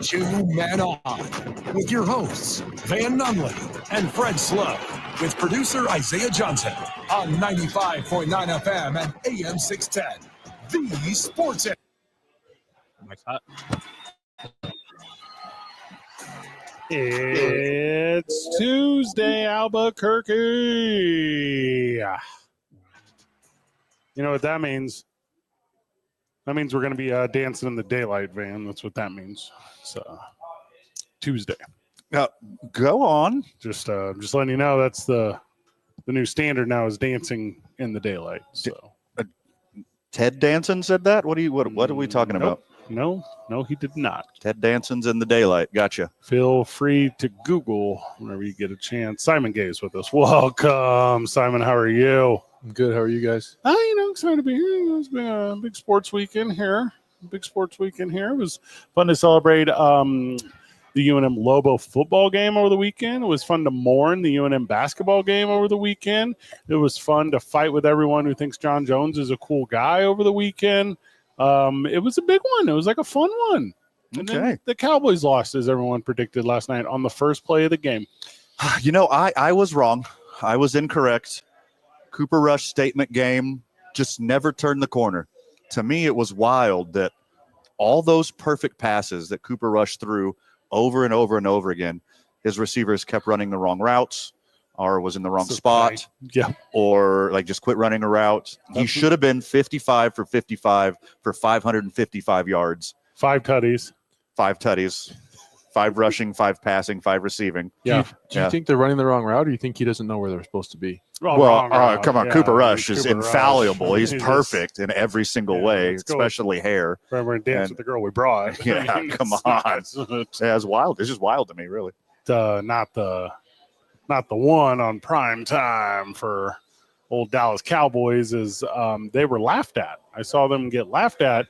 Two Men On with your hosts, Van Nunley and Fred Slow, with producer Isaiah Johnson on 95.9 FM and AM 610. The Sports Ed. It's Tuesday, Albuquerque. You know what that means? That means we're going to be dancing in the daylight, Van. That's what that means. It's Tuesday. Go on. Just letting you know that's the new standard now is dancing in the daylight. So Ted Danson said that? What are we talking about? No, he did not. Ted Danson's in the daylight. Gotcha. Feel free to Google whenever you get a chance. Simon Gay's with us. Welcome, Simon. How are you? I'm good. How are you guys? Excited to be here. It's been a big sports weekend here. It was fun to celebrate the UNM Lobo football game over the weekend. It was fun to mourn the UNM basketball game over the weekend. It was fun to fight with everyone who thinks John Jones is a cool guy over the weekend. It was a big one. It was like a fun one. And then the Cowboys lost, as everyone predicted last night, on the first play of the game. You know, I was wrong. I was incorrect. Cooper Rush statement game just never turned the corner. To me, it was wild that all those perfect passes that Cooper Rush threw over and over and over again, his receivers kept running the wrong routes or was in the wrong spot. Yeah. Or like just quit running a route. He should have been 55 for 55 for 555 yards. 5 tutties. 5 rushing, 5 passing, 5 receiving. Yeah. Do you think they're running the wrong route, or do you think he doesn't know where they're supposed to be? Come on. Yeah, Cooper Rush is infallible. He's perfect in every single way, especially hair. We're going to dance with the girl we brought. Yeah, come on. It's wild. It's just wild to me, really. Not the one on prime time for old Dallas Cowboys is they were laughed at. I saw them get laughed at.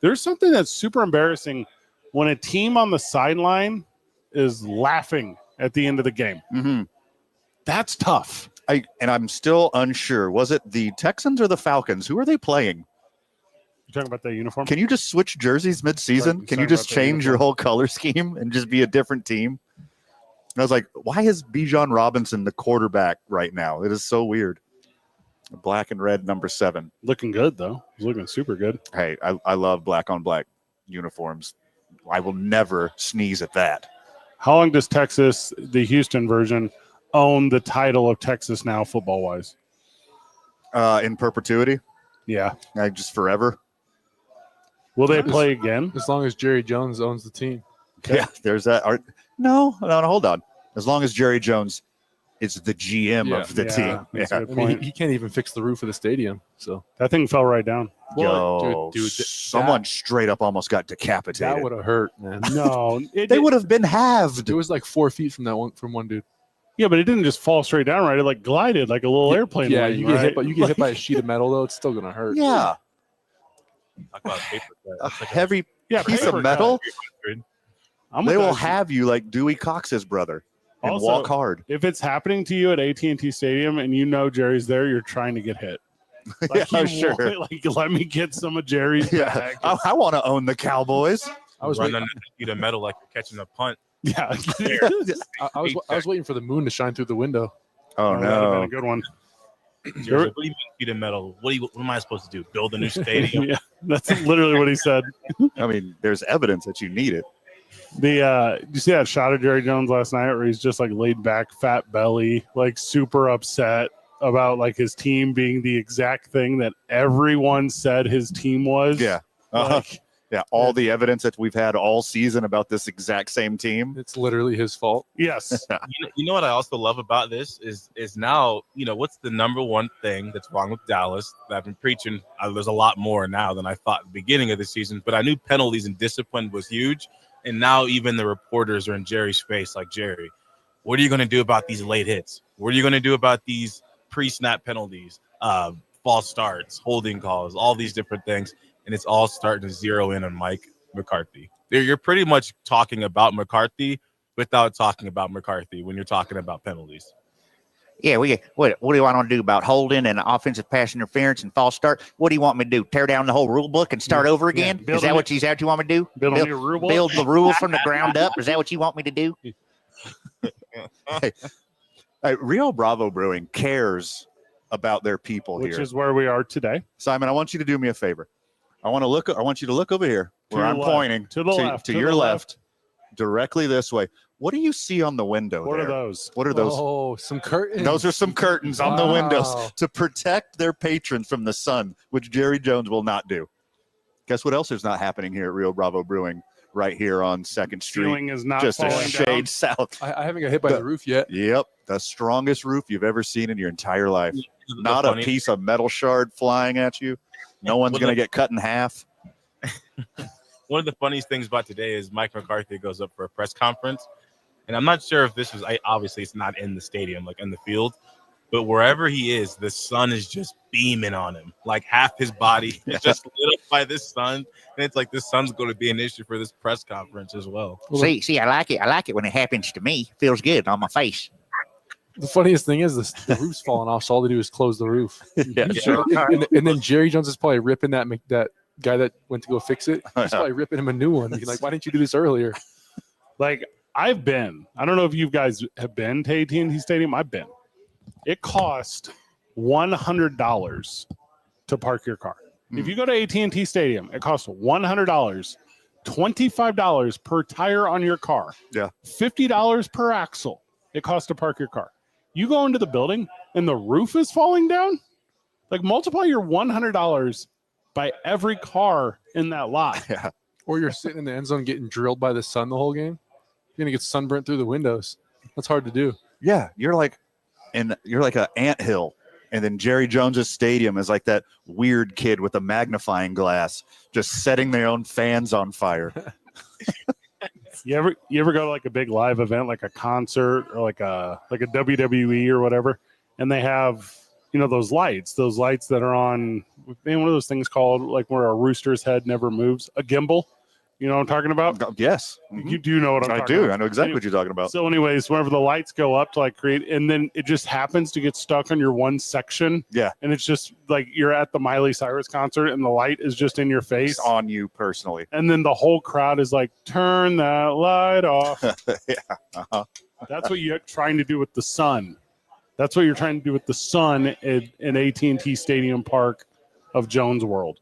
There's something that's super embarrassing when a team on the sideline is laughing at the end of the game. Mm-hmm. That's tough. I'm still unsure. Was it the Texans or the Falcons? Who are they playing? You talking about the uniform? Can you just switch jerseys mid-season? Can you just change your whole color scheme and just be a different team? And I was like, why is Bijan Robinson the quarterback right now? It is so weird. Black and red, number 7. Looking good, though. He's looking super good. Hey, I love black on black uniforms. I will never sneeze at that. How long does Texas, the Houston version, own the title of Texas now football-wise? In perpetuity? Yeah. Just forever? Will they play again? As long as Jerry Jones owns the team. Okay. Yeah, there's that. No, hold on. As long as Jerry Jones is the GM of the team. Yeah. I mean, he can't even fix the roof of the stadium. So that thing fell right down. Dude, someone straight up almost got decapitated. That would have hurt, man. No, they would have been halved. It was like 4 feet from one dude. Yeah, but it didn't just fall straight down, right? It like glided like a little airplane. Yeah, lane, you get hit by a sheet of metal though. It's still gonna hurt. Yeah. Talk about paper cut. A heavy piece of metal. They will have you like Dewey Cox's brother and also, walk hard. If it's happening to you at AT&T Stadium and you know Jerry's there, you're trying to get hit. Like, yeah, sure. Let me get some of Jerry's back. I want to own the Cowboys. I was running under the sheet of metal like you're catching a punt. Yeah. I was waiting for the moon to shine through the window. Oh, no. That would have been a good one. Jerry, what do you mean sheet of metal? What am I supposed to do? Build a new stadium? Yeah, that's literally what he said. I mean, there's evidence that you need it. Did you see that shot of Jerry Jones last night where he's just like laid back, fat belly, like super upset about like his team being the exact thing that everyone said his team was? Yeah. All the evidence that we've had all season about this exact same team. It's literally his fault. Yes. You know what I also love about this is now, what's the number one thing that's wrong with Dallas that I've been preaching? There's a lot more now than I thought at the beginning of the season, but I knew penalties and discipline was huge. And now even the reporters are in Jerry's face like, Jerry, what are you going to do about these late hits? What are you going to do about these pre-snap penalties, false starts, holding calls, all these different things? And it's all starting to zero in on Mike McCarthy. You're pretty much talking about McCarthy without talking about McCarthy when you're talking about penalties. Yeah, what do you want to do about holding and offensive pass interference and false start? What do you want me to do? Tear down the whole rule book and start over again? Yeah, Is that what you want me to do? Build a new rule book? Build the rules from the ground up? Is that what you want me to do? Hey, Rio Bravo Brewing cares about their people Which here. is where we are today. Simon, I want you to do me a favor. I want you to look over here where I'm pointing To the left. to your left, directly this way. What do you see on the window What there? are those? What are those? Oh, some curtains. Those are some curtains on the Wow. windows to protect their patrons from the sun, which Jerry Jones will not do. Guess what else is not happening here at Rio Bravo Brewing right here on 2nd Street? Ceiling is not Just a falling shade down. south. I haven't got hit by the roof yet. Yep, the strongest roof you've ever seen in your entire life. The Not a funny- piece of metal shard flying at you. No one's Well, going to get cut in half. One of the funniest things about today is Mike McCarthy goes up for a press conference, and I'm not sure if this was obviously it's not in the stadium, like in the field, but wherever he is, the sun is just beaming on him. Like half his body is just lit up by this sun, and it's like this sun's going to be an issue for this press conference as well. See, I like it. I like it when it happens to me. Feels good on my face. The funniest thing is the roof's falling off, so all they do is close the roof. Yeah. And then Jerry Jones is probably ripping that guy that went to go fix it. He's probably ripping him a new one. He's like, why didn't you do this earlier? Like, I don't know if you guys have been to AT&T Stadium. I've been. It cost $100 to park your car. If you go to AT&T Stadium, it costs $100, $25 per tire on your car. Yeah. $50 per axle it costs to park your car. You go into the building and the roof is falling down? Like, multiply your $100 by every car in that lot. Yeah. Or you're sitting in the end zone getting drilled by the sun the whole game. You're gonna get sunburnt through the windows. That's hard to do. Yeah, you're like an anthill, and then Jerry Jones's stadium is like that weird kid with a magnifying glass just setting their own fans on fire. You ever go to like a big live event, like a concert or like a WWE or whatever, and they have those lights that are on one of those things called, like, where a rooster's head never moves, a gimbal. You know what I'm talking about? Yes. You do know what I'm talking about. I know exactly what you're talking about. So anyways, whenever the lights go up to like create, and then it just happens to get stuck on your one section. Yeah. And it's just like you're at the Miley Cyrus concert and the light is just in your face. It's on you personally. And then the whole crowd is like, turn that light off. Yeah. Uh-huh. That's what you're trying to do with the sun. That's what you're trying to do with the sun in AT&T Stadium Park of Jones World.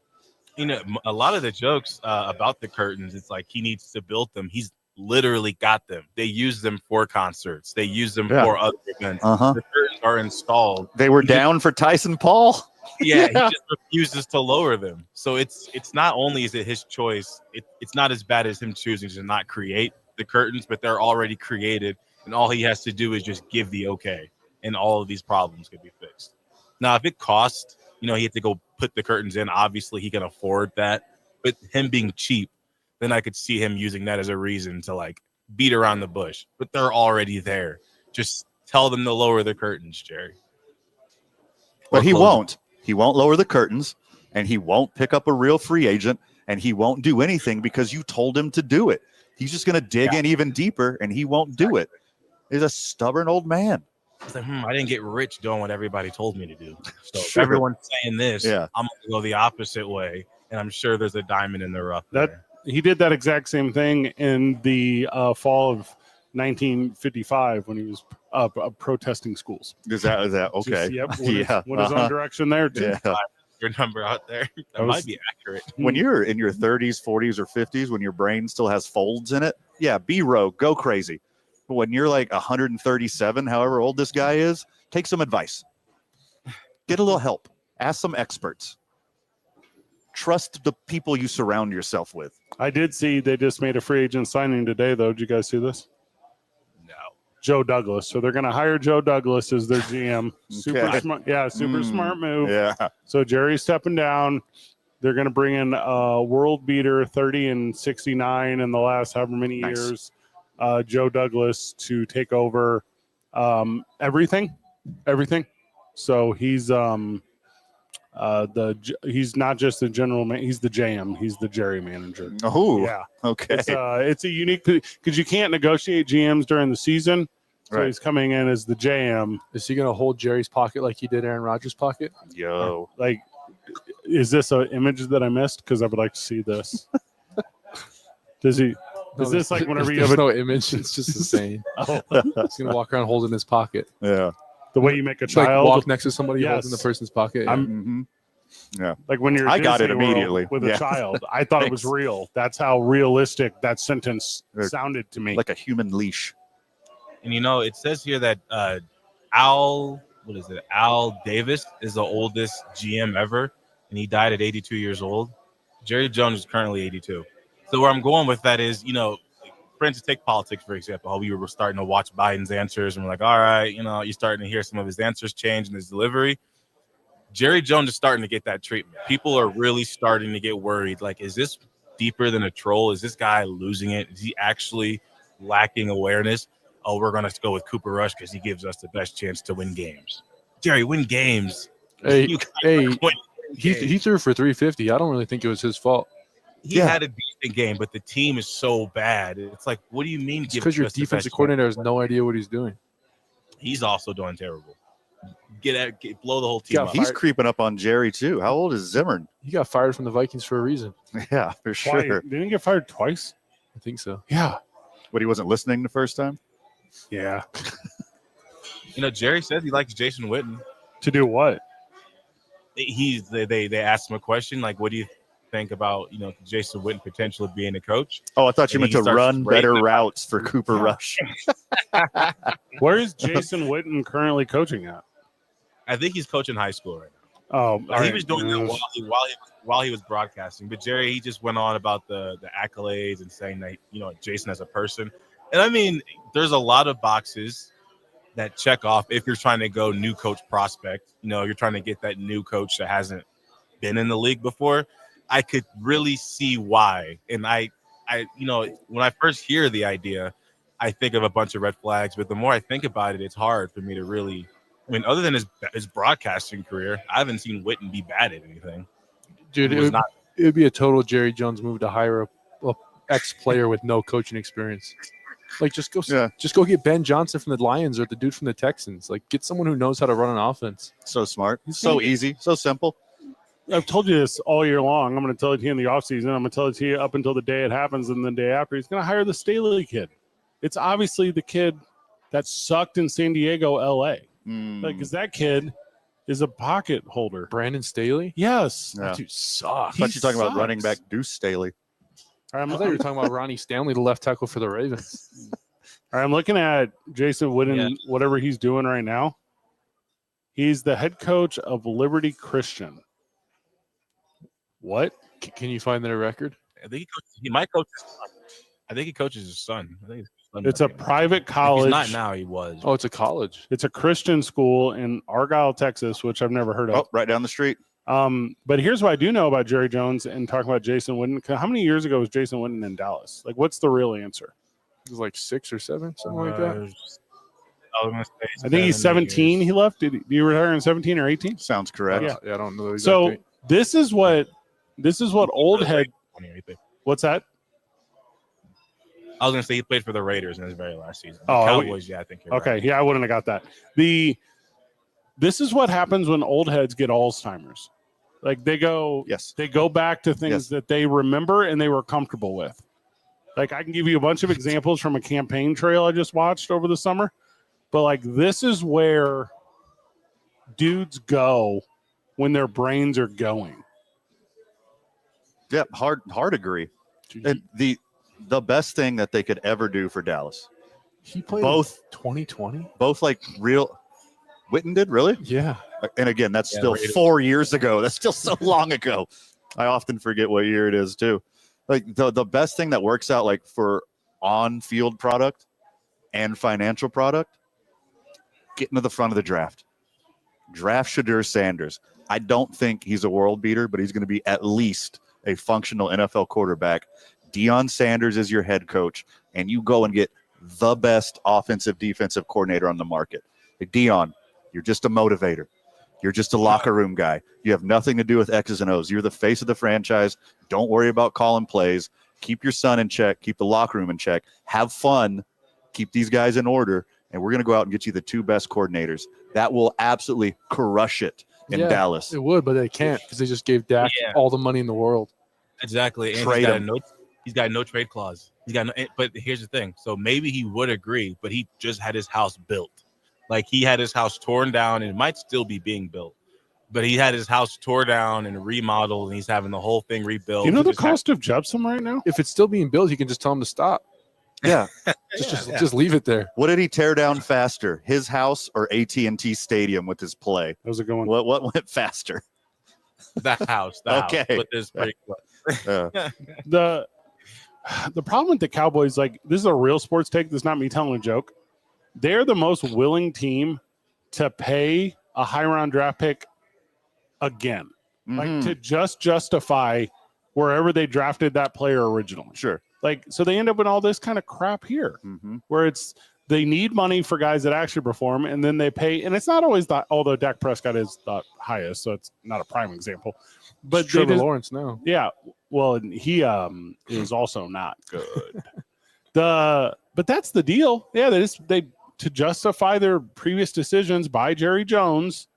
A lot of the jokes about the curtains, it's like he needs to build them. He's literally got them. They use them for concerts. They use them for other events. Uh-huh. The curtains are installed. They were down for Tyson Paul. Yeah, he just refuses to lower them. So it's not only is it his choice, it's not as bad as him choosing to not create the curtains, but they're already created, and all he has to do is just give the okay, and all of these problems could be fixed. Now, if it costs, he had to go put the curtains in. Obviously, he can afford that. But him being cheap, then I could see him using that as a reason to, like, beat around the bush. But they're already there. Just tell them to lower the curtains, Jerry. But he won't. He won't lower the curtains, and he won't pick up a real free agent, and he won't do anything because you told him to do it. He's just going to dig in even deeper, and he won't do it. He's a stubborn old man. It's like, I didn't get rich doing what everybody told me to do. So Sure. if everyone's saying this, Yeah. I'm going to go the opposite way, and I'm sure there's a diamond in the rough That there. he did that exact same thing in the fall of 1955 when he was protesting schools. Is that okay? Just, Yeah. went his own direction there too. Yeah. Your number out there, that was- might be accurate. When you're in your 30s, 40s, or 50s, when your brain still has folds in it, yeah, be rogue, go crazy. But when you're like 137, however old this guy is, take some advice. Get a little help. Ask some experts. Trust the people you surround yourself with. I did see they just made a free agent signing today, though. Did you guys see this? No. Joe Douglas. So they're going to hire Joe Douglas as their GM. Super Okay. smart. Yeah, super smart move. Yeah. So Jerry's stepping down. They're going to bring in a world beater, 30 and 69 in the last however many Nice. years. Joe Douglas to take over everything. So he's he's not just the general man. He's the JM. He's the Jerry manager. Oh, Yeah. okay. It's a unique because you can't negotiate GMs during the season. So Right. he's coming in as the JM. Is he going to hold Jerry's pocket like he did Aaron Rodgers' pocket? Yo. Like, is this an image that I missed? Because I would like to see this. Does he? Is this like whenever you there's have no image? It's just the same. oh, He's going to walk around holding his pocket. Yeah. the way you make a It's like child? walk next to somebody Yes. holding the person's pocket. Yeah. Mhm. Like when you're at I got it Disney World immediately. with Yeah. a child. I thought it was Thanks. real. That's how realistic that sentence Or- sounded to me. Like a human leash. And it says here that Al Davis is the oldest GM ever, and he died at 82 years old. Jerry Jones is currently 82. So where I'm going with that is, for instance, take politics, for example, how we were starting to watch Biden's answers, and we're like, all right, you're starting to hear some of his answers change in his delivery. Jerry Jones is starting to get that treatment. People are really starting to get worried. Like, is this deeper than a troll? Is this guy losing it? Is he actually lacking awareness? Oh, we're going to go with Cooper Rush because he gives us the best chance to win games. Jerry, win games. Hey, You guys hey, are winning he games. threw for 350. I don't really think it was his fault. He Yeah. had a decent game, but the team is so bad. It's like, what do you mean? It's give because your us the best defensive chance? coordinator has no idea what he's doing. He's also doing terrible. Blow the whole team Yeah, up. He's creeping up on Jerry, too. How old is Zimmern? He got fired from the Vikings for a reason. Yeah, for Twice. sure. Didn't he get fired twice? I think so. Yeah. But he wasn't listening the first time? Yeah. Jerry says he likes Jason Witten. To do what? They asked him a question like, what do you think about Jason Witten potentially being a coach? Oh, I thought you And meant he to starts run raving better about- routes for Cooper Rush. Where is Jason Witten currently coaching at? I think he's coaching high school right now. Oh, all He right. was doing that while he was broadcasting. But Jerry, he just went on about the accolades and saying that Jason as a person. And I mean, there's a lot of boxes that check off if you're trying to go new coach prospect. You're trying to get that new coach that hasn't been in the league before. I could really see why. And I when I first hear the idea, I think of a bunch of red flags. But the more I think about it, it's hard for me to really. I mean, other than his broadcasting career, I haven't seen Witten be bad at anything. Dude, He it was would, not. it would be a total Jerry Jones move to hire a ex-player with no coaching experience. Like, just go get Ben Johnson from the Lions or the dude from the Texans. Like, get someone who knows how to run an offense. So smart. So easy. So simple. I've told you this all year long. I'm going to tell it to you in the offseason. I'm going to tell it to you up until the day it happens, and the day after. He's going to hire the Staley kid. It's obviously the kid that sucked in San Diego, L.A. Like, because that kid is a pocket holder. Brandon Staley? Yes. Yeah. That dude sucks. I thought you were talking about sucks. running back Deuce Staley. All right, I thought you were talking about Ronnie Stanley, the left tackle for the Ravens. I'm looking at Jason Witten, Yeah. whatever he's doing right now. He's the head coach of Liberty Christian. What? Can you find their record? I think he might coach his son. I think he coaches his son. I think his son It's a might be. private If college. he's not now. He was. Oh, it's a college. It's a Christian school in Argyle, Texas, which I've never heard of. Oh, right down the street. But here's what I do know about Jerry Jones and talking about Jason Witten. How many years ago was Jason Witten in Dallas? Like, what's the real answer? It was like 6 or 7, something like that. I was gonna say I think he's 7 17. years. He left. Did he retire in 17 or 18? Sounds correct. Yeah. Yeah, I don't know the exact So date. this is what old head. What's that? I was gonna say he played for the Raiders in his very last season. The Oh, Cowboys, yeah, I think you're Okay, right. yeah, I wouldn't have got that. This is what happens when old heads get Alzheimer's. Like they go back to things Yes. that they remember and they were comfortable with. Like I can give you a bunch of examples from a campaign trail I just watched over the summer, but like this is where dudes go when their brains are going. Yep, hard agree. And the best thing that they could ever do for Dallas, He played both 2020. both like real. Witten did really, Yeah. and again that's Yeah, still Raiders. 4 years ago. That's still so long ago. I often forget what year it is too. Like the best thing that works out like for on-field product and financial product, getting to the front of the draft. Draft Shadur Sanders. I don't think he's a world beater, but he's going to be at least a functional NFL quarterback. Deion Sanders is your head coach, and you go and get the best offensive defensive coordinator on the market. Like Deion, you're just a motivator. You're just a locker room guy. You have nothing to do with X's and O's. You're the face of the franchise. Don't worry about calling plays. Keep your son in check. Keep the locker room in check. Have fun. Keep these guys in order. and we're going to go out and get you the 2 best coordinators. That will absolutely crush it in Dallas. It would, but they can't because they just gave Dak all the money in the world. Exactly. And Trade him. He's got no trade clause. But here's the thing. So maybe he would agree, but he just had his house built. Like he had his house torn down, and it might still be being built. But he had his house tore down and remodeled, and he's having the whole thing rebuilt. You know the cost of Jepsen right now? If it's still being built, you can just tell him to stop. Yeah. Just leave it there. What did he tear down faster, his house or AT&T Stadium with his play? How's it going? What went faster? The house. Okay. House, but this pretty The problem with the Cowboys, like this is a real sports take. This is not me telling a joke. They're the most willing team to pay a high round draft pick again, like to just justify wherever they drafted that player originally. Sure. Like, so they end up with all this kind of crap here where they need money for guys that actually perform, and then they pay, and it's not always that, although Dak Prescott is the highest, so it's not a prime example. But it's Trevor Lawrence now. Yeah. Well, he is also not good. But that's the deal. Yeah, they to justify their previous decisions by Jerry Jones,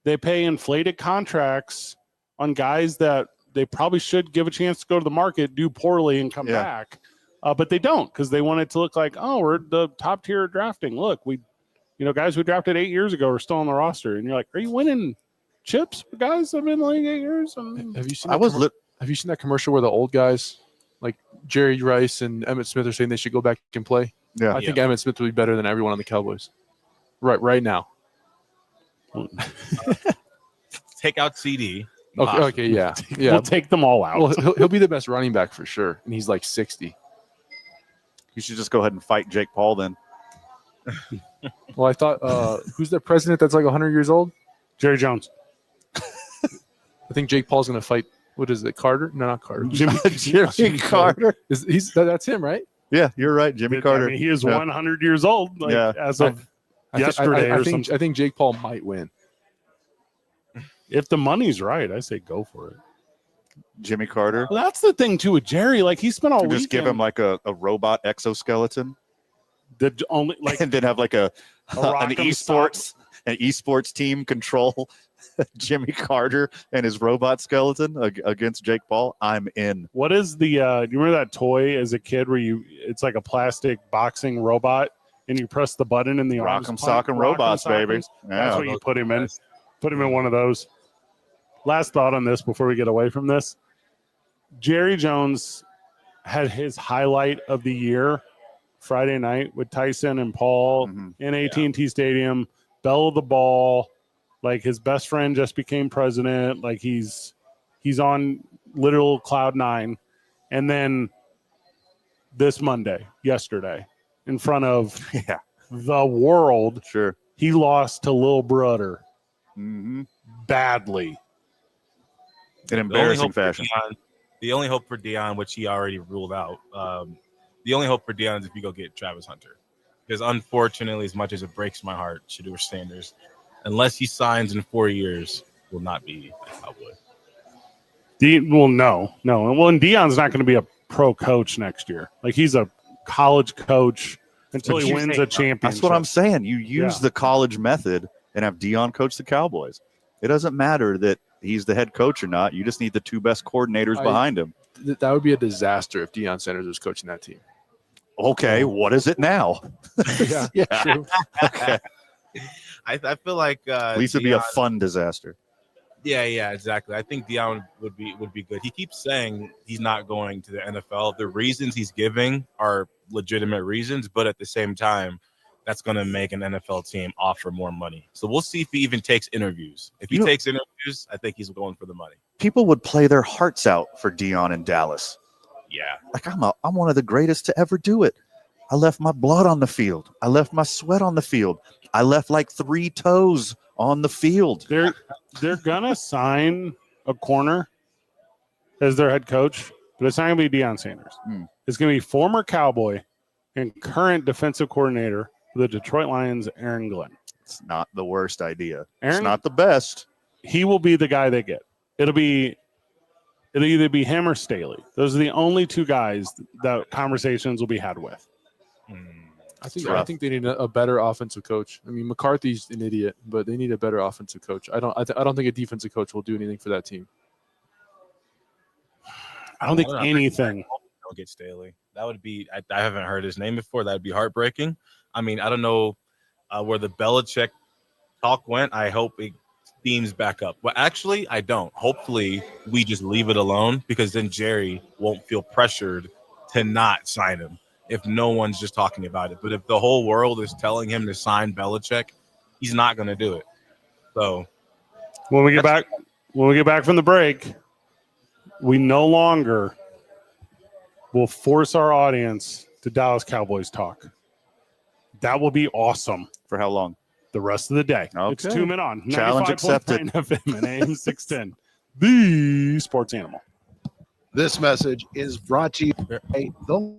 they pay inflated contracts on guys that they probably should give a chance to go to the market, do poorly, and come back. But they don't, because they want it to look like, oh, we're the top tier drafting. Look, guys we drafted 8 years ago are still on the roster. And you're like, are you winning chips for guys that have been in the league 8 years? Have you seen have you seen that commercial where the old guys, like Jerry Rice and Emmitt Smith, are saying they should go back and play? Yeah. I think Emmitt Smith will be better than everyone on the Cowboys. Right now. Take out CD. Okay, yeah. We'll take them all out. Well, he'll be the best running back for sure, and he's like 60. You should just go ahead and fight Jake Paul then. Well, I thought, who's the president that's like 100 years old? Jerry Jones. I think Jake Paul's going to fight. What is it? Carter? No, not Carter. Jimmy Carter. That's him, right? Yeah, you're right. Jimmy Carter. I mean, he is 100 years old as of yesterday or something. I think Jake Paul might win. If the money's right, I say go for it. Jimmy Carter. Well, that's the thing too with Jerry. Like he spent all weekend. Just give him like a robot exoskeleton. That only like and then have like an esports team control Jimmy Carter and his robot skeleton against Jake Paul. I'm in. What is the? Do you remember that toy as a kid where it's like a plastic boxing robot and you press the button and the Rock'em Sock'em Robots, baby. Yeah. That's what you put him in. Put him in one of those. Last thought on this before we get away from this. Jerry Jones had his highlight of the year Friday night with Tyson and Paul in AT&T Stadium, bell of the ball. Like his best friend just became president. Like he's on literal cloud nine. And then this Monday, yesterday, in front of the world, he lost to Lil Brother badly. In embarrassing fashion. The only hope for Deion, which he already ruled out, the only hope for Deion is if you go get Travis Hunter. Because unfortunately, as much as it breaks my heart, Shedeur Sanders, unless he signs in 4 years, will not be a Cowboy. No. Well, and Deion's not going to be a pro coach next year. Like he's a college coach until he wins a championship. That's what I'm saying. You use the college method and have Deion coach the Cowboys. It doesn't matter that he's the head coach or not. You just need the 2 best coordinators behind him. That would be a disaster if Deion Sanders was coaching that team. Okay, what is it now? Yeah. True. Okay. I feel like at least it'd be a fun disaster. Yeah, exactly. I think Deion would be good. He keeps saying he's not going to the NFL. The reasons he's giving are legitimate reasons, but at the same time, that's going to make an NFL team offer more money. So we'll see if he even takes interviews. If he takes interviews, I think he's going for the money. People would play their hearts out for Deion in Dallas. Yeah. Like I'm one of the greatest to ever do it. I left my blood on the field. I left my sweat on the field. I left like 3 toes on the field. They're going to sign a corner as their head coach, but it's not going to be Deion Sanders. It's going to be former Cowboy and current defensive coordinator for the Detroit Lions, Aaron Glenn. It's not the worst idea. It's not the best. He will be the guy they get. It'll either be him or Staley. Those are the only 2 guys that conversations will be had with. I think they need a better offensive coach. I mean, McCarthy's an idiot, but they need a better offensive coach. I don't think a defensive coach will do anything for that team. I don't think anything. Don't get Staley. That would be. I haven't heard his name before. That would be heartbreaking. I mean, I don't know where the Belichick talk went. I hope it steams back up. But actually, I don't. Hopefully, we just leave it alone because then Jerry won't feel pressured to not sign him if no one's just talking about it. But if the whole world is telling him to sign Belichick, he's not going to do it. So when we get back from the break, we no longer will force our audience to Dallas Cowboys talk. That will be awesome. For how long? The rest of the day. Okay. It's 2 men on. Challenge 95.9 accepted. FM and AM 610. The Sports Animal. This message is brought to you by the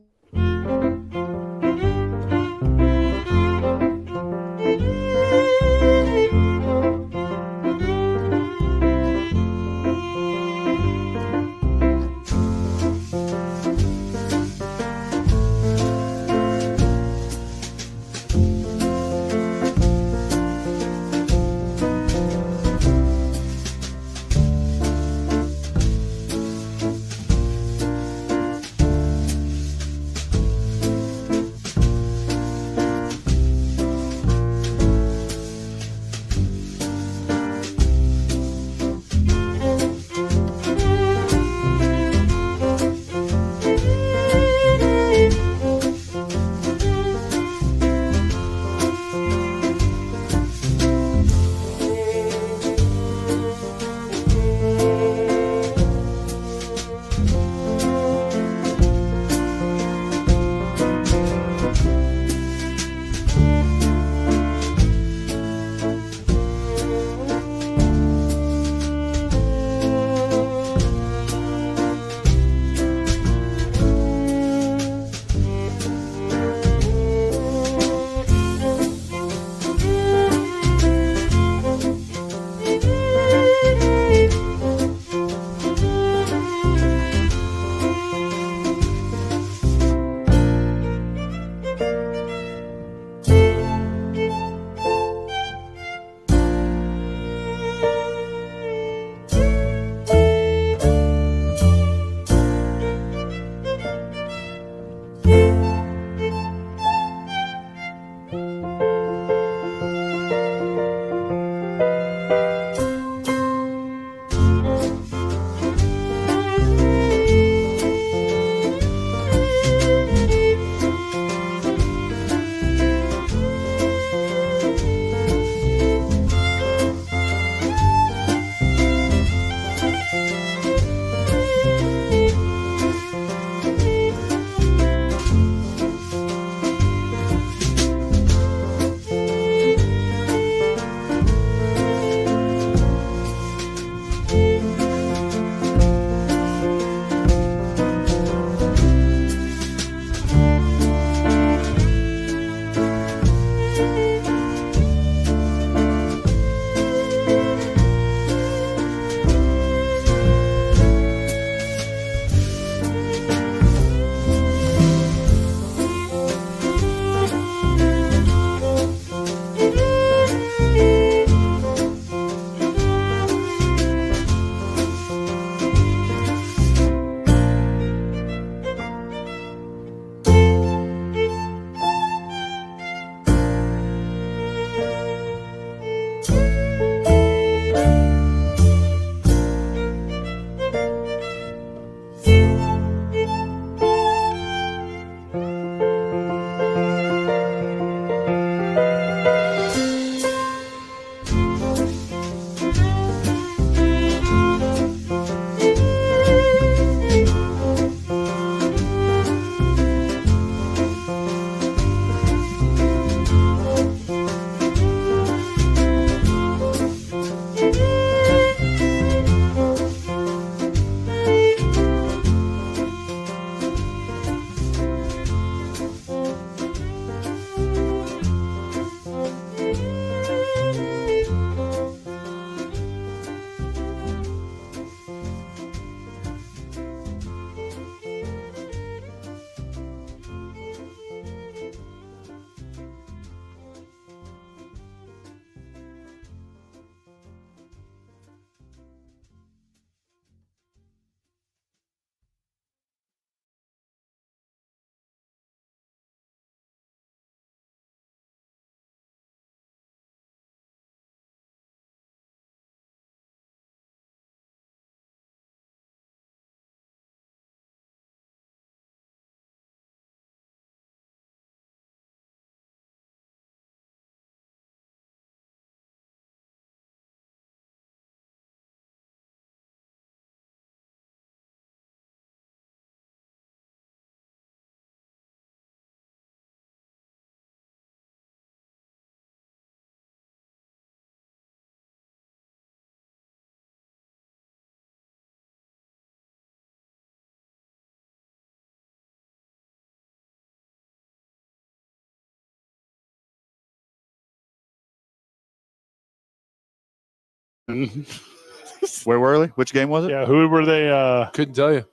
Where were they? Which game was it? Yeah, who were they? Couldn't tell you.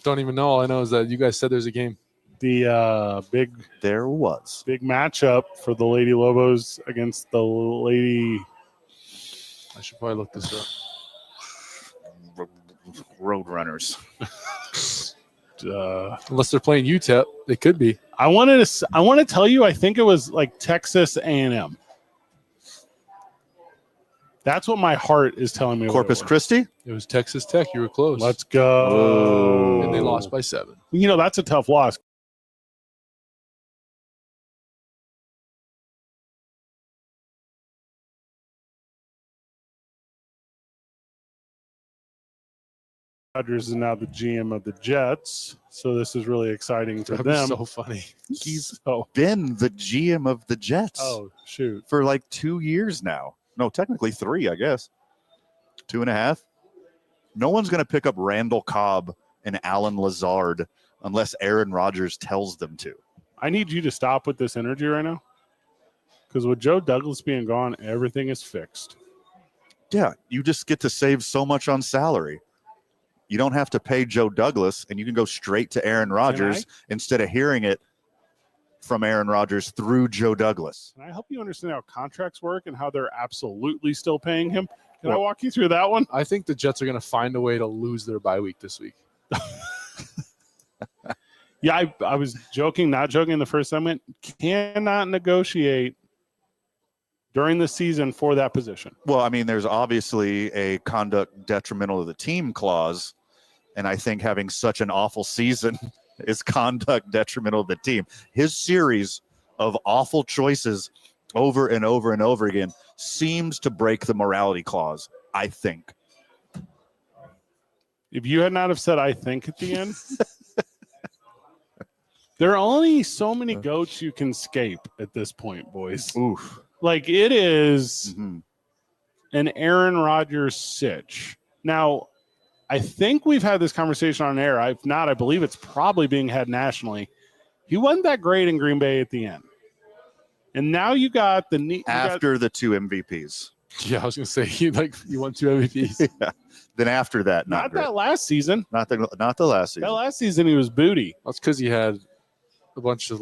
Don't even know. All I know is that you guys said there's a game. The big matchup for the Lady Lobos against the Lady. I should probably look this up. Roadrunners. Unless they're playing UTEP, they could be. I want to tell you, I think it was like Texas A&M. That's what my heart is telling me. Corpus Christi? It was Texas Tech. You were close. Let's go. And they lost by 7. You know, that's a tough loss. Rodgers is now the GM of the Jets, so this is really exciting for them. So funny. He's been the GM of the Jets. Oh, shoot. For like 2 years now. No, technically 3, I guess. 2.5. No one's going to pick up Randall Cobb and Alan Lazard unless Aaron Rodgers tells them to. I need you to stop with this energy right now, because with Joe Douglas being gone, everything is fixed. Yeah, you just get to save so much on salary. You don't have to pay Joe Douglas, and you can go straight to Aaron Rodgers instead of hearing it from Aaron Rodgers through Joe Douglas. Can I help you understand how contracts work and how they're absolutely still paying him? Can I walk you through that one? I think the Jets are going to find a way to lose their bye week this week. Yeah, I was joking, not joking in the first segment. Cannot negotiate during the season for that position. Well, I mean, there's obviously a conduct detrimental to the team clause, and I think having such an awful season is conduct detrimental to the team. His series of awful choices over and over and over again seems to break the morality clause, I think. If you had not have said "I think" at the end, there are only so many goats you can scape at this point, boys. Oof. Like, it is an Aaron Rodgers sitch. Now, I think we've had this conversation on air. If not, I believe it's probably being had nationally. He wasn't that great in Green Bay at the end. And now you got the after the 2 MVPs. Yeah, I was going to say you won 2 MVPs. Yeah. Then after that, not that last season. Not the last season. That last season he was booty. That's because he had a bunch of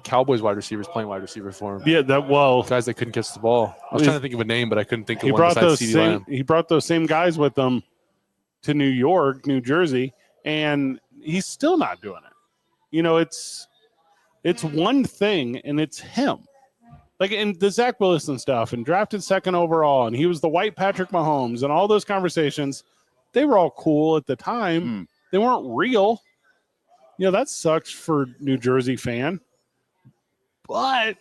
Cowboys wide receivers playing wide receiver for him. Yeah, guys that couldn't catch the ball. I was trying to think of a name, but I couldn't think of one besides CeeDee Lamb. He brought those same guys with him to New York, New Jersey, and he's still not doing it. You know, it's one thing, and it's him. Like in the Zach Wilson stuff, and drafted 2nd overall, and he was the white Patrick Mahomes, and all those conversations, they were all cool at the time. They weren't real. You know, that sucks for New Jersey fan. But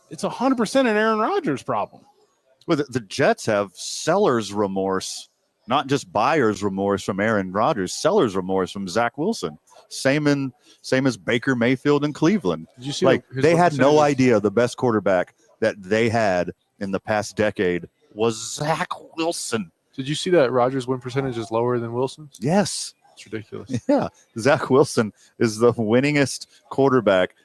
it's 100% an Aaron Rodgers problem. Well, the Jets have seller's remorse, not just buyer's remorse from Aaron Rodgers, seller's remorse from Zach Wilson. Same as Baker Mayfield in Cleveland. Did you see they had no idea the best quarterback that they had in the past decade was Zach Wilson. Did you see that Rodgers' win percentage is lower than Wilson's? Yes. It's ridiculous. Yeah. Zach Wilson is the winningest quarterback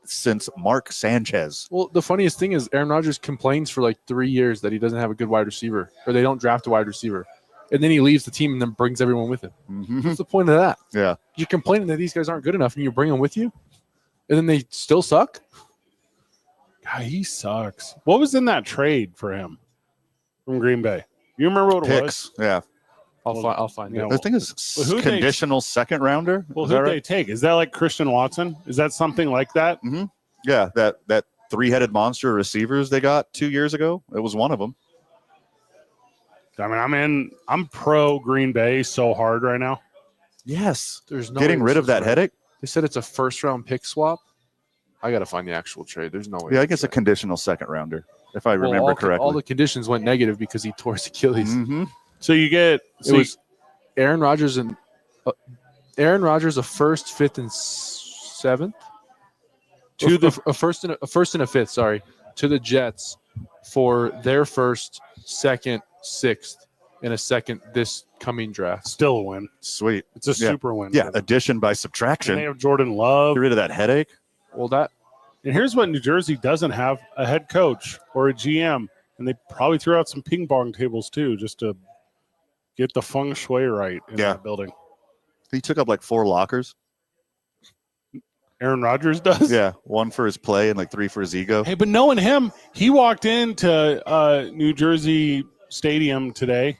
since Mark Sanchez. Well, the funniest thing is Aaron Rodgers complains for like 3 years that he doesn't have a good wide receiver, or they don't draft a wide receiver. And then he leaves the team and then brings everyone with him. What's the point of that? Yeah. You're complaining that these guys aren't good enough and you bring them with you, and then they still suck? God, he sucks. What was in that trade for him from Green Bay? You remember what it was? Yeah. I'll find it. I think it's conditional second rounder. Well, who'd they take? Is that like Christian Watson? Is that something like that? Yeah, that 3-headed monster receivers they got 2 years ago. It was one of them. I mean, I'm pro Green Bay so hard right now. Yes. There's no getting rid of that headache. They said it's a 1st-round pick swap. I got to find the actual trade. There's no way. Yeah, I guess a conditional second rounder, if I remember correctly. All the conditions went negative because he tore his Achilles. So you get it was Aaron Rodgers and a 1st, 5th, and 7th to a first and a 5th. Sorry, to the Jets for their 1st, 2nd, 6th, and a 2nd this coming draft. Still a win. Sweet. It's a super win. Yeah, addition by subtraction. And they have Jordan Love. Get rid of that headache. Well, and here's what New Jersey doesn't have: a head coach or a GM, and And they probably threw out some ping pong tables too, just to get the feng shui right in that building. He took up like 4 lockers. Aaron Rodgers does? Yeah, 1 for his play and like 3 for his ego. Hey, but knowing him, he walked into New Jersey Stadium today,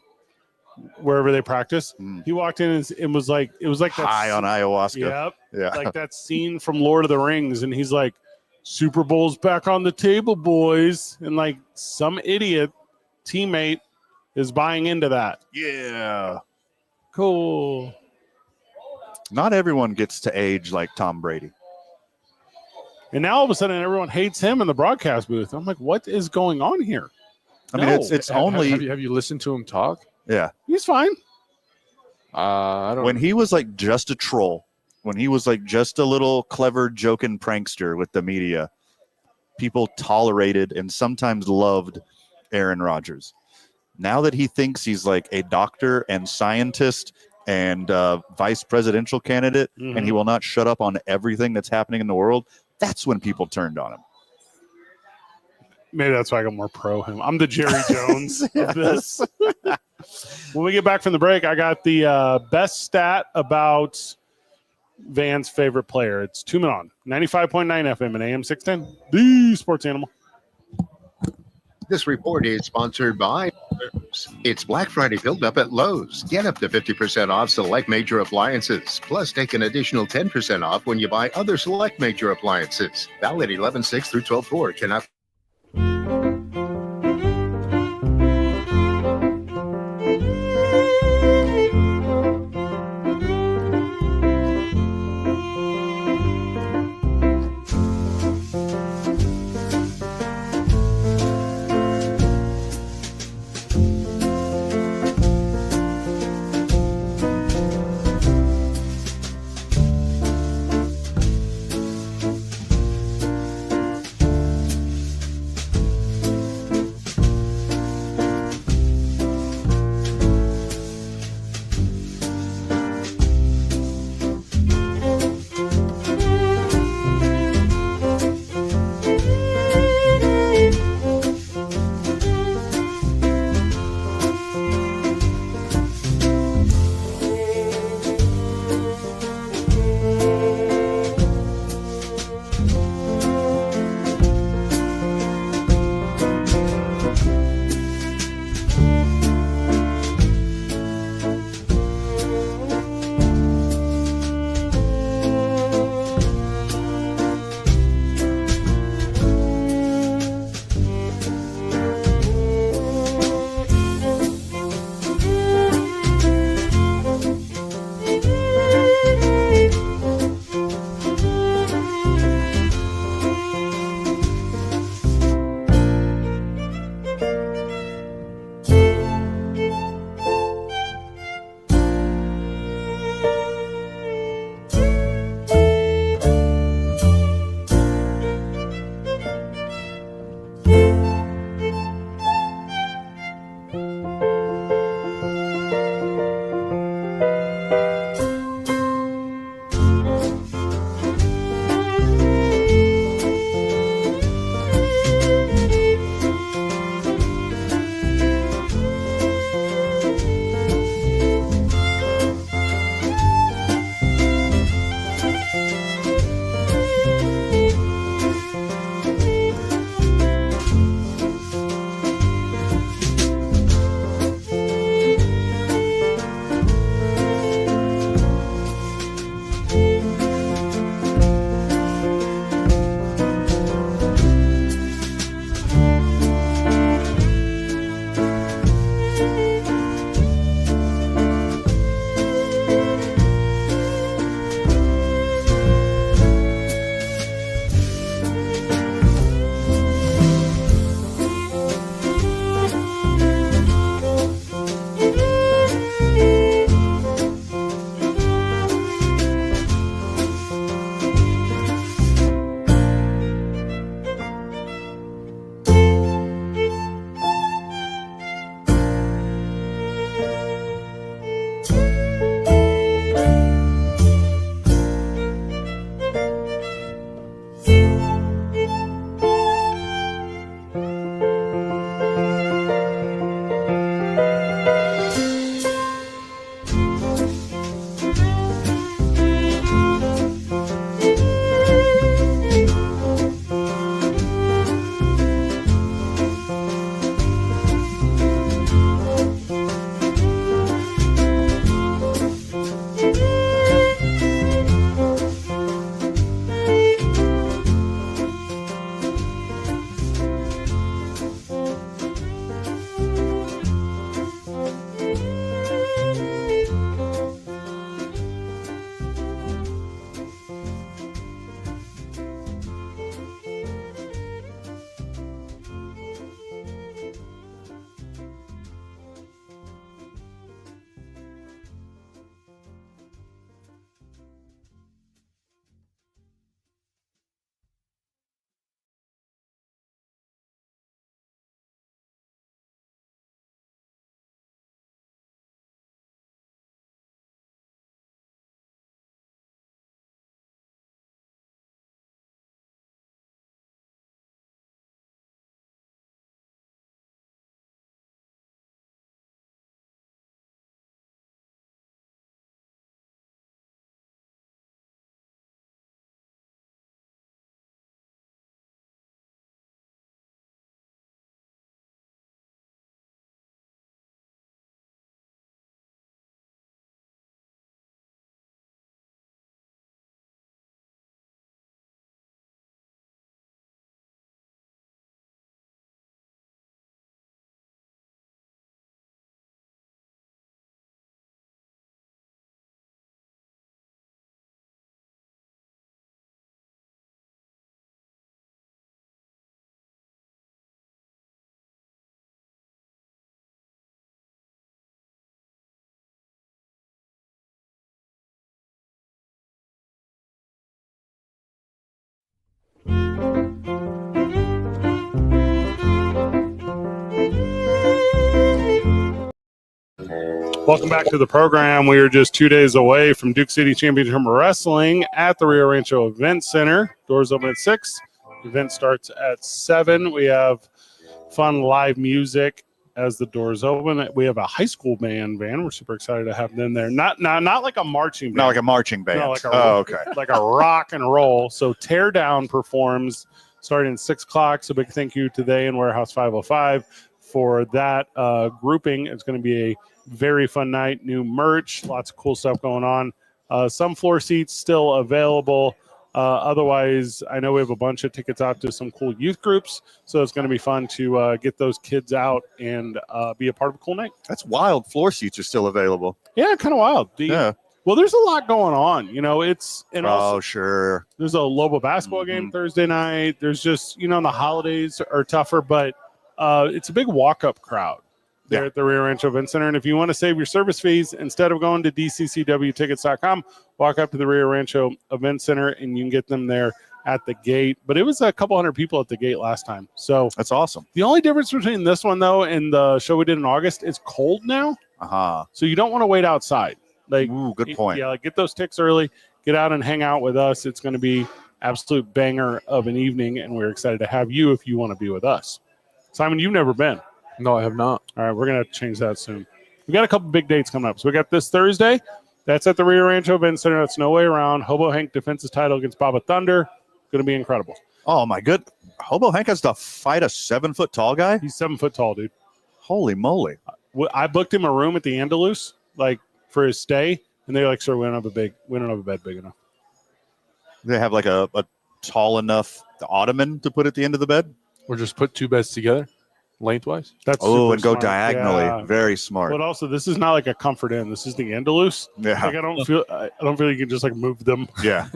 wherever they practice. He walked in and it was like that High on ayahuasca. Yep. Yeah. Like that scene from Lord of the Rings, and he's like, Super Bowl's back on the table, boys. And like some idiot teammate is buying into that. Yeah. Cool. Not everyone gets to age like Tom Brady. And now all of a sudden everyone hates him in the broadcast booth. I'm like, what is going on here? I mean, it's only Have you listened to him talk? yeah. He's fine. I don't. When he was like just a troll, when he was like just a little clever joking prankster with the media, people tolerated and sometimes loved Aaron Rodgers. Now that he thinks he's like a doctor and scientist and vice presidential candidate, and he will not shut up on everything that's happening in the world, that's when people turned on him. Maybe that's why I got more pro him. I'm the Jerry Jones of this. When we get back from the break, I got the best stat about Van's favorite player. It's 2 men on 95.9 FM and AM 610, the sports animal. This report is sponsored by It's Black Friday filled up at Lowe's. Get up to 50% off select major appliances. Plus, take an additional 10% off when you buy other select major appliances. Valid 11/6 through 12/4. Cannot. Welcome back to the program. We are just 2 days away from Duke City Championship Wrestling at the Rio Rancho Event Center. Doors open at 6. Event starts at 7. We have fun live music as the doors open. We have a high school band. We're super excited to have them there. Not like a marching band. Not like a marching band. No, like okay. like a rock and roll. So Teardown performs starting at 6 o'clock. So big thank you to they and Warehouse 505 for that grouping. It's going to be a very fun night. New merch, lots of cool stuff going on. Some floor seats still available. Otherwise, I know we have a bunch of tickets out to some cool youth groups, so it's going to be fun to get those kids out and be a part of a cool night. That's wild. Floor seats are still available. Yeah, kind of wild. Yeah. Well, there's a lot going on. Also, Sure. there's a Lobo basketball game Thursday night. There's just, the holidays are tougher, but it's a big walk-up crowd there at the Rio Rancho Event Center. And if you want to save your service fees, instead of going to dccwtickets.com, walk up to the Rio Rancho Event Center and you can get them there at the gate. But it was a couple hundred people at the gate last time. So that's awesome. The only difference between this one, though, and the show we did in August, it's cold now. So you don't want to wait outside. Ooh, good point. Yeah, get those ticks early, get out and hang out with us. It's going to be absolute banger of an evening, and we're excited to have you if you want to be with us. Simon, you've never been. No, I have not. All right, we're going to change that soon. We got a couple big dates coming up. So we got this Thursday. That's at the Rio Rancho Event Center. That's No Way Around. Hobo Hank defends his title against Baba Thunder. Going to be incredible. Oh, my good. Hobo Hank has to fight a 7-foot tall guy? He's 7 foot tall, dude. Holy moly. I booked him a room at the Andalus, for his stay, and they're like, sir, we don't have a bed big enough. They have like a tall enough ottoman to put at the end of the bed? Or just put 2 beds together? Lengthwise? That's and go smart. diagonally. Yeah. Very smart. But also, this is not like a comfort inn. This is the Andalus. Yeah. I don't feel you can just move them. Yeah.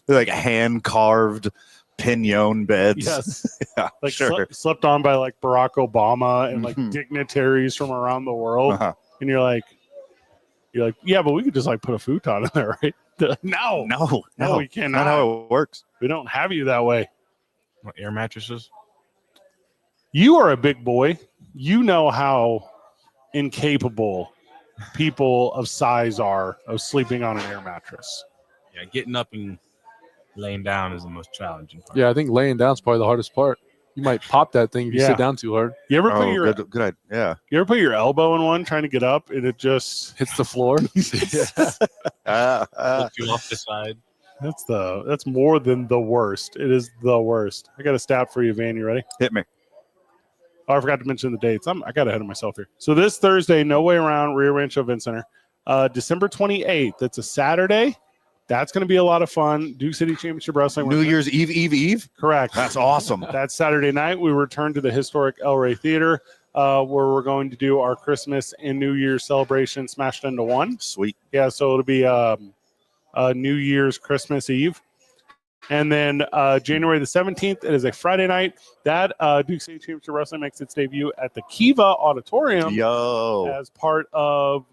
like hand carved pignon beds. Yes. Yeah, sure. Slept on by Barack Obama and dignitaries from around the world. Uh-huh. And you're like, yeah, but we could just put a futon in there, right? No, we cannot. Not how it works. We don't have you that way. What, air mattresses? You are a big boy. You know how incapable people of size are of sleeping on an air mattress. Yeah, getting up and laying down is the most challenging part. Yeah, I think laying down is probably the hardest part. You might pop that thing if you sit down too hard. You ever put your good idea. Yeah. You ever put your elbow in one trying to get up and it just hits the floor? Lift you off the side. That's more than the worst. It is the worst. I got a stat for you, Van. You ready? Hit me. Oh, I forgot to mention the dates. I got ahead of myself here. So this Thursday, No Way Around, Rio Rancho Event Center. December 28th. That's a Saturday. That's going to be a lot of fun. Duke City Championship Wrestling. New Year's Eve? Correct. That's awesome. That's Saturday night. We return to the historic El Rey Theater, where we're going to do our Christmas and New Year's celebration smashed into one. Sweet. Yeah, so it'll be New Year's Christmas Eve. And then January the 17th, it is a Friday night. That Duke City Championship Wrestling makes its debut at the Kiva Auditorium as part of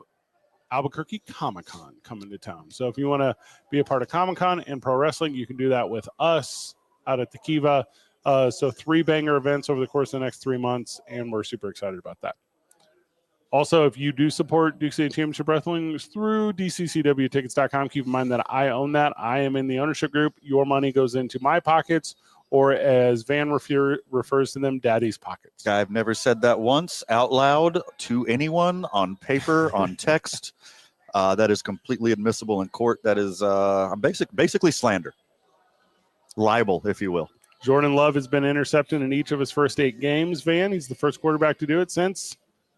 Albuquerque Comic-Con coming to town. So if you want to be a part of Comic-Con and pro wrestling, you can do that with us out at the Kiva. So 3 banger events over the course of the next 3 months, and we're super excited about that. Also, if you do support Duke City Championship Wrestling through dccwtickets.com, keep in mind that I own that. I am in the ownership group. Your money goes into my pockets, or as Van refers to them, Daddy's pockets. I've never said that once out loud to anyone on paper, on text. That is completely admissible in court. That is basically slander. Libel, if you will. Jordan Love has been intercepted in each of his first 8 games, Van. He's the first quarterback to do it since.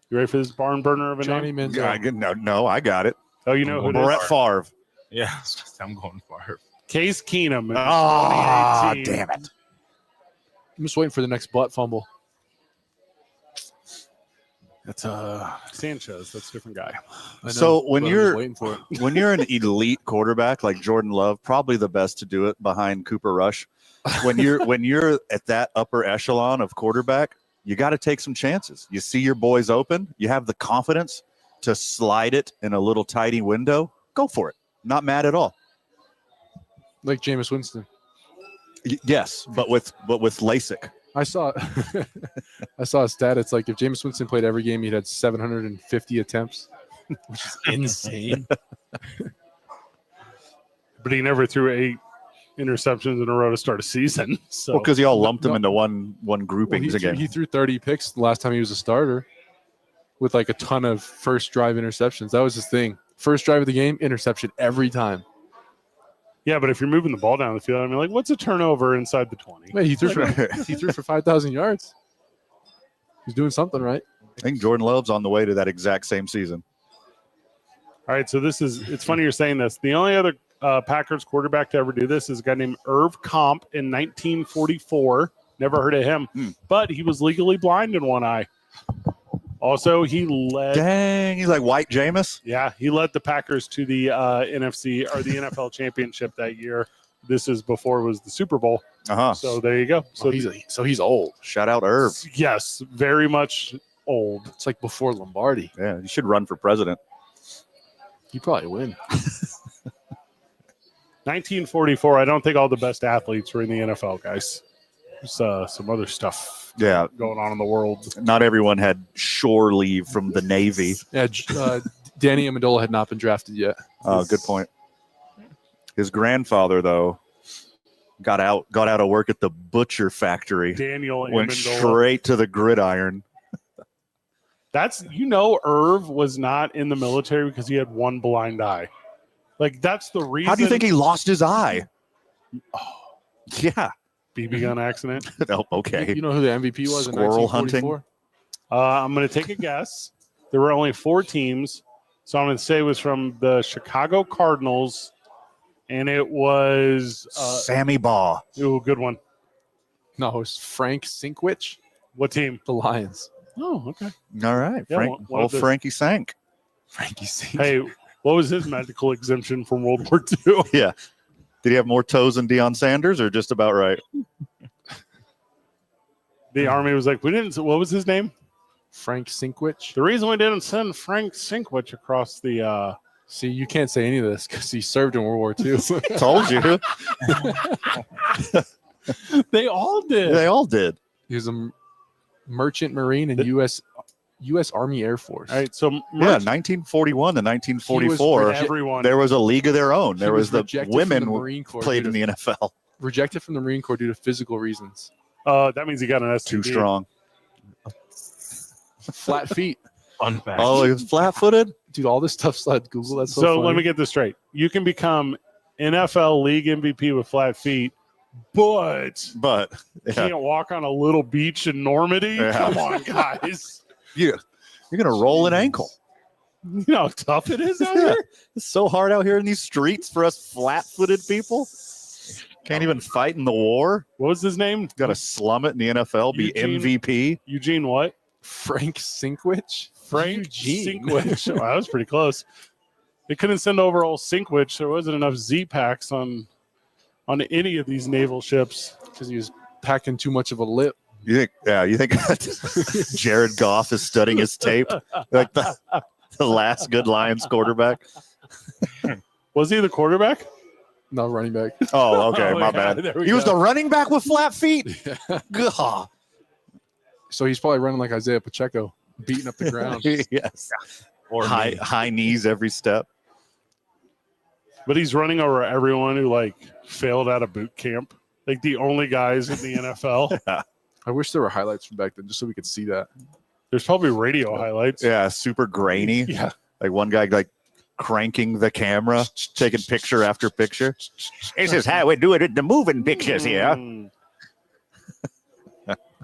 You ready for this barn burner of a Johnny name? Manziel. No, I got it. Oh, you know who it is? Brett Favre. Yeah, I'm going Favre. Case Keenum. Oh, damn it. I'm just waiting for the next butt fumble. That's Sanchez. That's a different guy. I know, So when but I'm you're just waiting for it. when you're an elite quarterback like Jordan Love, probably the best to do it behind Cooper Rush. When you're at that upper echelon of quarterback, you got to take some chances. You see your boys open, you have the confidence to slide it in a little tidy window. Go for it. Not mad at all. Like Jameis Winston. Yes, but with LASIK. I saw I saw a stat. It's like if Jameis Winston played every game, he'd had 750 attempts, which is insane. But he never threw 8 interceptions in a row to start a season. So Well, because he all lumped them into one Well, groupings again. he threw 30 picks the last time he was a starter with like a ton of first drive interceptions. That was his thing. First drive of the game, interception every time. yeah, but if you're moving the ball down the field, I mean, like, what's a turnover inside the 20? Man, he threw for 5,000 yards. He's doing something right. I think Jordan Love's on the way to that exact same season. All right, so it's funny you're saying this. The only other Packers quarterback to ever do this is a guy named Irv Comp in 1944. Never heard of him, but he was legally blind in one eye. Also, he led. Dang, he's like White Jameis. Yeah, he led the Packers to the NFC or the NFL championship that year. This is before it was the Super Bowl. So there you go. So he's old. Shout out Irv. Yes, very much old. It's like before Lombardi. Yeah, you should run for president. You probably win. 1944. I don't think all the best athletes were in the NFL, guys. There's some other stuff going on in the world. Not everyone had shore leave from the Navy. Yeah, Danny Amendola had not been drafted yet. Oh, good point. His grandfather, though, got out of work at the butcher factory. Daniel went Amendola. straight to the gridiron. Irv was not in the military because he had one blind eye. Like, that's the reason. How do you think he lost his eye? Oh, yeah. BB gun accident. Oh, okay. You know who the MVP was Squirrel in 1944? I'm going to take a guess. There were only 4 teams. So I'm going to say it was from the Chicago Cardinals, and it was Sammy Baugh. Oh, good one. No, it was Frank Sinkwich. What team? The Lions. Oh, okay. All right. Yeah, Old Frankie Sank. Frankie Sank. Hey, what was his medical exemption from World War II? Yeah. Did he have more toes than Deion Sanders or just about right? The Army was like, what was his name? Frank Sinkwich. The reason we didn't send Frank Sinkwich across the See, you can't say any of this because he served in World War II. Told you. They all did. They all did. He was a merchant marine in U.S. Army Air Force. All right, so 1941 to 1944, everyone. there was a league of their own. There was the women Marine Corps played in the NFL. Rejected from the Marine Corps due to physical reasons. That means he got an STD. Too strong. Flat feet. Fun fact. Oh, he was flat-footed? Dude, all this stuff's on Google. That's so So funny. let me get this straight. You can become NFL league MVP with flat feet, but Yeah. can't walk on a little beach in Normandy. Yeah. Come on, guys. You're going to roll an ankle. You know how tough it is out here? It's so hard out here in these streets for us flat-footed people. Can't even fight in the war. What was his name? Got to slum it in the NFL, be Eugene- MVP. Eugene what? Frank Sinkwich? Frank Eugene. Sinkwich. Oh, that was pretty close. They couldn't send over old Sinkwich. There wasn't enough Z-packs on any of these naval ships. Because he was packing too much of a lip. You think Jared Goff is studying his tape? Like the last good Lions quarterback? Was he the quarterback? No, running back. Oh, okay. Oh, my yeah, bad. there we He was go. the running back with flat feet. Gah. So he's probably running like Isaiah Pacheco, beating up the ground. Yes. Or me. High knees every step. But he's running over everyone who failed out of boot camp. Like the only guys in the NFL. I wish there were highlights from back then just so we could see that. There's probably radio highlights. Yeah, super grainy. Yeah. Like one guy cranking the camera, taking picture after picture. This is how we do it in the moving pictures here. Mm.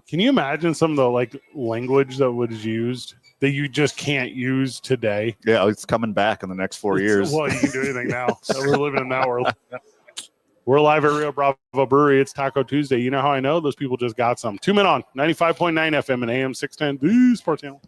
Can you imagine some of the language that was used that you just can't use today? Yeah, it's coming back in the next 4 years. Well, you can do anything now. We're living in that world. We're live at Rio Bravo Brewery. It's Taco Tuesday. You know how I know? Those people just got some. 2 Men On, 95.9 FM and AM 610, the Sports Channel.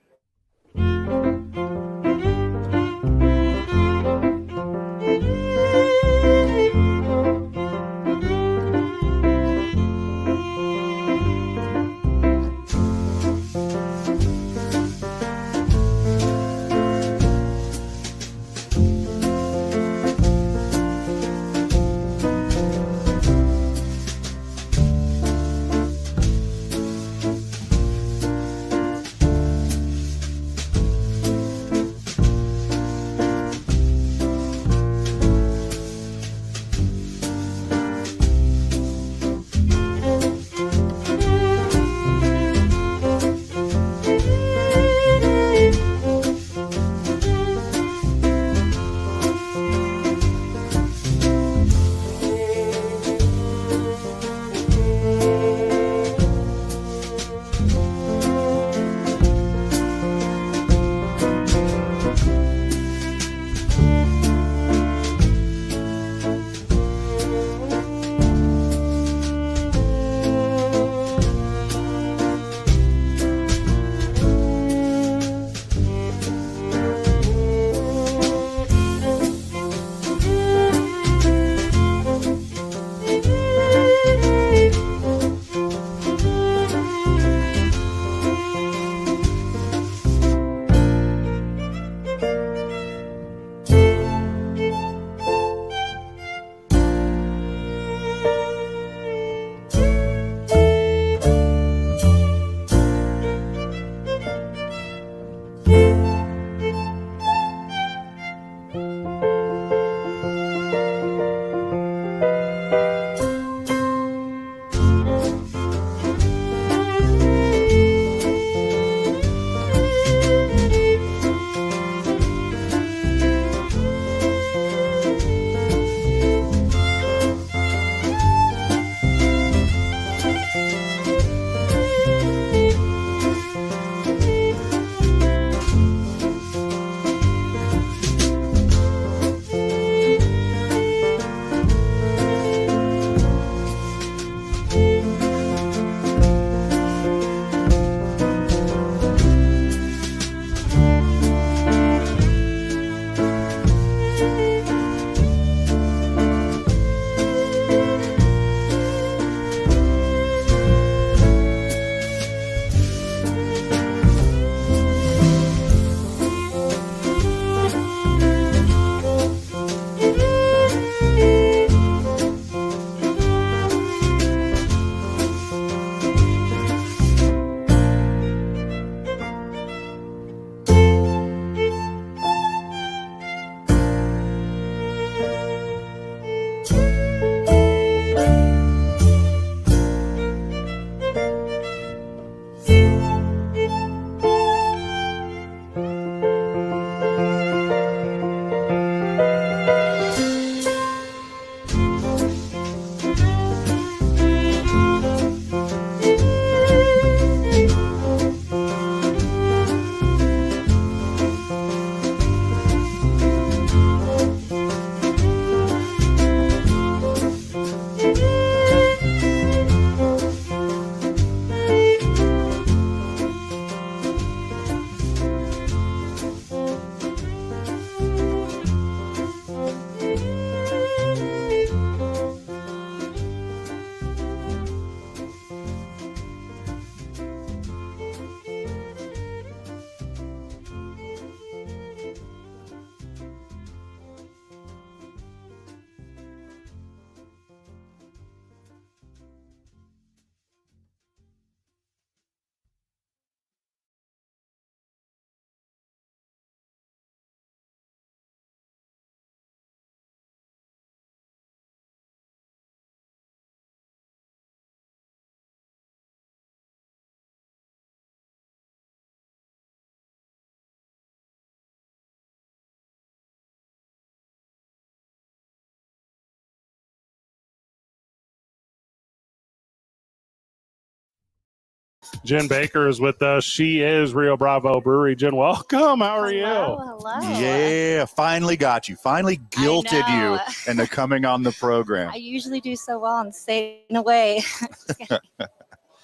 Jen Baker is with us. She is Rio Bravo Brewery. Jen, welcome. How are you? Hello. Yeah, finally got you. Finally guilted you know. into coming on the program. I usually do so well and stay away.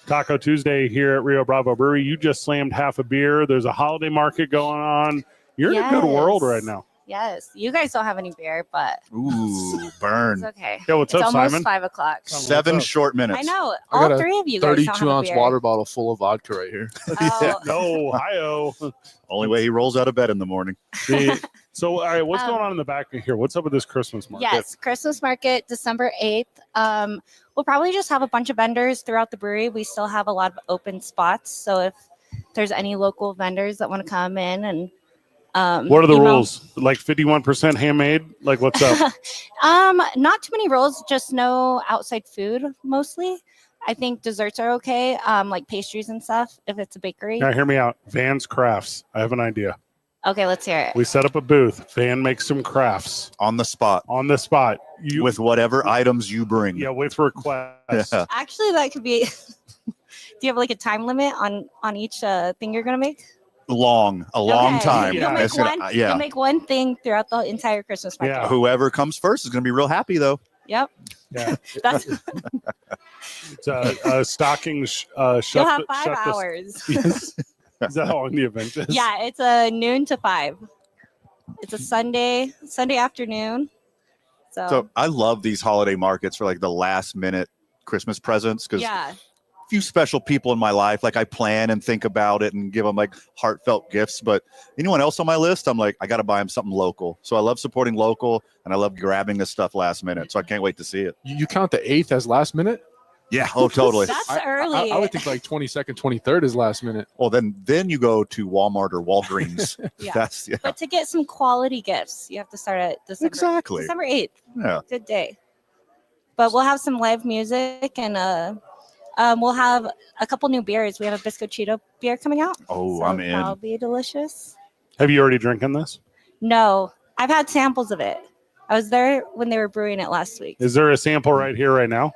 Taco Tuesday here at Rio Bravo Brewery. You just slammed half a beer. There's a holiday market going on. You're in a good world right now. Yes. You guys don't have any beer, but Ooh, burn. it's okay. Yeah, what's It's up, almost Simon? 5 o'clock. Seven short minutes. I know. I got All a 3 of you guys don't have a 32-ounce beer. water bottle full of vodka right here. Oh, No, Ohio. Only way he rolls out of bed in the morning. So, all right, what's going on in the back here? What's up with this Christmas market? yes. Christmas market, December 8th. We'll probably just have a bunch of vendors throughout the brewery. We still have a lot of open spots. So if there's any local vendors that want to come in and What are the email- rules? Like 51% handmade? Like, what's up? Not too many rules, just no outside food mostly. I think desserts are okay, like pastries and stuff if it's a bakery. Now, hear me out. Van's Crafts. I have an idea. Okay, let's hear it. We set up a booth. Van makes some crafts On the spot on the spot. You with whatever items you bring. yeah, with requests. Yeah. Actually, that could be. Do you have like a time limit on each thing you're gonna make? A long Okay. time. Yeah. You'll make It's gonna- one. yeah. You'll make one thing throughout the entire Christmas market. Yeah. Whoever comes first is going to be real happy, though. Yep. Yeah. That's It's a stocking you'll shut. have 5 shut hours. Yes. Is that how long the event is? Yeah, it's a noon to 5. It's a Sunday afternoon. So I love these holiday markets for like the last minute Christmas presents because yeah. a few special people in my life, like I plan and think about it and give them like heartfelt gifts. But anyone else on my list, I'm like, I got to buy them something local. So I love supporting local and I love grabbing this stuff last minute. So I can't wait to see it. You count the 8th as last minute? Yeah. Oh, totally. That's I early. would think like 22nd, 23rd is last minute. Well, then you go to Walmart or Walgreens. Yeah. That's yeah. But to get some quality gifts, you have to start at December Exactly. December 8th. Yeah. Good day. But we'll have some live music and we'll have a couple new beers. We have a Biscochito beer coming out. Oh, so I'm in. That'll be delicious. Have you already drinking this? No, I've had samples of it. I was there when they were brewing it last week. Is there a sample right here, right now,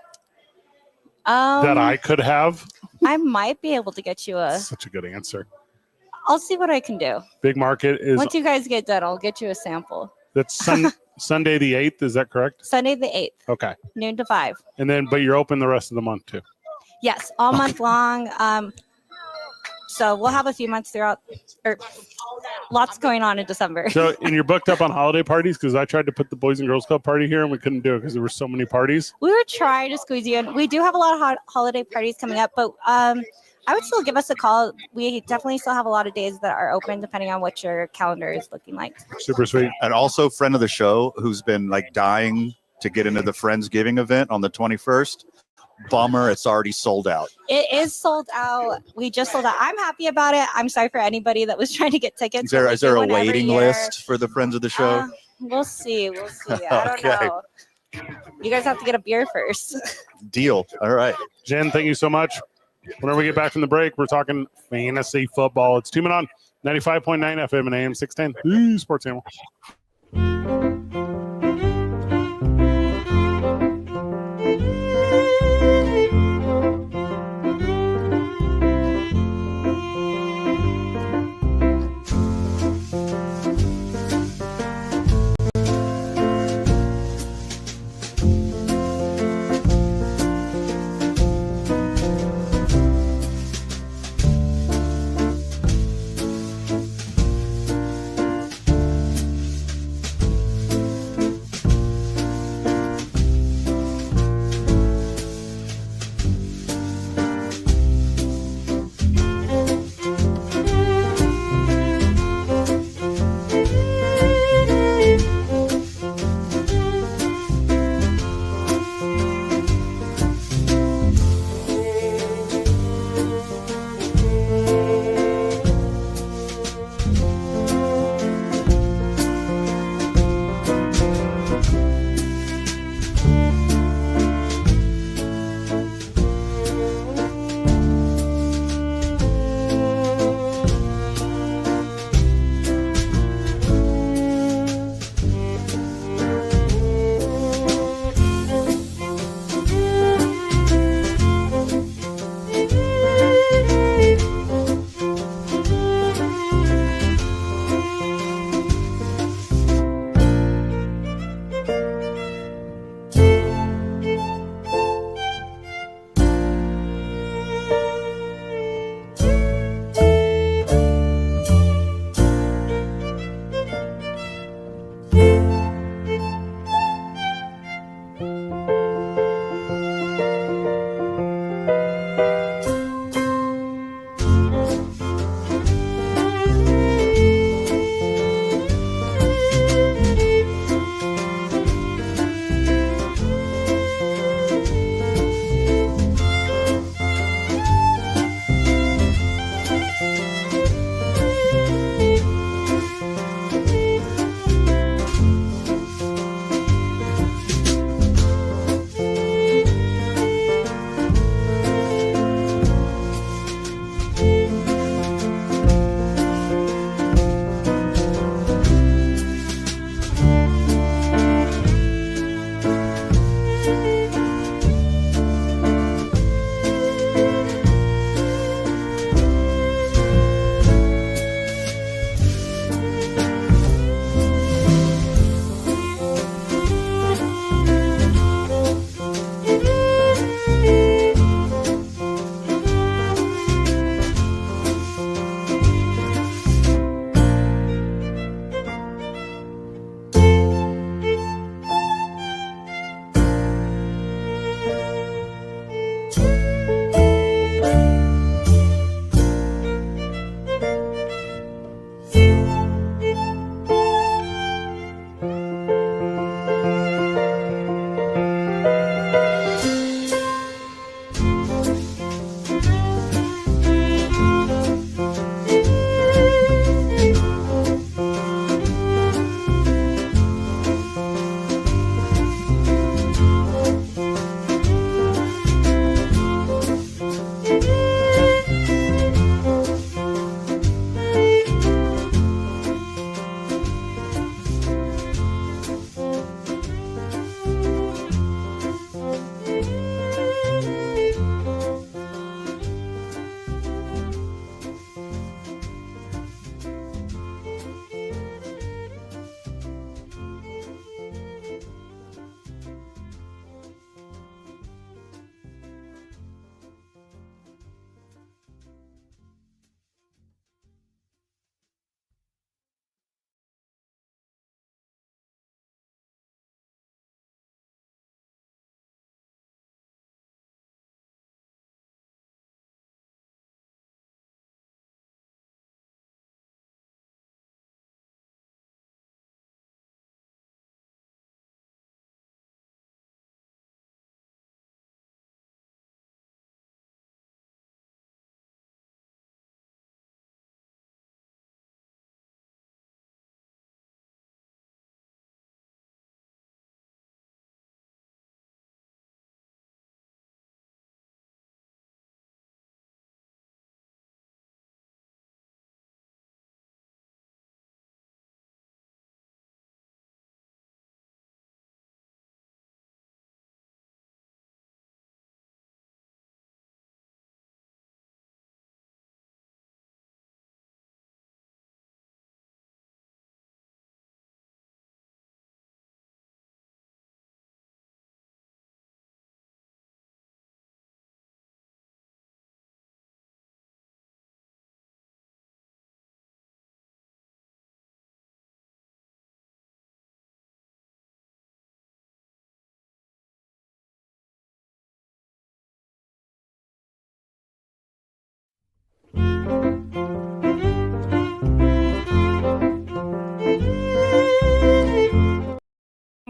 that I could have? I might be able to get you a. Such a good answer. I'll see what I can do. Big market is Once you guys get done, I'll get you a sample. that's Sunday the 8th. Is that correct? Sunday the 8th, Okay. noon to 5. And then, but you're open the rest of the month too. Yes, all month long. So we'll have a few months throughout, or lots going on in December. So, and you're booked up on holiday parties because I tried to put the Boys and Girls Club party here and we couldn't do it because there were so many parties. We were trying to squeeze you in. We do have a lot of holiday parties coming up, but I would still give us a call. We definitely still have a lot of days that are open depending on what your calendar is looking like. Super sweet. And also friend of the show who's been like dying to get into the Friendsgiving event on the 21st. Bummer, it's already sold out. It is sold out. We just sold out. I'm happy about it. I'm sorry for anybody that was trying to get tickets. Is there a One every waiting year. list for the friends of the show? We'll see. We'll see. I don't Okay. know. You guys have to get a beer first. Deal. All right. Jen, thank you so much. Whenever we get back from the break, we're talking fantasy football. It's 2 Men On 95.9 FM and AM 610. Sports Animal.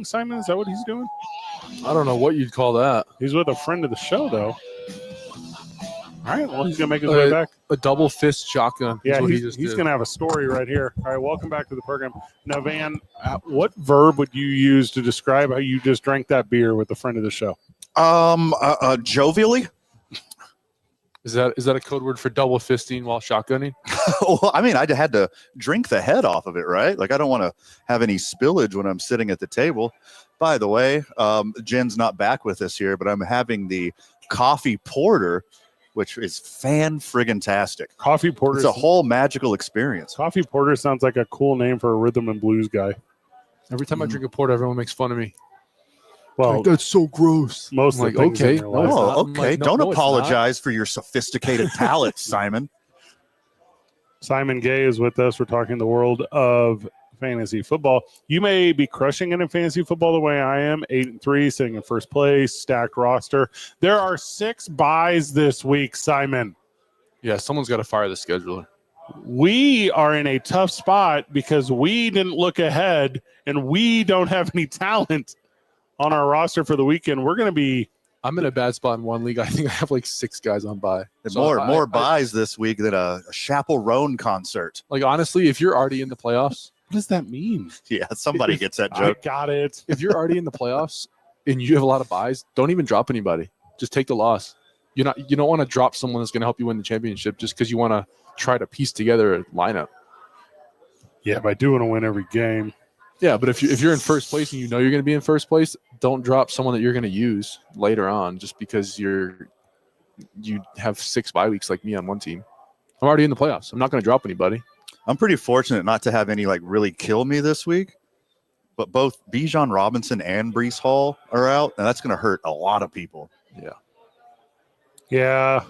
Simon? Is that what he's doing? I don't know what you'd call that. He's with a friend of the show, though. All right, well, he's going to make his way back. A double fist shotgun. Yeah, what he's going to have a story right here. All right, welcome back to the program. Now, Van, what verb would you use to describe how you just drank that beer with a friend of the show? Jovially. Is that a code word for double fisting while shotgunning? Well, I mean, I had to drink the head off of it, right? Like, I don't want to have any spillage when I'm sitting at the table. By the way, Jen's not back with us here, but I'm having the coffee porter, which is fan-friggin-tastic. Coffee porter. It's a whole magical experience. Coffee porter sounds like a cool name for a rhythm and blues guy. Every time I drink a porter, everyone makes fun of me. Well, like, that's so gross. Most of the things in your life. Okay. Don't apologize for your sophisticated palate, Simon. Simon Gay is with us. We're talking the world of fantasy football. You may be crushing it in fantasy football the way I am. 8-3, sitting in first place, stacked roster. There are 6 buys this week, Simon. Yeah, someone's got to fire the scheduler. We are in a tough spot because we didn't look ahead and we don't have any talent on our roster for the weekend. We're going to be. I'm in a bad spot in one league. I think I have like 6 guys on bye. So more buys this week than a Chaperone concert. Like, honestly, if you're already in the playoffs. What does that mean? Yeah, somebody gets that joke. I got it. If you're already in the playoffs and you have a lot of buys, don't even drop anybody. Just take the loss. You don't want to drop someone that's going to help you win the championship just because you want to try to piece together a lineup. Yeah, but I do want to win every game. Yeah, but if you're in first place and you know you're going to be in first place, don't drop someone that you're going to use later on just because you have 6 bye weeks like me on one team. I'm already in the playoffs. I'm not going to drop anybody. I'm pretty fortunate not to have any like really kill me this week, but both Bijan Robinson and Breece Hall are out, and that's going to hurt a lot of people. Yeah.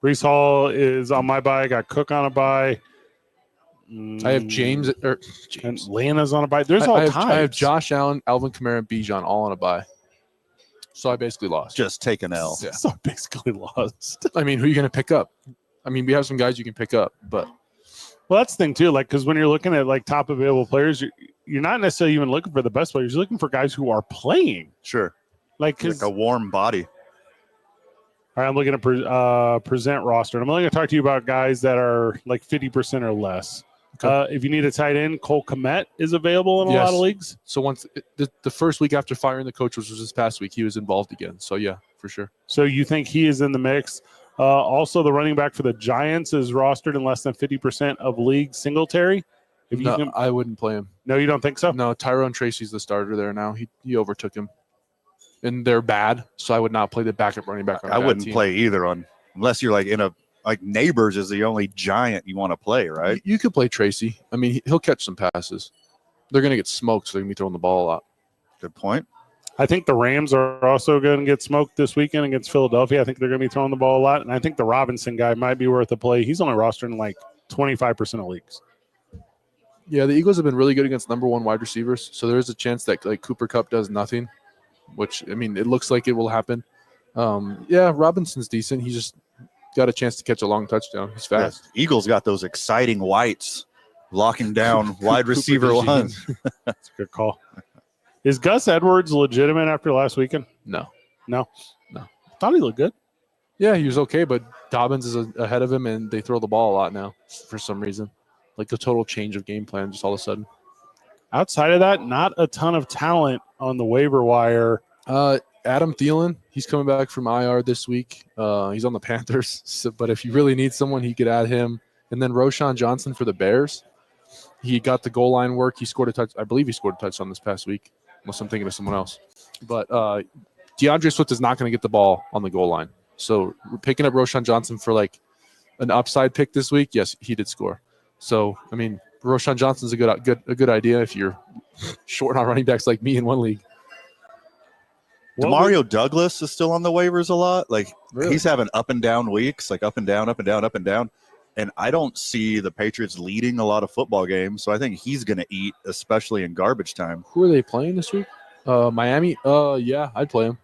Breece Hall is on my bye. I got Cook on a bye. I have James. And Lana's on a bye. There's all types. I have Josh Allen, Alvin Kamara, and Bijan all on a bye. So I basically lost. Just take an L. Yeah. So I basically lost. I mean, who are you going to pick up? I mean, we have some guys you can pick up, but. Well, that's the thing, too. Like, because when you're looking at, like, top available players, you're not necessarily even looking for the best players. You're looking for guys who are playing. Sure. Like a warm body. All right, I'm looking at present roster. And I'm only going to talk to you about guys that are, like, 50% or less. Okay. If you need a tight end, Cole Kmet is available in a lot of leagues. So once the first week after firing the coach, which was this past week, he was involved again. So, yeah, for sure. So you think he is in the mix? Also, the running back for the Giants is rostered in less than 50% of league Singletary. I wouldn't play him. No, you don't think so? No, Tyrone Tracy's the starter there now. He overtook him. And they're bad, so I would not play the backup running back on I wouldn't play either unless you're like in a like Neighbors is the only Giant you want to play, right? You could play Tracy. I mean, he'll catch some passes. They're going to get smoked, so they're going to be throwing the ball a lot. Good point. I think the Rams are also going to get smoked this weekend against Philadelphia. I think they're going to be throwing the ball a lot. And I think the Robinson guy might be worth a play. He's only rostered in like 25% of leagues. Yeah, the Eagles have been really good against number 1 wide receivers. So there is a chance that like Cooper Kupp does nothing, which, I mean, it looks like it will happen. Yeah, Robinson's decent. He just got a chance to catch a long touchdown. He's fast. Yeah, Eagles got those exciting whites locking down wide receiver one. That's a good call. Is Gus Edwards legitimate after last weekend? No. Thought he looked good. Yeah, he was okay, but Dobbins is ahead of him, and they throw the ball a lot now for some reason. Like a total change of game plan just all of a sudden. Outside of that, not a ton of talent on the waiver wire. Adam Thielen, he's coming back from IR this week. He's on the Panthers, but if you really need someone, he could add him. And then Roshan Johnson for the Bears. He got the goal line work. He scored a touch. I believe he scored a touchdown this past week, unless I'm thinking of someone else. But DeAndre Swift is not going to get the ball on the goal line. So we're picking up Roshan Johnson for like an upside pick this week. Yes, he did score. So, I mean, Roshan Johnson's a good idea if you're short on running backs like me in one league. Demario Douglas is still on the waivers a lot. Like Really? He's having up and down weeks, like up and down, up and down, up and down. And I don't see the Patriots leading a lot of football games. So I think he's going to eat, especially in garbage time. Who are they playing this week? Miami? Yeah, I'd play him.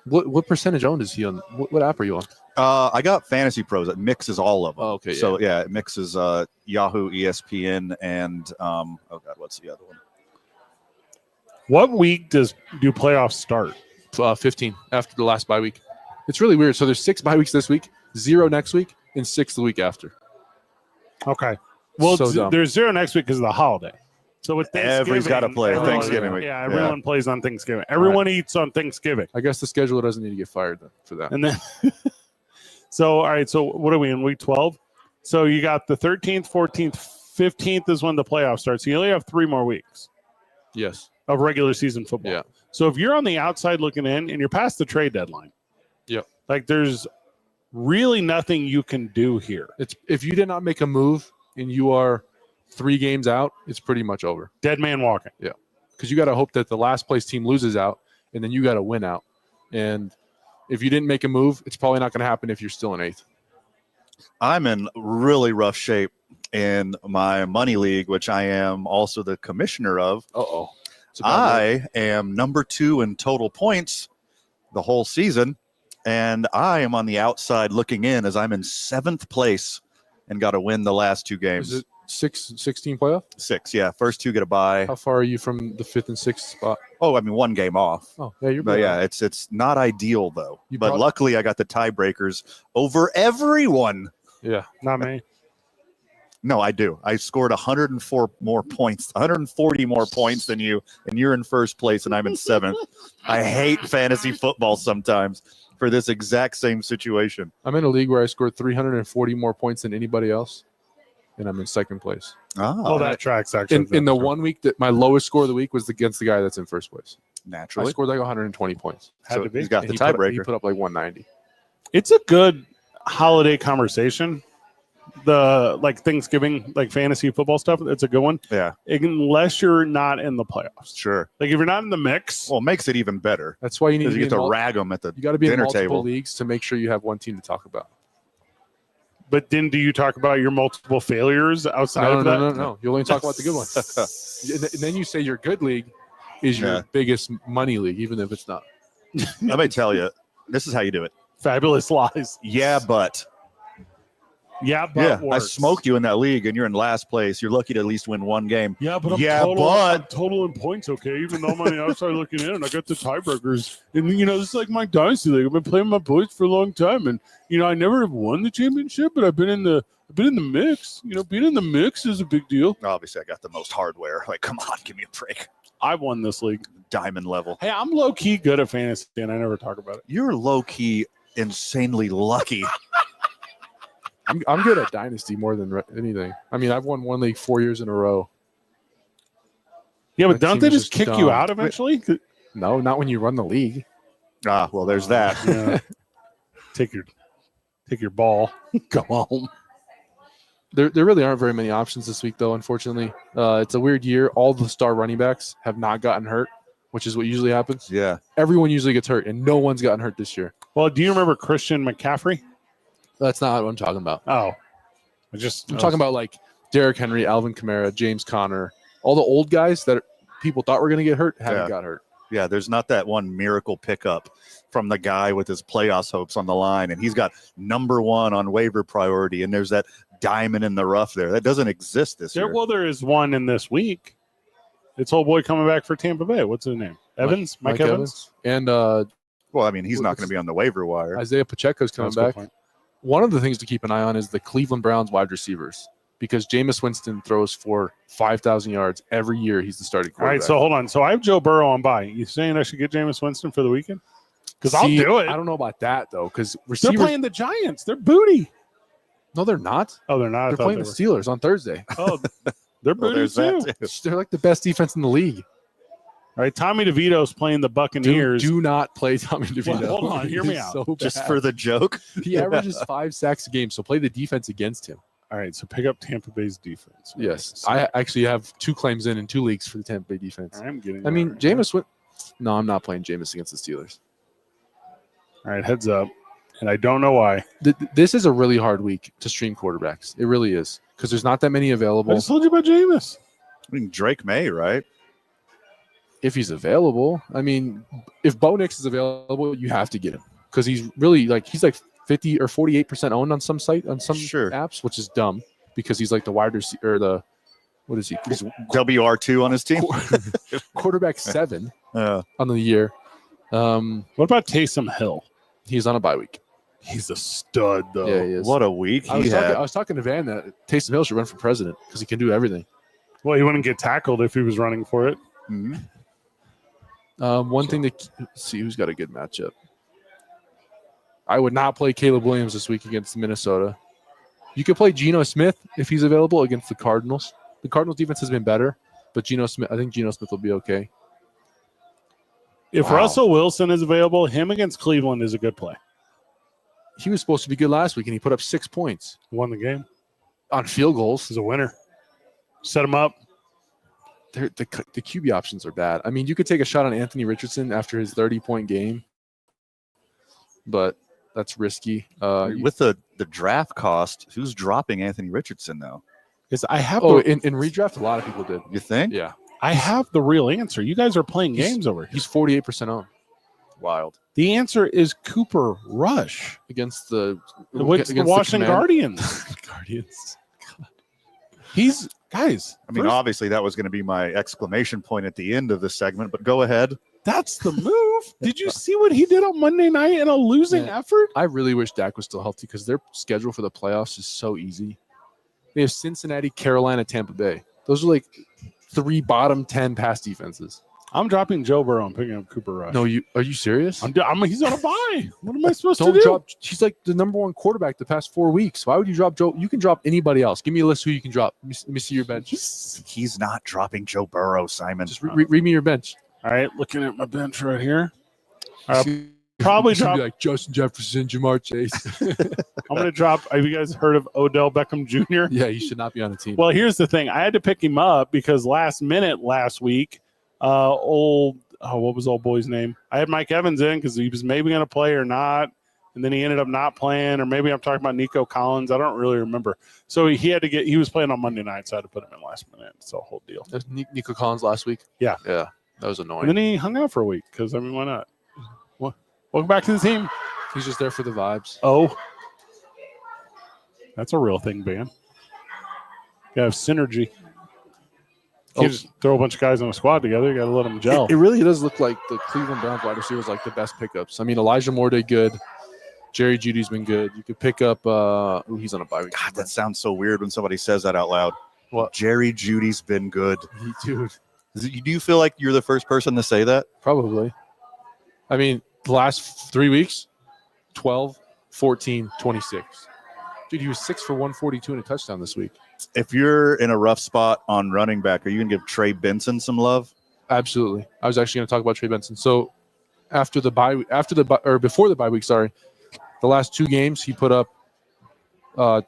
What percentage owned is he on? What app are you on? I got Fantasy Pros. It mixes all of them. Oh, okay. So yeah, it mixes Yahoo, ESPN, and oh god, what's the other one? What week do playoffs start? 15 after the last bye week. It's really weird. So there's 6 bye weeks this week, 0 next week, and 6 the week after. Okay. Well, So dumb. there's 0 next week because of the holiday. So with Everybody's got to play everyone- Thanksgiving week. Yeah, everyone plays on Thanksgiving. Everyone eats on Thanksgiving. I guess the scheduler doesn't need to get fired then for that. And then, so, all right. So, what are we in week 12? So, you got the 13th, 14th, 15th is when the playoffs start. So, you only have 3 more weeks Yes. of regular season football. Yeah. So, if you're on the outside looking in and you're past the trade deadline, Yep. like there's really nothing you can do here. It's if you did not make a move and you are 3 games out, it's pretty much over. Dead man walking. Because you got to hope that the last place team loses out, and then you got to win out. And if you didn't make a move, it's probably not going to happen if you're still in 8th. I'm in really rough shape in my money league, which I am also the commissioner of. Uh-oh. I am number 2 in total points the whole season, and I am on the outside looking in as I'm in 7th place and got to win the last 2 games. Is it 16 playoff? 6, yeah. First 2 get a bye. How far are you from the 5th and 6th spot? Oh, I mean 1 game off. Oh, yeah, you're But better. yeah, it's not ideal though. You But prob- luckily I got the tiebreakers over everyone. Yeah. Not me. No, I do. I scored 104 more points, 140 more points than you, and you're in first place and I'm in 7th. I hate fantasy football sometimes for this exact same situation. I'm in a league where I scored 340 more points than anybody else, and I'm in 2nd place. Well, that tracks actually. In the 1 week that my lowest score of the week was against the guy that's in first place. I Naturally. scored like 120 points. Had So to be. he's got And the he put- He tiebreaker. put up like 190. It's a good holiday conversation. The like Thanksgiving, like fantasy football stuff. It's a good one. Yeah, Unless you're not in the playoffs. sure. Like if you're not in the mix, Well, it makes it even better That's why you need because to you be get in to mul- rag them at the You got to be in dinner multiple table. leagues to make sure you have one team to talk about. but then do you talk about your multiple failures outside of that? No. You only talk about the good ones. And then you say your good league is your Yeah. biggest money league, even if it's not. Let me tell you, this is how you do it. Fabulous lies. Yeah, but Yeah, but yeah, I works. smoked you in that league, and you're in last place. You're lucky to at least win 1 game. Yeah, but I'm Yeah, total, but- I'm total in points, okay? Even though I'm on the outside looking in, and I got the tiebreakers. And, this is like my dynasty league. I've been playing my boys for a long time. And, I never have won the championship, but I've been in the mix. Being in the mix is a big deal. Obviously, I got the most hardware. Like, come on, give me a break. I won this league. Diamond level. Hey, I'm low-key good at fantasy, and I never talk about it. You're low key insanely lucky. I'm good at dynasty more than anything. I mean, I've won one league 4 years in a row. Yeah, but My don't team they is just just kick you dumb. out eventually? No, not when you run the league. Ah, well, there's that. Yeah. Take your ball. Go home. There really aren't very many options this week, though, unfortunately. It's a weird year. All the star running backs have not gotten hurt, which is what usually happens. Yeah. Everyone usually gets hurt, and no one's gotten hurt this year. Well, do you remember Christian McCaffrey? That's not what I'm talking about. Oh, I'm talking about like Derrick Henry, Alvin Kamara, James Conner, all the old guys that people thought were going to get hurt haven't Yeah. got hurt. Yeah, there's not that one miracle pickup from the guy with his playoffs hopes on the line, and he's got number 1 on waiver priority, and there's that diamond in the rough there. That doesn't exist this year. Well, there is one in this week. It's old boy coming back for Tampa Bay. What's his name? Evans? Mike Evans? And Well, I mean, he's not going to be on the waiver wire. Isaiah Pacheco's coming That's a good back. point. One of the things to keep an eye on is the Cleveland Browns wide receivers, because Jameis Winston throws for 5,000 yards every year. He's the starting All right, quarterback. so hold on. So I have Joe Burrow on bye. You saying I should get Jameis Winston for the weekend? Because I'll See, do it. I don't know about that, though, because They're receivers. playing the Giants. They're booty. No, they're not. Oh, they're not. I They're thought playing they the were. Steelers on Thursday. Oh, they're Well, booty there's too. that too. They're like the best defense in the league. All right, Tommy DeVito's playing the Buccaneers. Do not play Tommy DeVito. Well, hold on, hear me He's out. So Just bad. for the joke. He averages 5 sacks a game, so play the defense against him. All right, so pick up Tampa Bay's defense. Yes, So I actually have 2 claims in 2 leagues for the Tampa Bay defense. I'm getting. I mean, there. Jameis went. No, I'm not playing Jameis against the Steelers. All right, heads up, and I don't know why. This is a really hard week to stream quarterbacks. It really is, because there's not that many I available. just told you about Jameis. I mean, Drake May, right? If he's available, I mean, if Bo Nix is available, you have to get him, because he's really he's like 50 or 48% owned on some Sure. apps, which is dumb because he's like the wide receiver or the what is he? He's WR2 on his team. Quarterback 7 Yeah. on the year. What about Taysom Hill? He's on a bye week. He's a stud, though. Yeah, he is. What a week I he had. was talking to Van that Taysom Hill should run for president because he can do everything. Well, he wouldn't get tackled if he was running for it. Mhm. One thing to see who's got a good matchup. I would not play Caleb Williams this week against Minnesota. You could play Geno Smith if he's available against the Cardinals. The Cardinals defense has been better, but I think Geno Smith will be okay. If Russell Wilson is available, him against Cleveland is a good play. He was supposed to be good last week, and he put up 6 points Won the game. on field goals. He's a winner. Set him up. The QB options are bad. I mean, you could take a shot on Anthony Richardson after his 30-point game, but that's risky. With the draft cost, who's dropping Anthony Richardson now? Because I have in redraft, a lot of people did. You think? Yeah, I have the real answer. You guys are playing games over here. he's 48% owned Wild. The answer is Cooper Rush against the Washington Guardians. Guardians. He's guys. I mean, obviously that was going to be my exclamation point at the end of this segment, but go ahead. That's the move. Did you see what he did on Monday night in a losing effort? I really wish Dak was still healthy because their schedule for the playoffs is so easy. They have Cincinnati, Carolina, Tampa Bay. Those are like 3 bottom 10 pass defenses. I'm dropping Joe Burrow and picking up Cooper Rush. No, are you serious? He's on a bye. What am I supposed to do? Drop. He's like the number 1 quarterback the past 4 weeks. Why would you drop Joe? You can drop anybody else. Give me a list who you can drop. Let me see your bench. He's not dropping Joe Burrow, Simon. Just read me your bench. All right, looking at my bench right here. Probably Probably drop. be like Justin Jefferson, Jamar Chase. I'm going to drop. Have you guys heard of Odell Beckham Jr.? Yeah, he should not be on the team. Well, here's the thing. I had to pick him up because last week, what was old boy's name? I had Mike Evans in because he was maybe going to play or not, and then he ended up not playing, or maybe I'm talking about Nico Collins. I don't really remember. So he was playing on Monday night, so I had to put him in last minute. It's a whole deal. That was Nico Collins last week. Yeah. That was annoying. And then he hung out for a week because, I mean, why not? Welcome back to the team. He's just there for the vibes. Oh, that's a real thing, Ben. You have synergy. You just throw a bunch of guys on a squad together. You got to let them gel. It really does look like the Cleveland Browns wide receivers like the best pickups. I mean, Elijah Moore did good. Jerry Judy's been good. You could pick up. He's on a bye week. God, that sounds so weird when somebody says that out loud. What? Jerry Judy's been good. Dude, Do you feel like you're the first person to say that? probably. I mean, the last 3 weeks, 12, 14, 26. Dude, he was 6 for 142 and a touchdown this week. If you're in a rough spot on running back, are you going to give Trey Benson some love? Absolutely. I was actually going to talk about Trey Benson. So before the bye week, the last 2 games he put up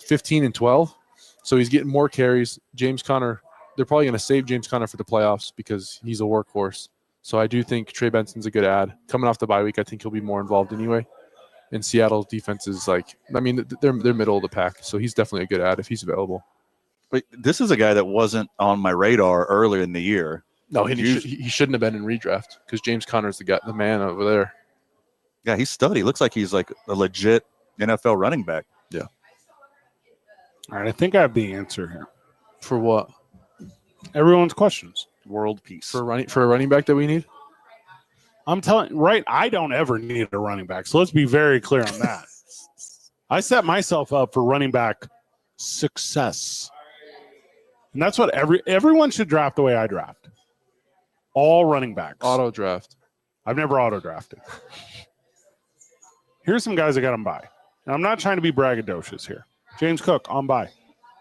15 and 12. So he's getting more carries. James Conner, they're probably going to save James Conner for the playoffs because he's a workhorse. So I do think Trey Benson's a good ad. Coming off the bye week, I think he'll be more involved anyway. And Seattle defense is they're middle of the pack. So he's definitely a good ad if he's available. But this is a guy that wasn't on my radar earlier in the year. No, he shouldn't have been in redraft because James Conner's the man over there. Yeah, he's stud. He looks like he's like a legit NFL running back. Yeah. All right, I think I have the answer here. For what? Everyone's questions. World peace. For a running back that we need? I'm telling I don't ever need a running back. So let's be very clear on that. I set myself up for running back success. And that's what everyone should draft the way I draft. All running backs. Auto draft. I've never auto drafted. Here's some guys I got on bye. And I'm not trying to be braggadocious here. James Cook on bye.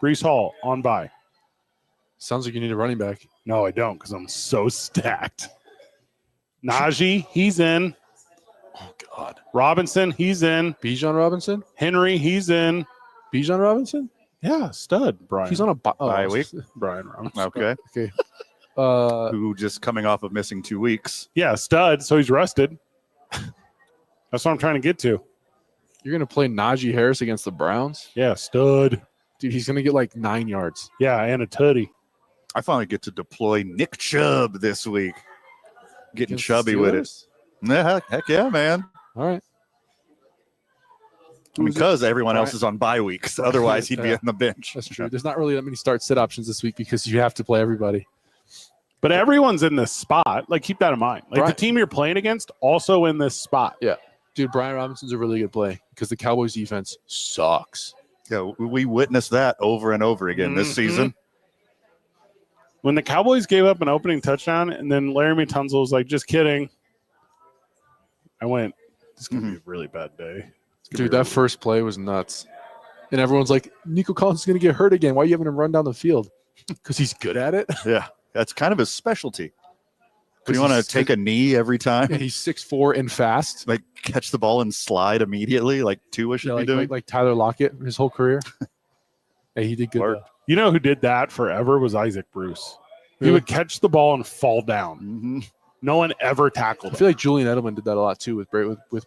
Breece Hall on bye. Sounds like you need a running back. No, I don't because I'm so stacked. Najee, he's in. Oh, God. Robinson, he's in. Bijan Robinson? Henry, he's in. Bijan Robinson? Yeah, stud. Brian. He's on a bye week. Brian Robinson. Okay. Okay. Who just coming off of missing 2 weeks. Yeah, stud. So he's rested. That's what I'm trying to get to. You're going to play Najee Harris against the Browns? Yeah, stud. Dude, he's going to get like 9 yards. Yeah, and a tutty. I finally get to deploy Nick Chubb this week. Getting Against chubby with it. Yeah, heck yeah, man. All right. Because everyone else is on bye weeks. Otherwise, he'd be on the bench. That's true. There's not really that many start-sit options this week because you have to play everybody. But everyone's in this spot. Like, keep that in mind. Like, the team you're playing against also in this spot. Yeah. Dude, Brian Robinson's a really good play because the Cowboys defense sucks. Yeah, we witnessed that over and over again this season. When the Cowboys gave up an opening touchdown and then Laramie Tunsil was like, just kidding. I went, this is going to be a really bad day. Dude, that first play was nuts. And everyone's like, Nico Collins is going to get hurt again. Why are you having him run down the field? Because he's good at it. Yeah, that's kind of his specialty. Do you want to take a knee every time? Yeah, he's 6'4" and fast. Like catch the ball and slide immediately, like Tua should be doing. Like Tyler Lockett his whole career. Hey, he did good. Though. You know who did that forever was Isaac Bruce. He would catch the ball and fall down. Mm-hmm. No one ever tackled him. I feel like Julian Edelman did that a lot too with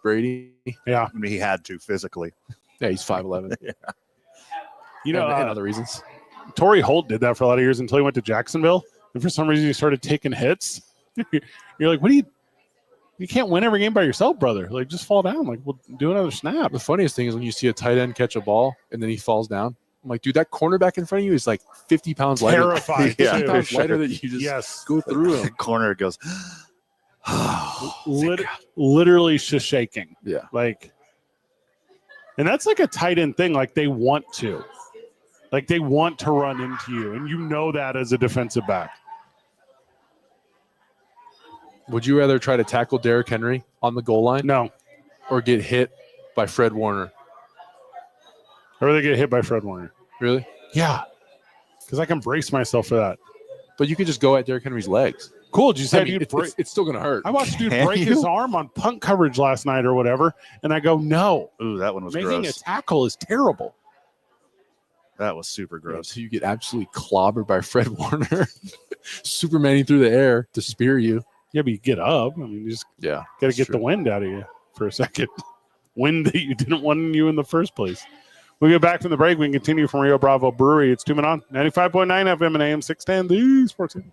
Brady. Yeah. I mean, he had to physically. Yeah, he's 5'11". Yeah. You know, and other reasons. Torrey Holt did that for a lot of years until he went to Jacksonville. And for some reason, he started taking hits. You're like, you can't win every game by yourself, brother. Like, just fall down. Like, we'll do another snap. The funniest thing is when you see a tight end catch a ball and then he falls down. I'm like, dude, that cornerback in front of you is like 50 pounds lighter. Terrified. 50 pounds lighter that you just go through him. The corner goes, literally just shaking. Yeah. Like, and that's like a tight end thing. Like, they want to. Like, they want to run into you. And you know that as a defensive back. Would you rather try to tackle Derrick Henry on the goal line? No. Or get hit by Fred Warner? Or they get hit by Fred Warner. Really? Yeah. Because I can brace myself for that. But you could just go at Derrick Henry's legs. Cool. Did you say it's still going to hurt. I watched dude break his arm on punt coverage last night or whatever, and I go, no. Ooh, that one was Making gross. a tackle is terrible. That was super gross. So you get absolutely clobbered by Fred Warner, Supermaning through the air to spear you. Yeah, but you get up. I mean, you just got to get the wind out of you for a second. Wind that you didn't want in you in the first place. We get back from the break. We can continue from Rio Bravo Brewery. It's 2 Men On, 95.9 FM and AM 610, the Sports Center.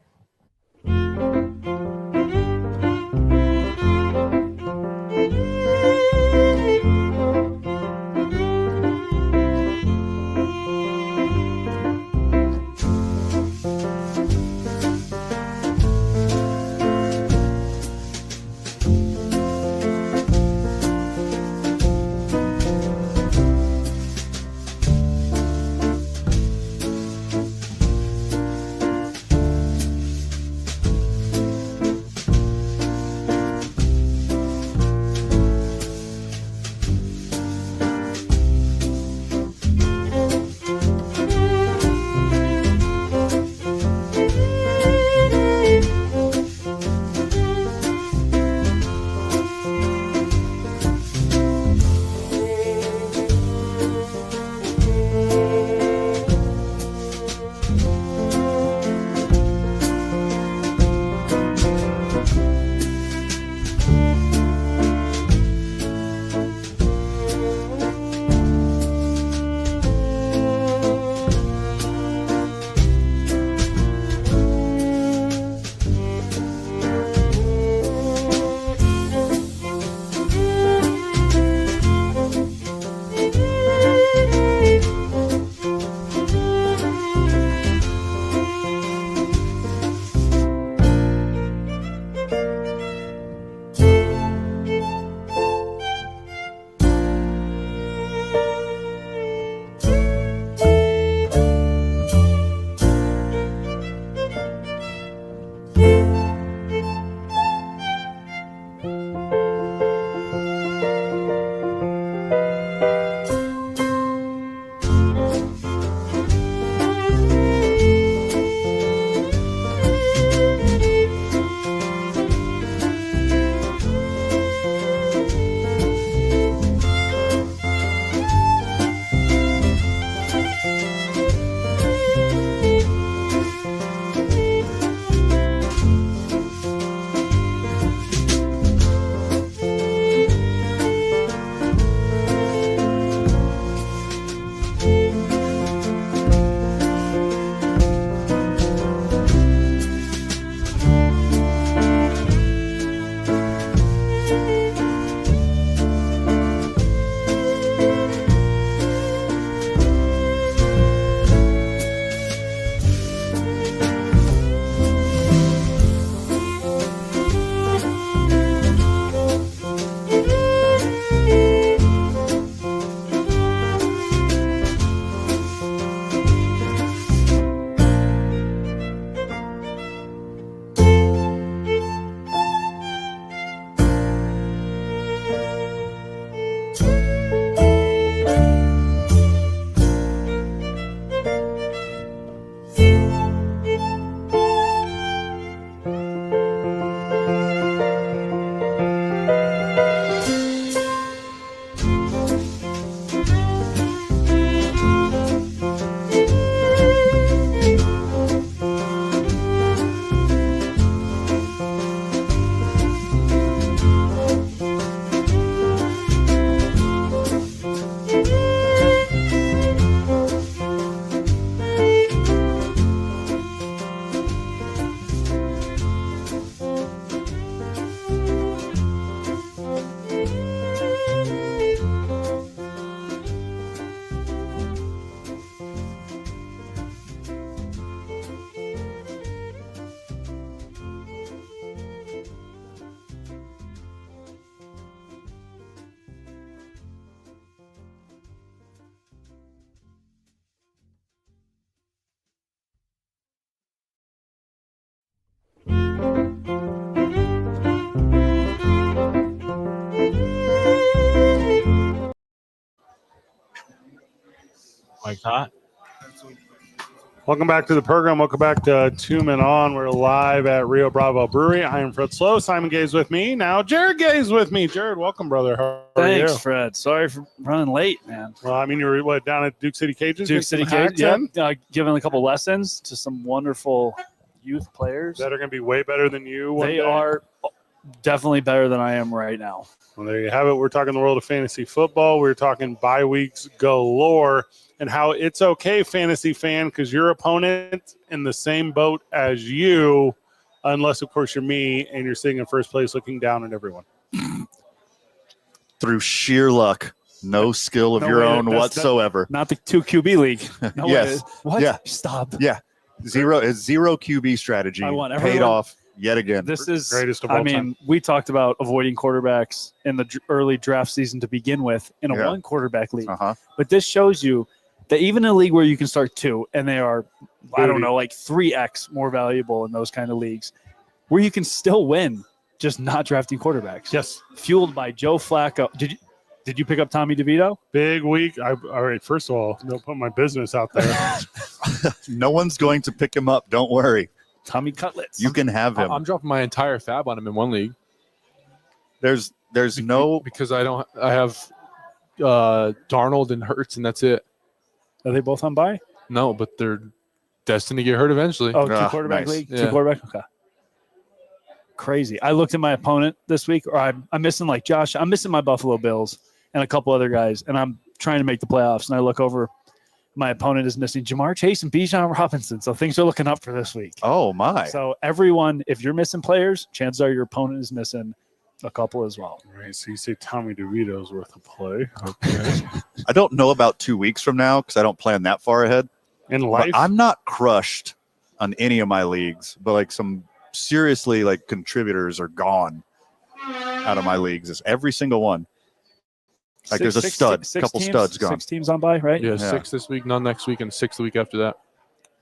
Mike Hot. Welcome back to the program. Welcome back to Two Men On. We're live at Rio Bravo Brewery. I am Fred Slow. Simon Gay's with me. Now Jared Gay's with me. Jared, welcome, brother. How are you? Thanks, Fred. Sorry for running late, man. Well, I mean, you were down at Duke City Cages? Duke City Cages, yeah. Giving a couple lessons to some wonderful youth players. That are going to be way better than you one They day. are definitely better than I am right now. Well, there you have it. We're talking the world of fantasy football. We're talking bye weeks galore and how it's okay, fantasy fan, because your opponent in the same boat as you, unless, of course, you're me and you're sitting in first place looking down at everyone. Through sheer luck, no skill of No your way, own that's- whatsoever. Not the 2 QB league. No Yes. way. What? Yeah. Stop. Yeah. Zero QB strategy I want paid everyone- off yet again. This is, Greatest of all I mean, time. we talked about avoiding quarterbacks in the early draft season to begin with in a Yeah. one quarterback league. Uh-huh. But this shows you that even in a league where you can start 2 and they are, I don't know, like 3x more valuable in those kind of leagues, where you can still win, just not drafting quarterbacks. Yes. Fueled by Joe Flacco. Did you pick up Tommy DeVito? Big week. All right, first of all, don't put my business out there. No one's going to pick him up. Don't worry. Tommy Cutlets. You can have him. I'm dropping my entire fab on him in one league. There's no because I have Darnold and Hurts, and that's it. Are they both on bye? No, but they're destined to get hurt eventually. Oh, two Ah, quarterback nice. league? Yeah. Two quarterback? Okay. Crazy. I looked at my opponent this week, or I'm missing like Josh. I'm missing my Buffalo Bills and a couple other guys, and I'm trying to make the playoffs. And I look over, my opponent is missing Jamar Chase and Bijan Robinson. So things are looking up for this week. Oh my. So everyone, if you're missing players, chances are your opponent is missing a couple as well. All right, so you say Tommy DeVito's worth a play. Okay. I don't know about 2 weeks from now because I don't plan that far ahead. In But life, I'm not crushed on any of my leagues, but like some seriously like contributors are gone out of my leagues. It's every single one. Like there's a couple teams, studs gone. 6 teams on by, right? Yeah, Yeah. 6 this week, none next week, and 6 the week after that.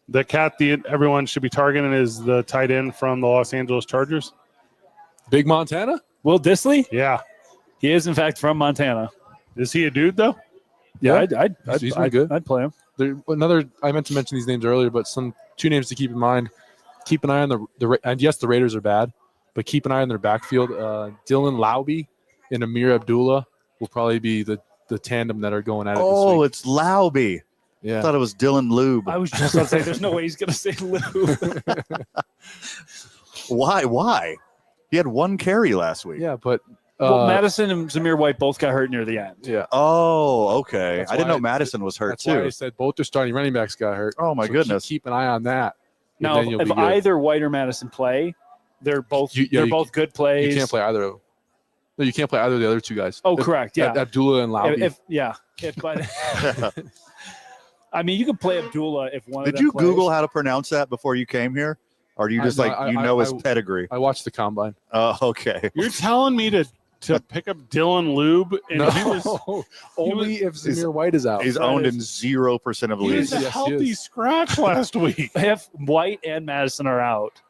the cat that everyone should be targeting is the tight end from the Los Angeles Chargers. Big Montana? Will Disley? Yeah. He is, in fact, from Montana. Is he a dude, though? Yeah, Yeah. He's been good. I'd play him. I meant to mention these names earlier, but two names to keep in mind. Keep an eye on and yes, the Raiders are bad, but keep an eye on their backfield. Dylan Lauby and Amir Abdullah will probably be the tandem that are going at it Oh, this week. it's Lauby. I Yeah. thought it was Dylan Lube. I was just about to say, there's no way he's going to say Lou. Why? He had 1 carry last week. Yeah, but Well, Madison and Zamir White both got hurt near the end. yeah. Oh, okay. That's I didn't why know Madison was hurt That's why I too. said both their starting running backs got hurt. Oh my So goodness. Keep an eye on that. and Now, then you'll if be good. either White or Madison play, they're both You both good plays. You can't play either of them. No, you can't play either of the other two guys. Oh, correct. Yeah. Abdullah and Lauby. But I mean, you can play Abdullah if one of Did them you plays. Google how to pronounce that before you came here? Or do you just his pedigree? I watched the combine. Oh, okay. You're telling me to pick up Dylan Lube? And No, he was only if Zamir White is out. He's owned in 0% of he was leagues. a Yes, he healthy is. scratch last week. If White and Madison are out,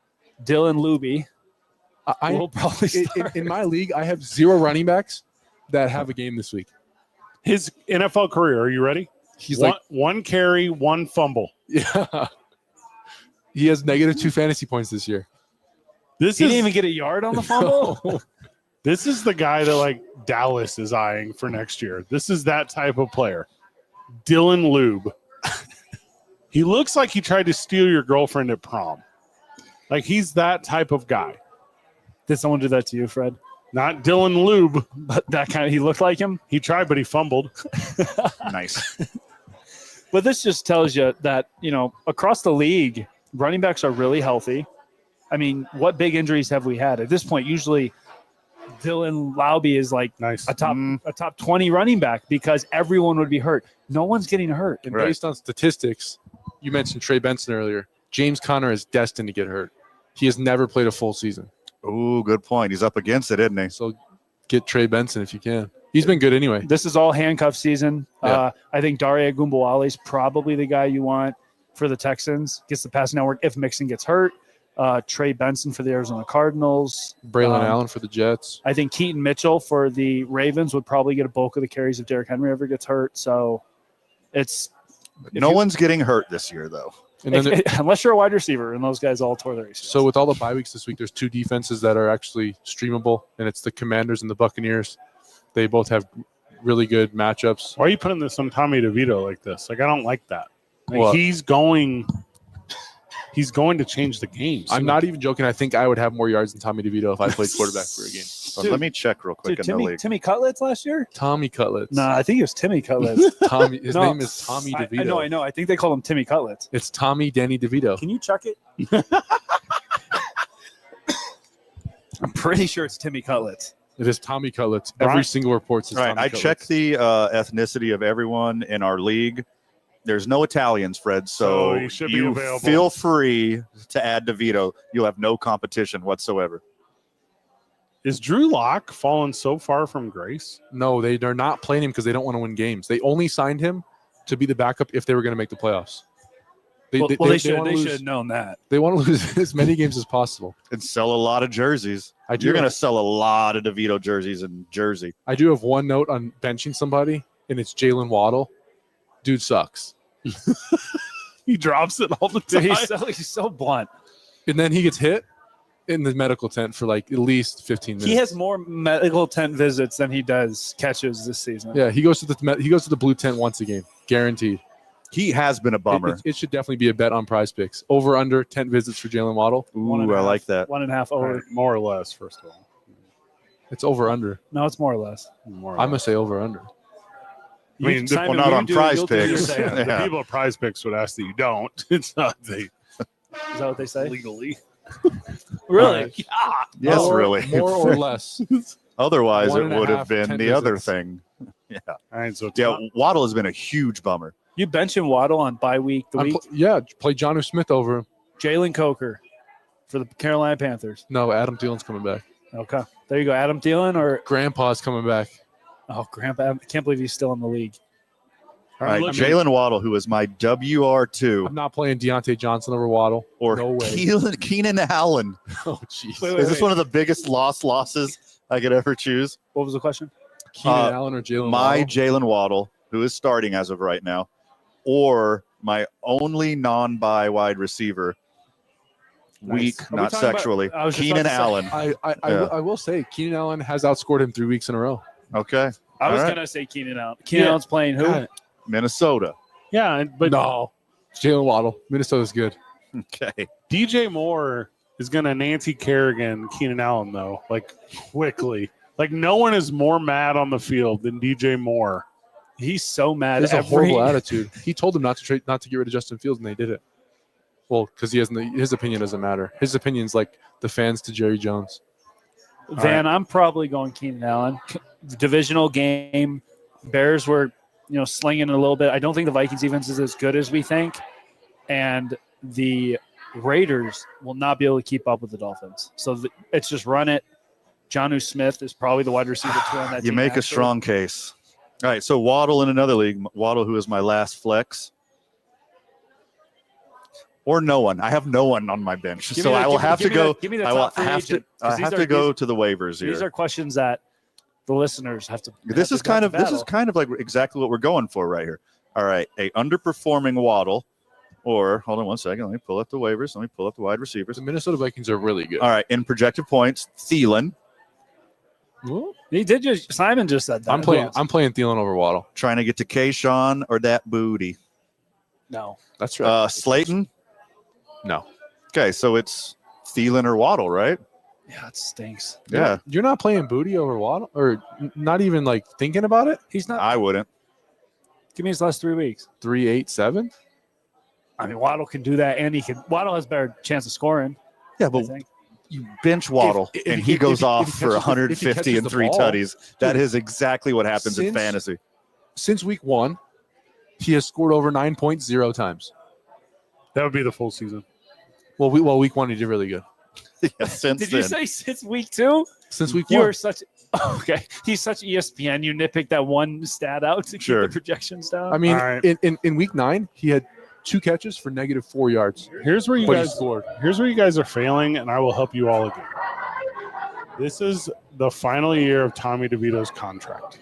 Dylan Luby will probably start. In my league, I have 0 running backs that have a game this week. His NFL career, are you ready? He's one carry, 1 fumble. yeah. He has -2 fantasy points this year. This He is didn't even get a yard on the fumble. this is the guy that like Dallas is eyeing for next year. This is that type of player. Dylan Lube. He looks like he tried to steal your girlfriend at prom. Like he's that type of guy. Did someone do that to you, Fred? Not Dylan Lube. But that kind of, he looked like him. He tried, but he fumbled. Nice. But this just tells you that, across the league, running backs are really healthy. I mean, what big injuries have we had? At this point, usually Dylan Lauby is like Nice. a top 20 running back because everyone would be hurt. No one's getting hurt. And Right. based on statistics, you mentioned Trey Benson earlier. James Conner is destined to get hurt. He has never played a full season. Oh, good point. He's up against it, isn't he? So get Trey Benson if you can. He's been good anyway. This is all handcuff season. Yeah. I think Daria Gumbawali is probably the guy you want for the Texans. Gets the pass network if Mixon gets hurt. Trey Benson for the Arizona Cardinals. Braylon Allen for the Jets. I think Keaton Mitchell for the Ravens would probably get a bulk of the carries if Derrick Henry ever gets hurt. So it's No one's getting hurt this year, though. And then Unless you're a wide receiver, and those guys all tore their ACLs. so with all the bye weeks this week, there's 2 defenses that are actually streamable, and it's the Commanders and the Buccaneers. They both have really good matchups. Why are you putting this on Tommy DeVito like this? Like, I don't like that. Like, What? he's going to change the game. I'm not even joking. I think I would have more yards than Tommy DeVito if I played quarterback for a game. But let me check real quick Dude, in the league. Timmy Cutlets last year? Tommy Cutlets. No, I think it was Timmy Cutlets. Tommy. His No, name is Tommy DeVito. I know. I think they call him Timmy Cutlets. It's Tommy Danny DeVito. Can you check it? I'm pretty sure it's Timmy Cutlets. It is Tommy Cutlets. Brian- Every single report says Right. Tommy I Cutlets. checked the ethnicity of everyone in our league. There's no Italians, Fred. So So he should be you available. feel free to add DeVito. You'll have no competition whatsoever. Is Drew Lock fallen so far from grace? No, they're not playing him because they don't want to win games. They only signed him to be the backup if they were going to make the playoffs. They should wanna have lose- known that. They want to lose as many games as possible. And sell a lot of jerseys. I do You're going to have- sell a lot of DeVito jerseys in Jersey. I do have one note on benching somebody, and it's Jalen Waddle. Dude sucks. He drops it all the Dude, time. he's so blunt. And then he gets hit in the medical tent for like at least 15 minutes. He has more medical tent visits than he does catches this season. Yeah, he goes to the blue tent once a game, guaranteed. He has been a bummer. It should definitely be a bet on Prize Picks. Over under tent visits for Jalen Waddle. Ooh, I like that. 1.5 All over. right, more or less, first of all. It's over under. No, it's more or less. More or I'm gonna less. say over under. I mean, Simon, not you on do- Prize you'll do your Picks. say. Is the Yeah. people at Prize Picks would ask that you don't. It's not that what they say? legally. Really? Yes, More- really. More or less. Otherwise, One it and a would have half, been 10 the other visits. thing. Yeah. All right, so Yeah, Waddle has been a huge bummer. You benching Waddle on bye week the week. Play Jonnu Smith over him. Jalen Coker for the Carolina Panthers. No, Adam Thielen's coming back. Okay. There you go. Adam Thielen or Grandpa's coming back. Grandpa. I can't believe he's still in the league. All right, look- Jalen Waddle, who is my WR2, I'm not playing Deontay Johnson over Waddle. or No way. Keenan Allen. Oh, jeez. Wait, Is this one of the biggest losses I could ever choose? What was the question? Keenan Allen or Jalen My Waddle? Jalen Waddle, who is starting as of right now, or my only non-buy wide receiver, weak, Are we not talking about- sexually, I was just Keenan about to say- Allen. I will say Keenan Allen has outscored him 3 weeks in a row. Okay, I was All right. gonna say Keenan Allen. Keenan Yeah. Allen's playing who? God. Minnesota. yeah, but No. Jalen Waddle. Minnesota's good. Okay, DJ Moore is going to Nancy Kerrigan Keenan Allen, though, like quickly. Like, no one is more mad on the field than DJ Moore. He's so mad. He has a every- horrible attitude. He told them not to get rid of Justin Fields, and they did it. Well, because his opinion doesn't matter. His opinion's like the fans to Jerry Jones. Van, I'm probably going Keenan Allen. Divisional game. Bears were, slinging a little bit. I don't think the Vikings defense is as good as we think, and the Raiders will not be able to keep up with the Dolphins. So it's just run it. Jonnu Smith is probably the wide receiver two on that you team. make a actually. strong case. All right, so Waddle in another league. Waddle, who is my last flex. Or no one. I have no one on my bench, Give so me the- I will give me- have to give me go. the- give me the I will top free have to. agent, 'cause I these have are- to go to the waivers These here. are questions that the listeners have to. This is kind of like exactly what we're going for right here. All right, a underperforming Waddle, or hold on one second. Let me pull up the waivers. Let me pull up the wide receivers. The Minnesota Vikings are really good. All right, in projected points, Thielen He did just. Simon just said that. I'm playing Thielen over Waddle. trying to get to Kayshawn or that booty. No. That's right. Slayton. No. Okay, so it's Thielen or Waddle, right? Yeah, it stinks. Yeah, You're not playing Booty over Waddle, or not even like thinking about it. He's not. I wouldn't. Give me his last 3 weeks. 3, 8, 7. I mean, Waddle can do that, and Waddle has better chance of scoring. Yeah, I but think. you bench Waddle If and he- he goes if he off catches for the- 150 if he catches and the 3 ball. tutties. That Dude, is exactly what happens in since- fantasy. Since week 1, he has scored over 9.0 times. That would be the full season. Well, week 1 he did really good. Yeah, since Did then. you say since week 2? Since week You 1, are such. Okay, he's such ESPN. You nitpick that one stat out to Sure. keep the projections down. I mean, All right. in week 9 he had 2 catches for -4 yards. Here's where you But he guys scored. Here's where you guys are failing, and I will help you all again. This is the final year of Tommy DeVito's contract.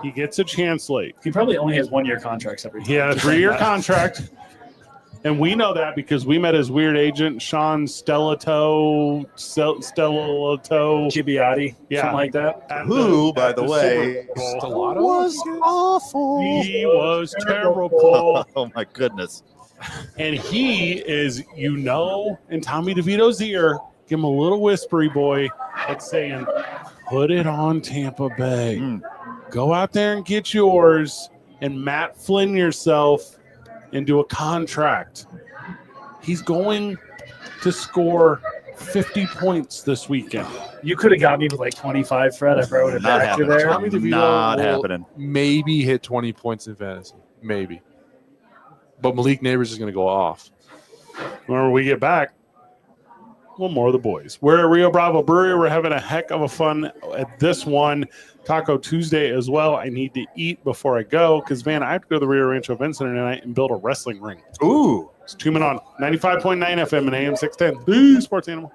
He gets a chance late. He probably only has 1 year contracts every time. He had a 3-year contract. And we know that because we met his weird agent, Sean Stellato, Gibbiati, Yeah. something like that. Who, by the way, Stellato? was awful. He was terrible. Oh my goodness. And he is, in Tommy DeVito's ear, give him a little whispery boy that's saying, put it on Tampa Bay. Go out there and get yours and Matt Flynn yourself into a contract. He's going to score 50 points this weekend. You could have got me with like 25, Fred. I probably would have Not backed you happening. there. Tommy DeVito Not will happening. maybe hit 20 points in fantasy. Maybe. But Malik Neighbors is going to go off. When we get back, one more of the boys. We're at Rio Bravo Brewery. We're having a heck of a fun at this one. Taco Tuesday as well. I need to eat before I go because, Van, I have to go to the Rio Rancho Event Center tonight and build a wrestling ring. Ooh. It's 2 men on 95.9 FM and AM 610. The Sports Animal.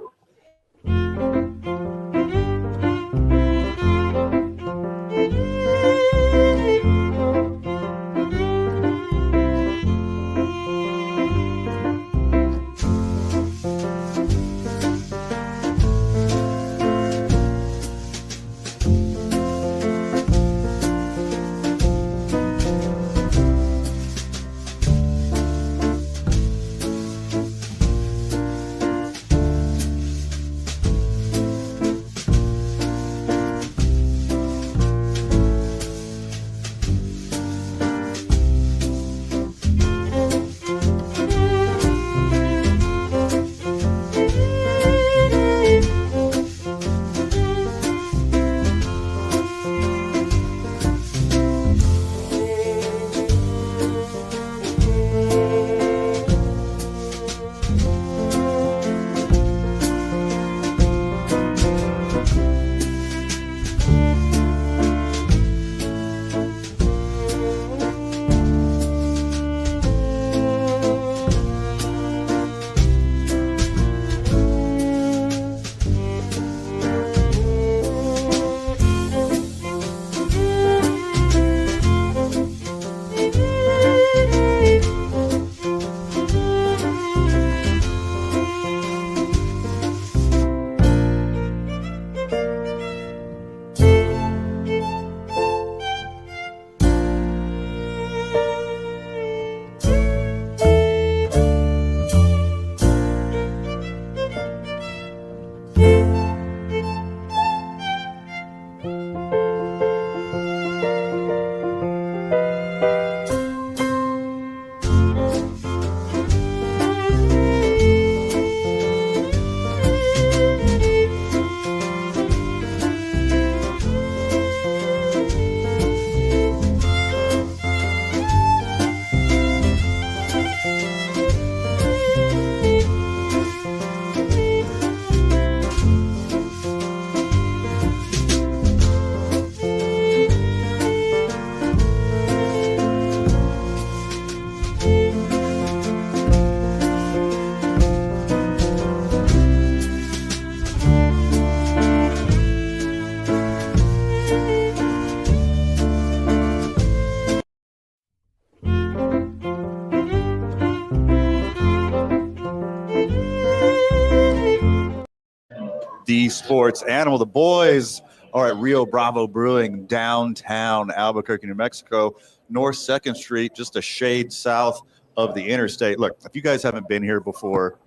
The Sports Animal. The boys are at Rio Bravo Brewing, downtown Albuquerque, New Mexico, North 2nd Street, just a shade south of the interstate. Look, if you guys haven't been here before,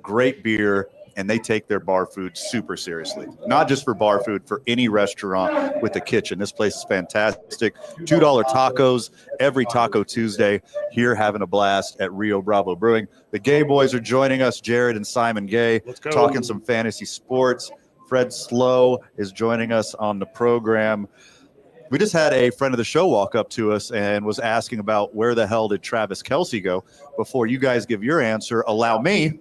great beer, and they take their bar food super seriously. Not just for bar food, for any restaurant with a kitchen. This place is fantastic. $2 tacos every Taco Tuesday here, having a blast at Rio Bravo Brewing. The Gay Boys are joining us, Jared and Simon Gay, talking some fantasy sports. Fred Slow is joining us on the program. We just had a friend of the show walk up to us and was asking about where the hell did Travis Kelce go. Before you guys give your answer, allow me.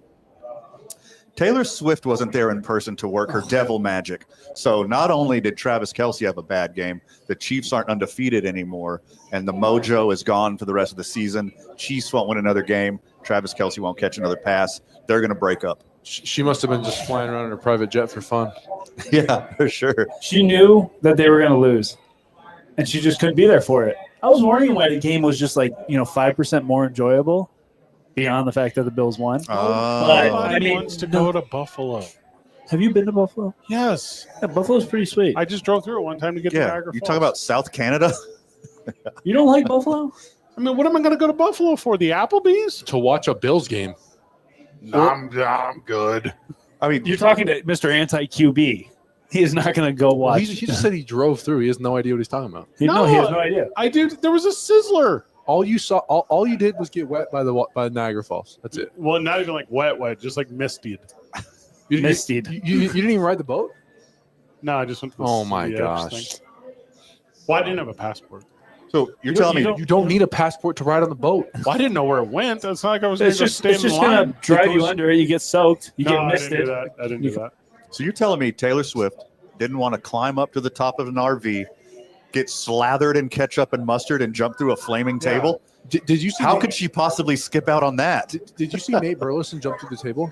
Taylor Swift wasn't there in person to work her devil magic. So not only did Travis Kelce have a bad game, the Chiefs aren't undefeated anymore, and the mojo is gone for the rest of the season. Chiefs won't win another game. Travis Kelce won't catch another pass. They're going to break up. She must have been just flying around in a private jet for fun. Yeah, for sure. She knew that they were going to lose. and she just couldn't be there for it. I was wondering why the game was just 5% more enjoyable, beyond the fact that the Bills won. Nobody wants to go to Buffalo. Have you been to Buffalo? Yes. Yeah, Buffalo's pretty sweet. I just drove through it one time to get to Niagara You Falls. talk about South Canada? You don't like Buffalo? I mean, what am I going to go to Buffalo for? The Applebee's? To watch a Bills game. I'm good. I mean, You're talking to Mr. Anti-QB. He is not going to go watch. He just said he drove through. He has no idea what he's talking about. He has no idea. I did. There was a sizzler. All you saw, all you did was get wet by Niagara Falls. That's it. Well, not even like wet, just like mistied. You didn't even ride the boat? No, I just went to the Oh my edge gosh. thing. Well, I didn't have a passport. So you're telling me you don't need a passport to ride on the boat. Well, I didn't know where it went. It's not like I was going It's to just, stay in the line. going to drive you under it. You get soaked. You No, get I misted. didn't do that. I didn't do that. So you're telling me Taylor Swift didn't want to climb up to the top of an RV, get slathered in ketchup and mustard, and jump through a flaming table? Did you see? How could she possibly skip out on that? Did you see Nate Burleson jump through the table?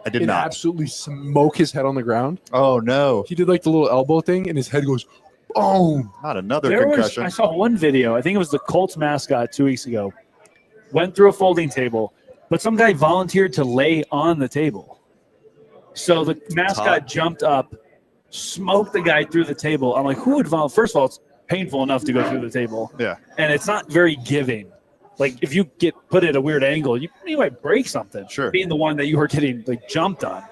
I did and not. absolutely smoke his head on the ground. Oh no! He did like the little elbow thing, and his head goes, boom! Not another concussion. I saw one video. I think it was the Colts mascot 2 weeks ago. Went through a folding table, but some guy volunteered to lay on the table. So the mascot jumped up, smoked the guy through the table. I'm like, who would volunteer? First of all, it's painful enough to go through the table. Yeah. And it's not very giving. Like, if you get put at a weird angle, you might break something. Sure. Being the one that you were getting jumped on.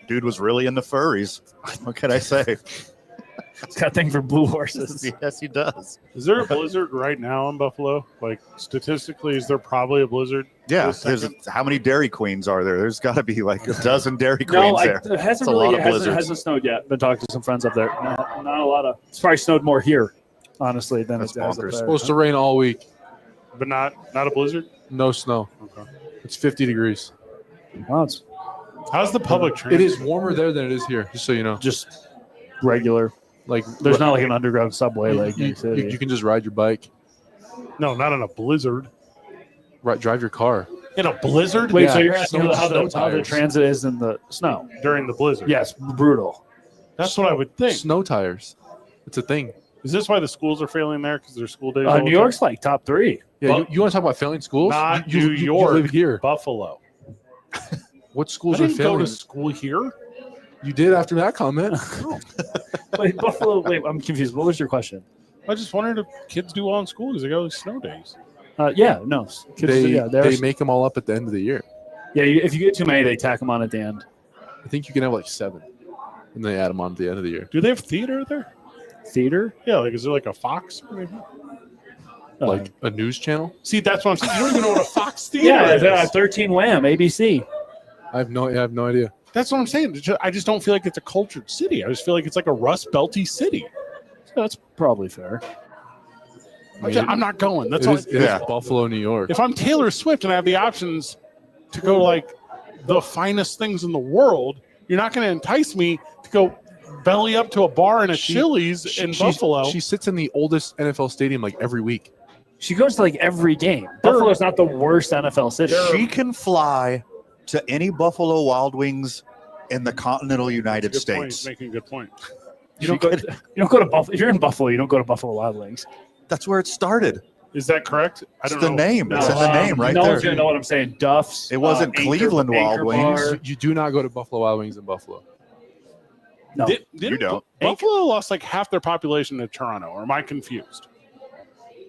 Dude was really into furries. What can I say? He's got a thing for blue horses. Yes, he does. Is there a blizzard right now in Buffalo? Like, statistically, is there probably a blizzard? Yeah. this second? How many Dairy Queens are there? There's got to be like a dozen Dairy No, Queens there. it That's hasn't a lot really of blizzards. hasn't snowed yet. Been talking to some friends up there. Not a lot of. It's probably snowed more here, honestly, than That's it has up bonkers. there. Supposed to rain all week. But not a blizzard? No snow. Okay. It's 50 degrees. Well, it's How's the public It transit? is warmer there than it is here, just so you know. just regular. Like There's not like an underground subway like New you, York City. you can just ride your bike, No, not in a blizzard. drive your car. In a blizzard? Wait, Yeah, so you're asking snow- how the snow tires. transit is in the snow? During the blizzard? Yes, brutal. That's what I would think. Snow tires. It's a thing. Is this why the schools are failing there? Because their school days all New the York's like top 3. Yeah, you want to talk about failing schools? Not you, New you York. live here. time? Buffalo. What I schools are didn't go failing? to school here. You did after that comment. Wait, Buffalo. Wait, I'm confused. What was your question? I just wondered if kids do well in school because they got these snow days. Yeah, no. Kids, They make them all up at the end of the year. if you get too many, they tack them on at the end. I think you can have like 7, and they add them on at the end of the year. Do they have theater there? Theater? Yeah, like is there like a Fox? Maybe? Like a news channel. See, that's what I'm saying. You don't even know what a Fox theater Yeah, is. 13 Wham, ABC. I have no idea. That's what I'm saying. I just don't feel like it's a cultured city. I just feel like it's like a Rust Belty city. So that's probably fair. I'm not going. That's It all. is, it is Buffalo, New York. If I'm Taylor Swift and I have the options to go like the finest things in the world, you're not going to entice me to go belly up to a bar and a Chili's in Buffalo. She sits in the oldest NFL stadium like every week. She goes to like every game. Buffalo's not the worst NFL city. She can fly to any Buffalo Wild Wings in the continental United Good point. States. He's making a good point. You don't go to Buffalo. If you're in Buffalo, you don't go to Buffalo Wild Wings. That's where it started. Is that correct? I It's don't the know. name. It's in the name right no there. one's gonna know what I'm saying. Duff's. It wasn't Cleveland Wild Wings. Bar. You do not go to Buffalo Wild Wings in Buffalo. No. Didn't You don't. Buffalo lost like half their population to Toronto, or am I confused?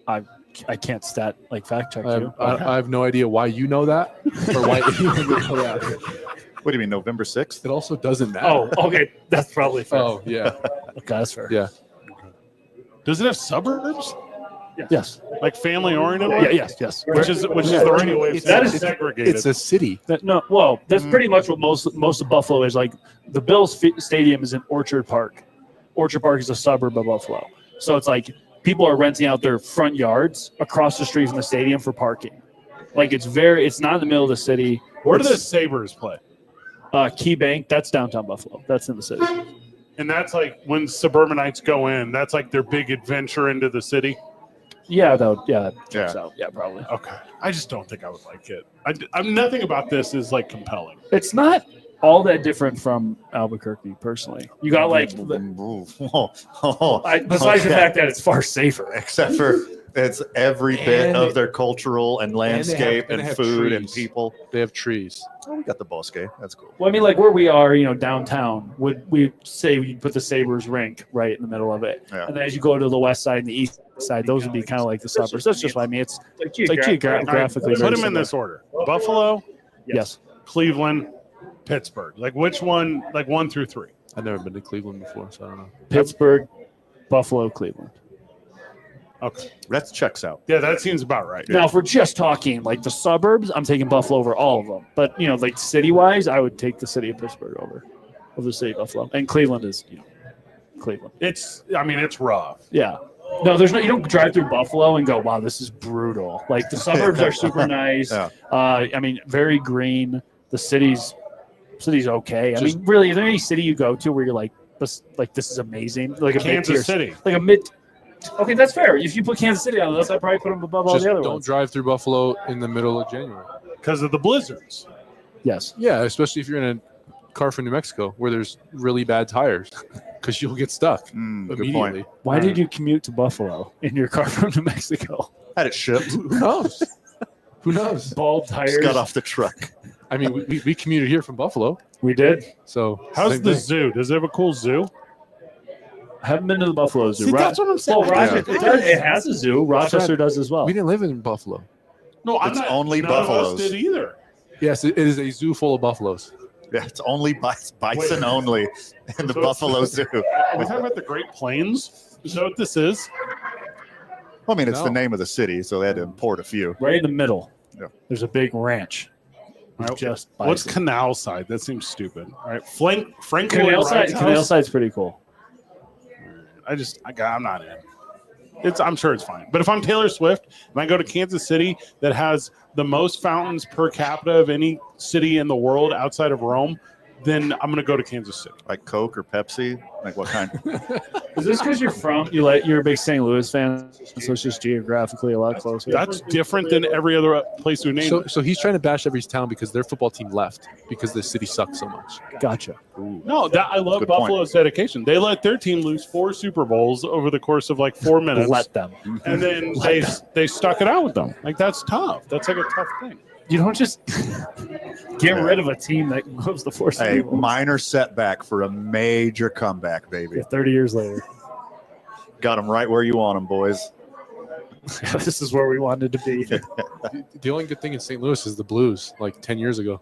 I can't fact check I you. have no idea why you know that or why anyone would know that. What do you mean, November 6th? It also doesn't matter. Oh, okay. That's probably fair. Oh, yeah. Okay, that's fair. Yeah. Does it have suburbs? Yes. Like family oriented? Yeah, yes. Which is the right way of That saying is- segregated. It's a city. That's pretty much what most of Buffalo is. Like the Bills stadium is in Orchard Park. Orchard Park is a suburb of Buffalo. So it's like people are renting out their front yards across the street from the stadium for parking. Like it's not in the middle of the city. Where do the Sabres play? Key Bank, that's downtown Buffalo. That's in the city. And that's like when suburbanites go in, that's like their big adventure into the city. Yeah, that Yeah. checks out. Yeah, probably. Okay. I just don't think I would like it. I'm nothing about this is like compelling. It's not all that different from Albuquerque, personally. You got like, besides the fact that it's far safer. Except for it's every bit of their cultural and landscape and and, they have food and trees. people. They have trees. Oh, we got the Bosque. That's cool. Well, I mean, like where we are, downtown, would we say we put the Sabres rink right in the middle of it? Yeah. And then as you go to the west side and the east side, those would be kind of like the suburbs. That's just what I mean. It's like geographically. Put them in this order: Buffalo, Yes. Cleveland, Pittsburgh. Like which one? Like 1 through 3. I've never been to Cleveland before, so I don't know. Pittsburgh, Buffalo, Cleveland. Okay. That checks out. Yeah, that seems about right. Now, if we're just talking like the suburbs, I'm taking Buffalo over all of them. But, like city-wise, I would take the city of Pittsburgh over the city of Buffalo. And Cleveland is, Cleveland. It's rough. Yeah. No, there's no. You don't drive through Buffalo and go, "Wow, this is brutal." Like the suburbs are super nice. Yeah. I mean, very green. The city's okay. I mean, really, is there any city you go to where you're like, this is amazing? Like a Kansas mid-tier- City. like a mid. Okay, that's fair. If you put Kansas City on the list, I'd probably put them above all Just the other don't ones. drive through Buffalo in the middle of January. Because of the blizzards. Yes. Yeah, especially if you're in a car from New Mexico where there's really bad tires, because you'll get stuck Good immediately. point. Why did you commute to Buffalo in your car from New Mexico? Had it shipped. Who knows? Who knows? Bald tires. Just got off the truck. I mean, we commuted here from Buffalo, We did. so How's same the thing. zoo? Does it have a cool zoo? I haven't been to the Buffalo Zoo. See, that's what I'm saying. Well, Rochester, it has a zoo. Rochester does as well. We didn't live in Buffalo. No, I'm It's not. only none of us buffaloes. did either. Yes, it is a zoo full of buffaloes. Yeah, it's only bison only in the So- Buffalo Zoo. Are we talking about the Great Plains? Is that what this is? I mean, it's the No. name of the city, so they had to import a few. Right in the middle. Yeah. There's a big ranch. Right. Just What's bison. Canal Side? That seems stupid. All right, Frank Canal Side? House. Canal Side's pretty cool. I'm not in. I'm sure it's fine. But if I'm Taylor Swift and I go to Kansas City that has the most fountains per capita of any city in the world outside of Rome, then I'm going to go to Kansas City. Like Coke or Pepsi? Like what kind? Is this because you're a big St. Louis fan, so it's just geographically a lot closer? That's different than every other place we named. So he's trying to bash every town because their football team left because the city sucks so much. Gotcha. No, I love Good Buffalo's dedication. They let their team lose 4 Super Bowls over the course of like 4 minutes. Let them. And then Let they stuck it out with them. Like that's tough. That's like a tough thing. You don't just get rid of a team that moves the force. A minor setback for a major comeback, baby. 30 years later. Got them right where you want them, boys. This is where we wanted to be. The only good thing in St. Louis is the Blues, like 10 years ago.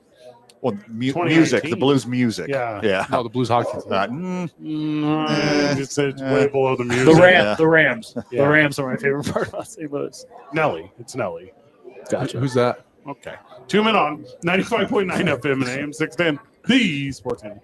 Well, 2019. music, the blues music. Yeah. Yeah. No, the Blues hockey team. It's way below the music. The Rams. Yeah. The Rams are my favorite part about St. Louis. Nelly. It's Nelly. Gotcha. Who's that? Okay. 2 men on 95.9 FM and AM 610, the sports channel.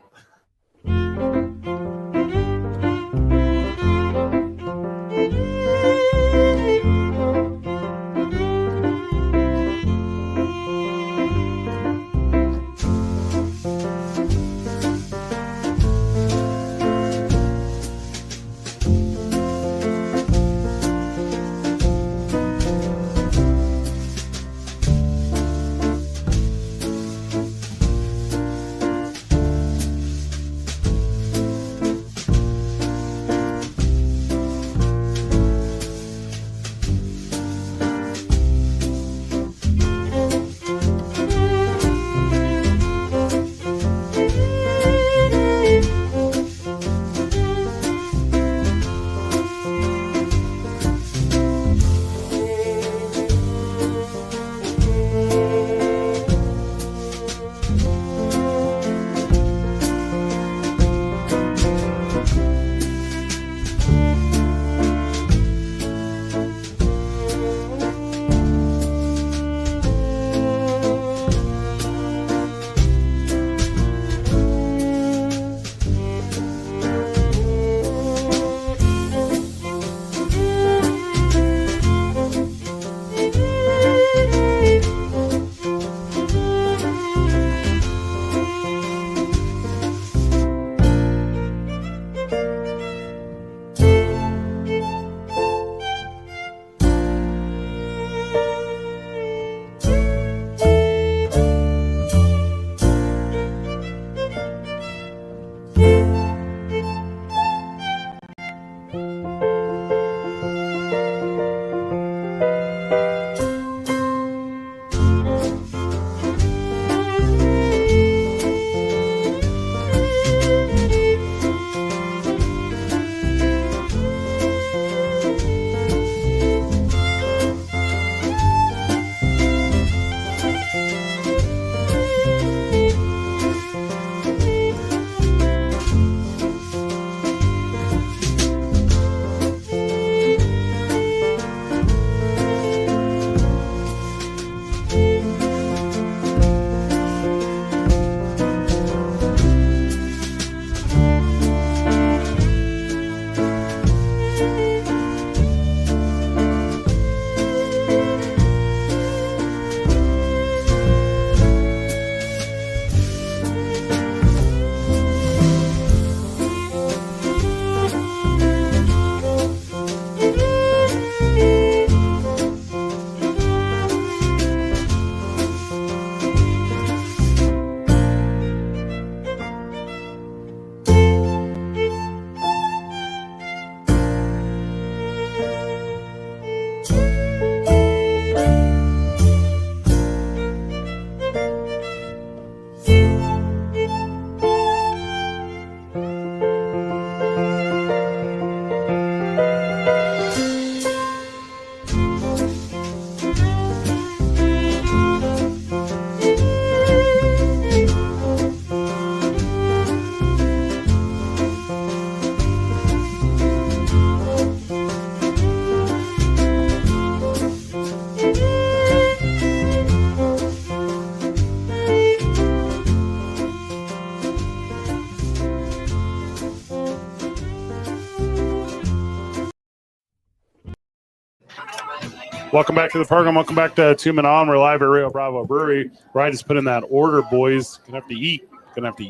Welcome back to the program. Welcome back to 2 Men On. We're live at Rio Bravo Brewery. Right, just put in that order, boys. Gonna have to eat. What are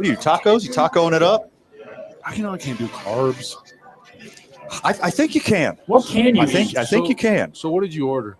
you, tacos? You tacoing it up? I can't do carbs. I think you can. What can you I think you can. So what did you order?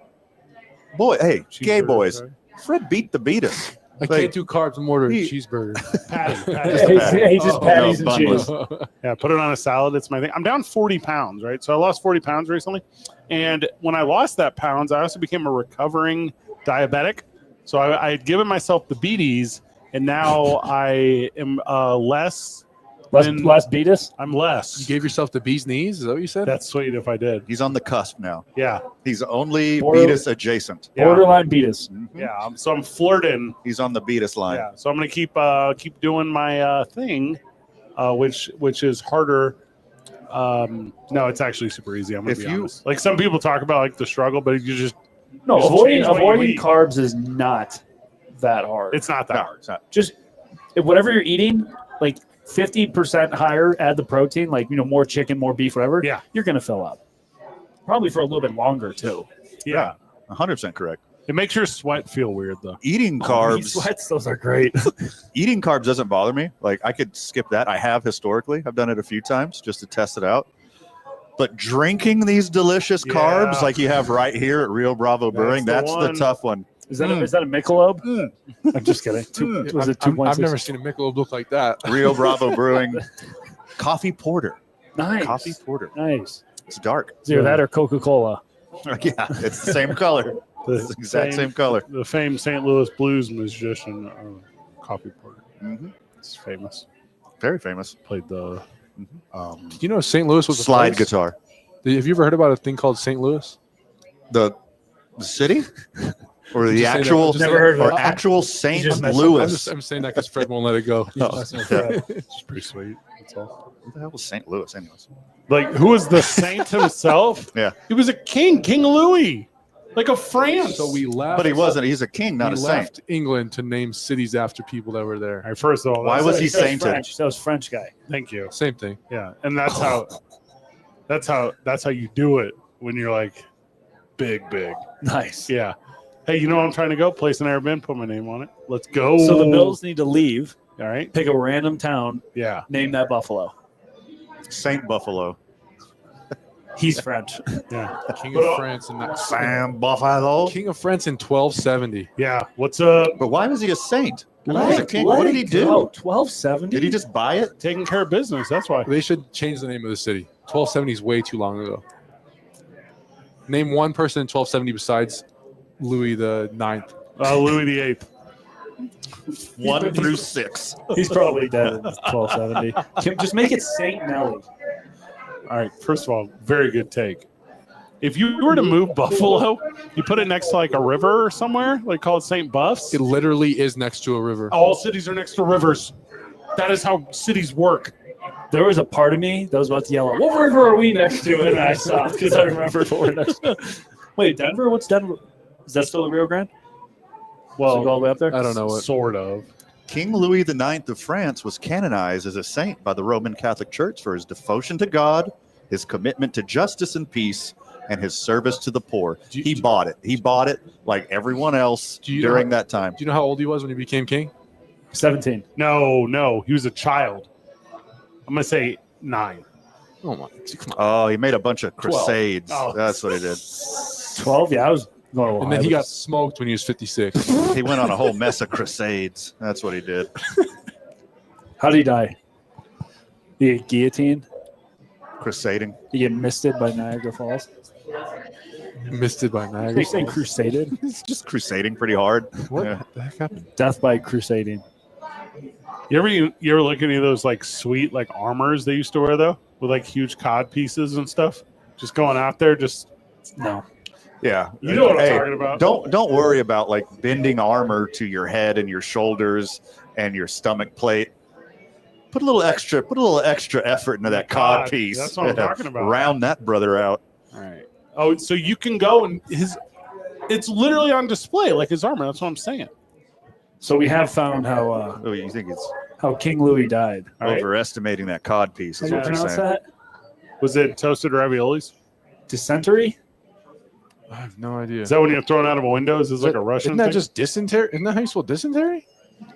Boy, hey, gay Cheeseburger, boys. sorry. Fred beat us. I can't do carbs. I'm ordering He- cheeseburger. Patty. He just patties and cheese. bunless. Yeah, put it on a salad. It's my thing. I'm down 40 pounds, right? So I lost 40 pounds recently. And when I lost that pounds, I also became a recovering diabetic. So I had given myself the beaties, and now I am less. Less Beatus? I'm less. You gave yourself the bee's knees? Is that what you said? That's sweet if I did. He's on the cusp now. Yeah. He's only Border- Beatus adjacent. Yeah. Borderline Beatus. Yeah. So I'm flirting. He's on the Beatus line. Yeah. So I'm going to keep doing my thing, which is harder. No, it's actually super easy. I'm going to be honest. Like some people talk about like the struggle, but you just No, Just change what you avoiding eat. carbs is not that hard. it's not that No, hard. it's not. Just whatever you're eating, like 50% higher, add the protein, like, more chicken, more beef, whatever. Yeah. You're going to fill up. Probably for a little bit longer, too. Yeah. 100% correct. It makes your sweat feel weird though. Eating Meat carbs. sweats, those are great. Eating carbs doesn't bother me. Like I could skip that. I have historically. I've done it a few times just to test it out. But drinking these delicious carbs Yeah. like you have right here at Rio Bravo Brewing, the that's the one. tough one. Is that a Michelob? I'm just kidding. Was it 2.6? I've never seen a Michelob look like that. Rio Bravo Brewing coffee porter. Nice. Coffee porter. Nice. It's dark. It's either that or Coca-Cola. Yeah, it's the same color. It's the exact same color. The famed St. Louis blues musician, Coffee Porter. Mm-hmm. It's famous. Very famous. Played the You know, St. Louis was a Slide place? guitar. Have you ever heard about a thing called St. Louis? The city? Or the Just saying that- actual just saying that- or actual St. just messed up. Louis. I'm saying that because Fred won't let it go. it's pretty sweet. That's all. Who the hell was St. Louis anyways? Like, who was the saint himself? Yeah. He was a king, King Louis, like of France. So we left. But he wasn't. He's a king, not we a saint. left England to name cities after people that were there. All right, first of all, Why was he That was sainted? French. That was French guy. Thank you. Same thing. Yeah, and that's how you do it when you're like big. Nice. Yeah. Hey, you know where I'm trying to go? Place I never been. Put my name on it. Let's go. So the Bills need to leave, All right. pick a random town, Yeah. name that Buffalo. Saint Buffalo. He's French. Yeah. King of France in that. Sam Buffalo. King of France in 1270. Yeah. What's up? But why was he a saint? He was a king. What did he do? 1270? Did he just buy it? Taking care of business. That's why. They should change the name of the city. 1270 is way too long ago. Name one person in 1270 besides Louis the Ninth. Louis the Eighth. 1 through 6. He's probably dead in 1270. Just make it Saint Nelly. All right. First of all, very good take. If you were to move Buffalo, you put it next to like a river or somewhere, like call it St. Buffs. It literally is next to a river. All cities are next to rivers. That is how cities work. There was a part of me that was about to yell out, "What river are we next to?" And I stopped because I remembered what we're next to. Wait, Denver? What's Denver? Is that still the Rio Grande? Well, So go all the way up there? I don't know what. Sort of. King Louis IX of France was canonized as a saint by the Roman Catholic Church for his devotion to God, his commitment to justice and peace, and his service to the poor. He bought it. He bought it like everyone else during that time. Do you know how old he was when he became king? 17. No. He was a child. I'm going to say 9. Oh my! Come on. Oh, he made a bunch of crusades. Oh. That's what he did. 12? Yeah, I was going to And then he got smoked when he was 56. He went on a whole mess of crusades. That's what he did. How did he die? Did he get guillotined? Crusading. Did he get misted by Niagara Falls? Misted by Are Niagara. you saying crusaded? He's just crusading pretty hard. What Yeah. the heck happened? Death by crusading. You ever look at any of those like sweet like armors they used to wear though, with like huge cod pieces and stuff? Just going out there, just No. Yeah. You know what I'm Hey, talking about. Don't worry about like bending armor to your head and your shoulders and your stomach plate. Put a little extra effort into that cod God, piece. that's what I'm talking about. Round that brother out. All right. Oh, so you can go and it's literally on display, like his armor. That's what I'm saying. So we have found how Oh, you think it's King Louis died. All right. overestimating that cod piece? How Is do you what you're pronounce saying. that? Was it toasted raviolis? Dysentery? I have no idea. Is that when you're thrown out of a window? Is this like a Russian Isn't that thing? just dysentery? Isn't that how you spell dysentery?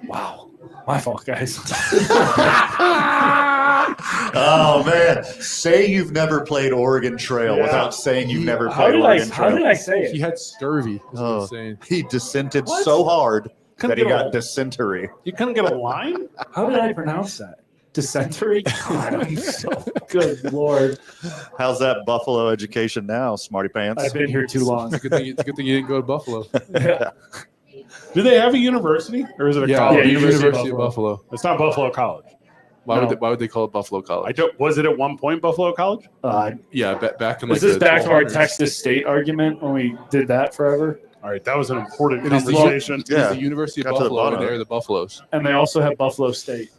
Wow. My fault, guys. Oh man! Say you've never played Oregon Trail without saying you've never How played did Oregon how Trail. did I say He it? had scurvy. Is what Oh. I'm saying. He dissented What? so hard Couldn't that he get a- got dysentery. You couldn't get a line? How did I pronounce that? Dysentery? God, I'm so good Lord. How's that Buffalo education now, Smarty Pants? I've been here too long. It's a good thing you didn't go to Buffalo. Yeah. Do they have a university or is it a Yeah, college? the University University of of Buffalo. It's not Buffalo College. Why No. would they call it Buffalo College? I don't. Was it at one point Buffalo College? Yeah, back in like Is this the back to our 1200s. Texas State argument when we did that forever? All right, that was an important It is the- conversation. It is the University of Got to the Buffalo, bottom and of they're it. the Buffaloes. And they also have Buffalo State.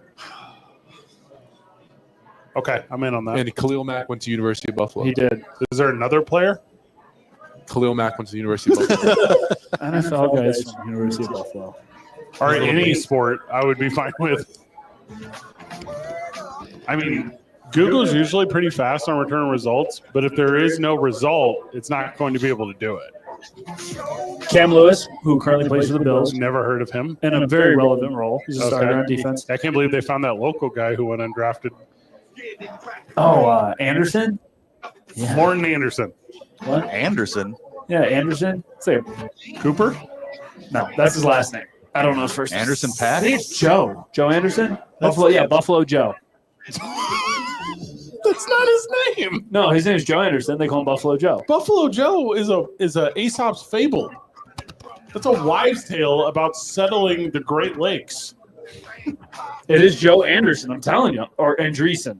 Okay, I'm in on that. And Khalil Mack went to University of Buffalo. He did. Is there another player? Khalil Mack went to the University of Buffalo. NFL guys from University of Buffalo. All right, any sport I would be fine with. I mean, Google's usually pretty fast on return results, but if there is no result, it's not going to be able to do it. Cam Lewis, who currently plays for the Bills, Never heard of him. in a very relevant role. He's a Okay. starter on defense. I can't believe they found that local guy who went undrafted. Oh, Anderson? Yeah. Morton Anderson. What? Anderson. Yeah, Anderson. Say Cooper? no, that's his last name. I don't know his first name. Anderson I Pack? think it's Joe. Joe Anderson? Buffalo, yeah, Buffalo Joe. That's not his name. No, his name is Joe Anderson. They call him Buffalo Joe. Buffalo Joe is a Aesop's fable. That's a wives' tale about settling the Great Lakes. It is Joe Anderson, I'm telling you. Or Andreessen,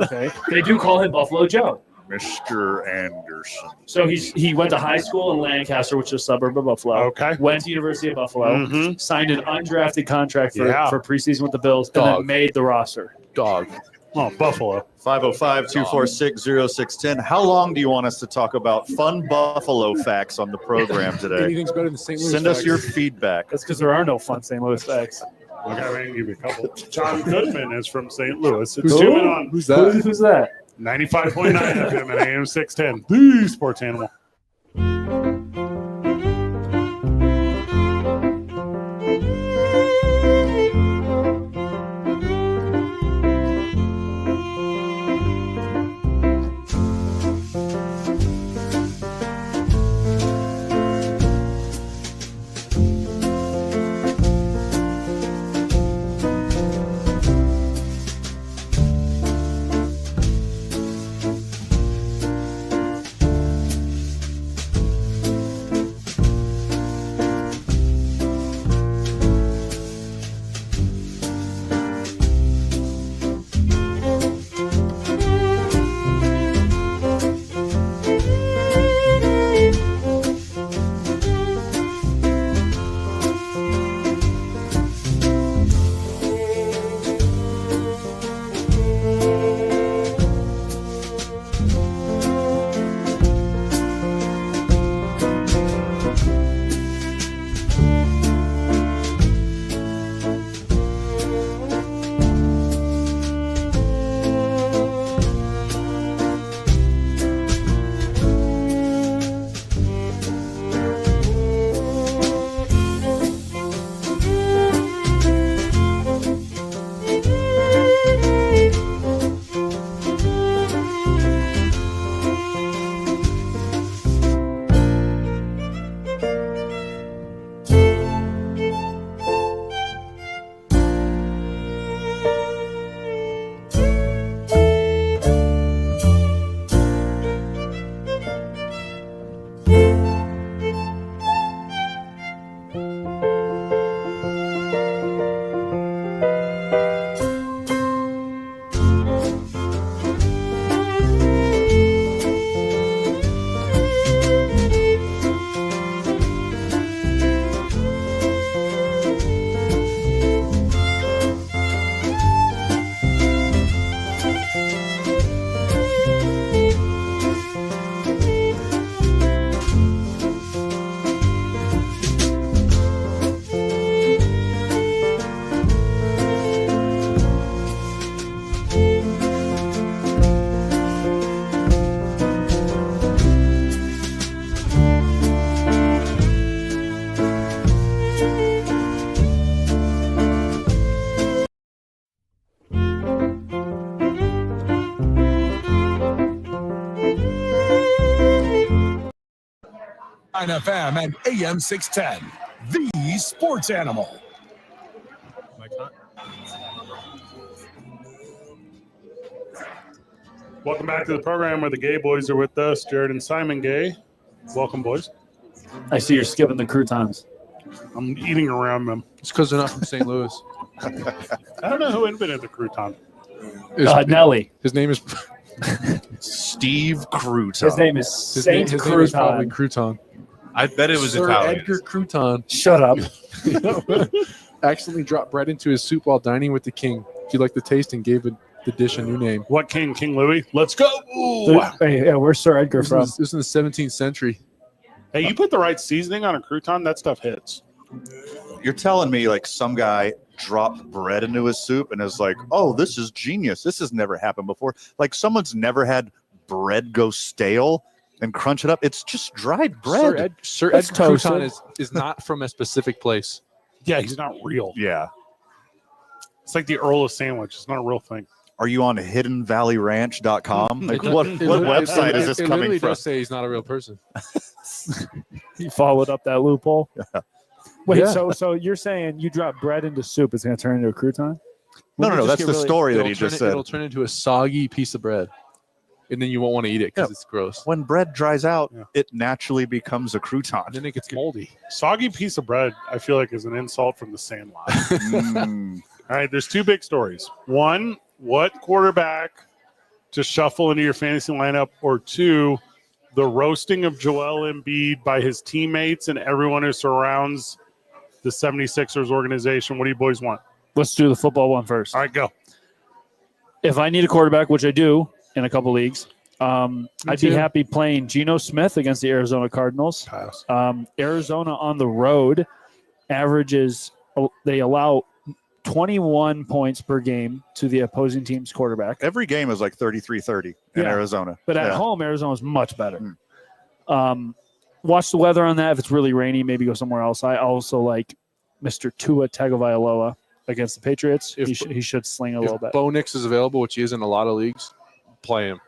okay? They do call him Buffalo Joe. Mr. Anderson. So he went to high school in Lancaster, which is a suburb of Buffalo. Okay. Went to University of Buffalo. Mhm. Signed an undrafted contract Yeah. for preseason with the Bills, and Dog. then made the roster. Dog. Oh, Buffalo. 505-246-0610. How long do you want us to talk about fun Buffalo facts on the program today? Anything's better than St. Louis. Send us facts. your feedback. That's because there are no fun St. Louis facts. Okay, I can give you a couple. John Goodman is from St. Louis. It's Who's tuning on Who's that? Who's that? 95.9 FM and AM 610. The Sports Animal. FM and AM 610. The Sports Animal. Welcome back to the program where the Gay boys are with us, Jared and Simon Gay. Welcome, boys. I see you're skipping the croutons. I'm eating around them. It's because they're not from St. Louis. I don't know who invented the crouton. Nelly. His name is Steve Crouton. His name is his Saint name is probably Crouton. Crouton. I bet it was Sir Italian. Edgar Crouton Shut up. accidentally dropped bread into his soup while dining with the king. He liked the taste and gave the dish a new name. What king? King Louis? Let's go. Hey, yeah, where's Sir Edgar from? This was in the 17th century. Hey, you put the right seasoning on a crouton, that stuff hits. You're telling me like some guy dropped bread into his soup and is like, oh, this is genius. This has never happened before. Like someone's never had bread go stale and crunch it up. It's just dried bread. Sir That's Edgar toasted. Crouton is not from a specific place. Yeah, he's not real. Yeah. It's like the Earl of Sandwich. It's not a real thing. Are you on hiddenvalleyranch.com? Like what website is this it coming literally from? does say he's not a real person. You followed up that loophole. Wait, Yeah. so you're saying you drop bread into soup, it's going to turn into a crouton? No. That's the story that he just said. It'll turn into a soggy piece of bread, and then you won't want to eat it because Yeah. it's gross. When bread dries out, Yeah. it naturally becomes a And crouton. then it gets moldy. Soggy piece of bread, I feel like, is an insult from the Sandlot. Mm. All right, there's two big stories. One, what quarterback to shuffle into your fantasy lineup? Or two, the roasting of Joel Embiid by his teammates and everyone who surrounds the 76ers organization. What do you boys want? Let's do the football one first. All right, go. If I need a quarterback, which I do in a couple leagues, I'd be too. happy playing Geno Smith against the Arizona Cardinals. Pass. Arizona on the road averages, they allow 21 points per game to the opposing team's quarterback. Every game is like 33-30 in Yeah. Arizona. But at Yeah. home, Arizona's much better. Watch the weather on that. If it's really rainy, maybe go somewhere else. I also like Mr. Tua Tagovailoa against the Patriots. If- He should sling a little If bit. Bo Nix is available, which he is in a lot of leagues, play him.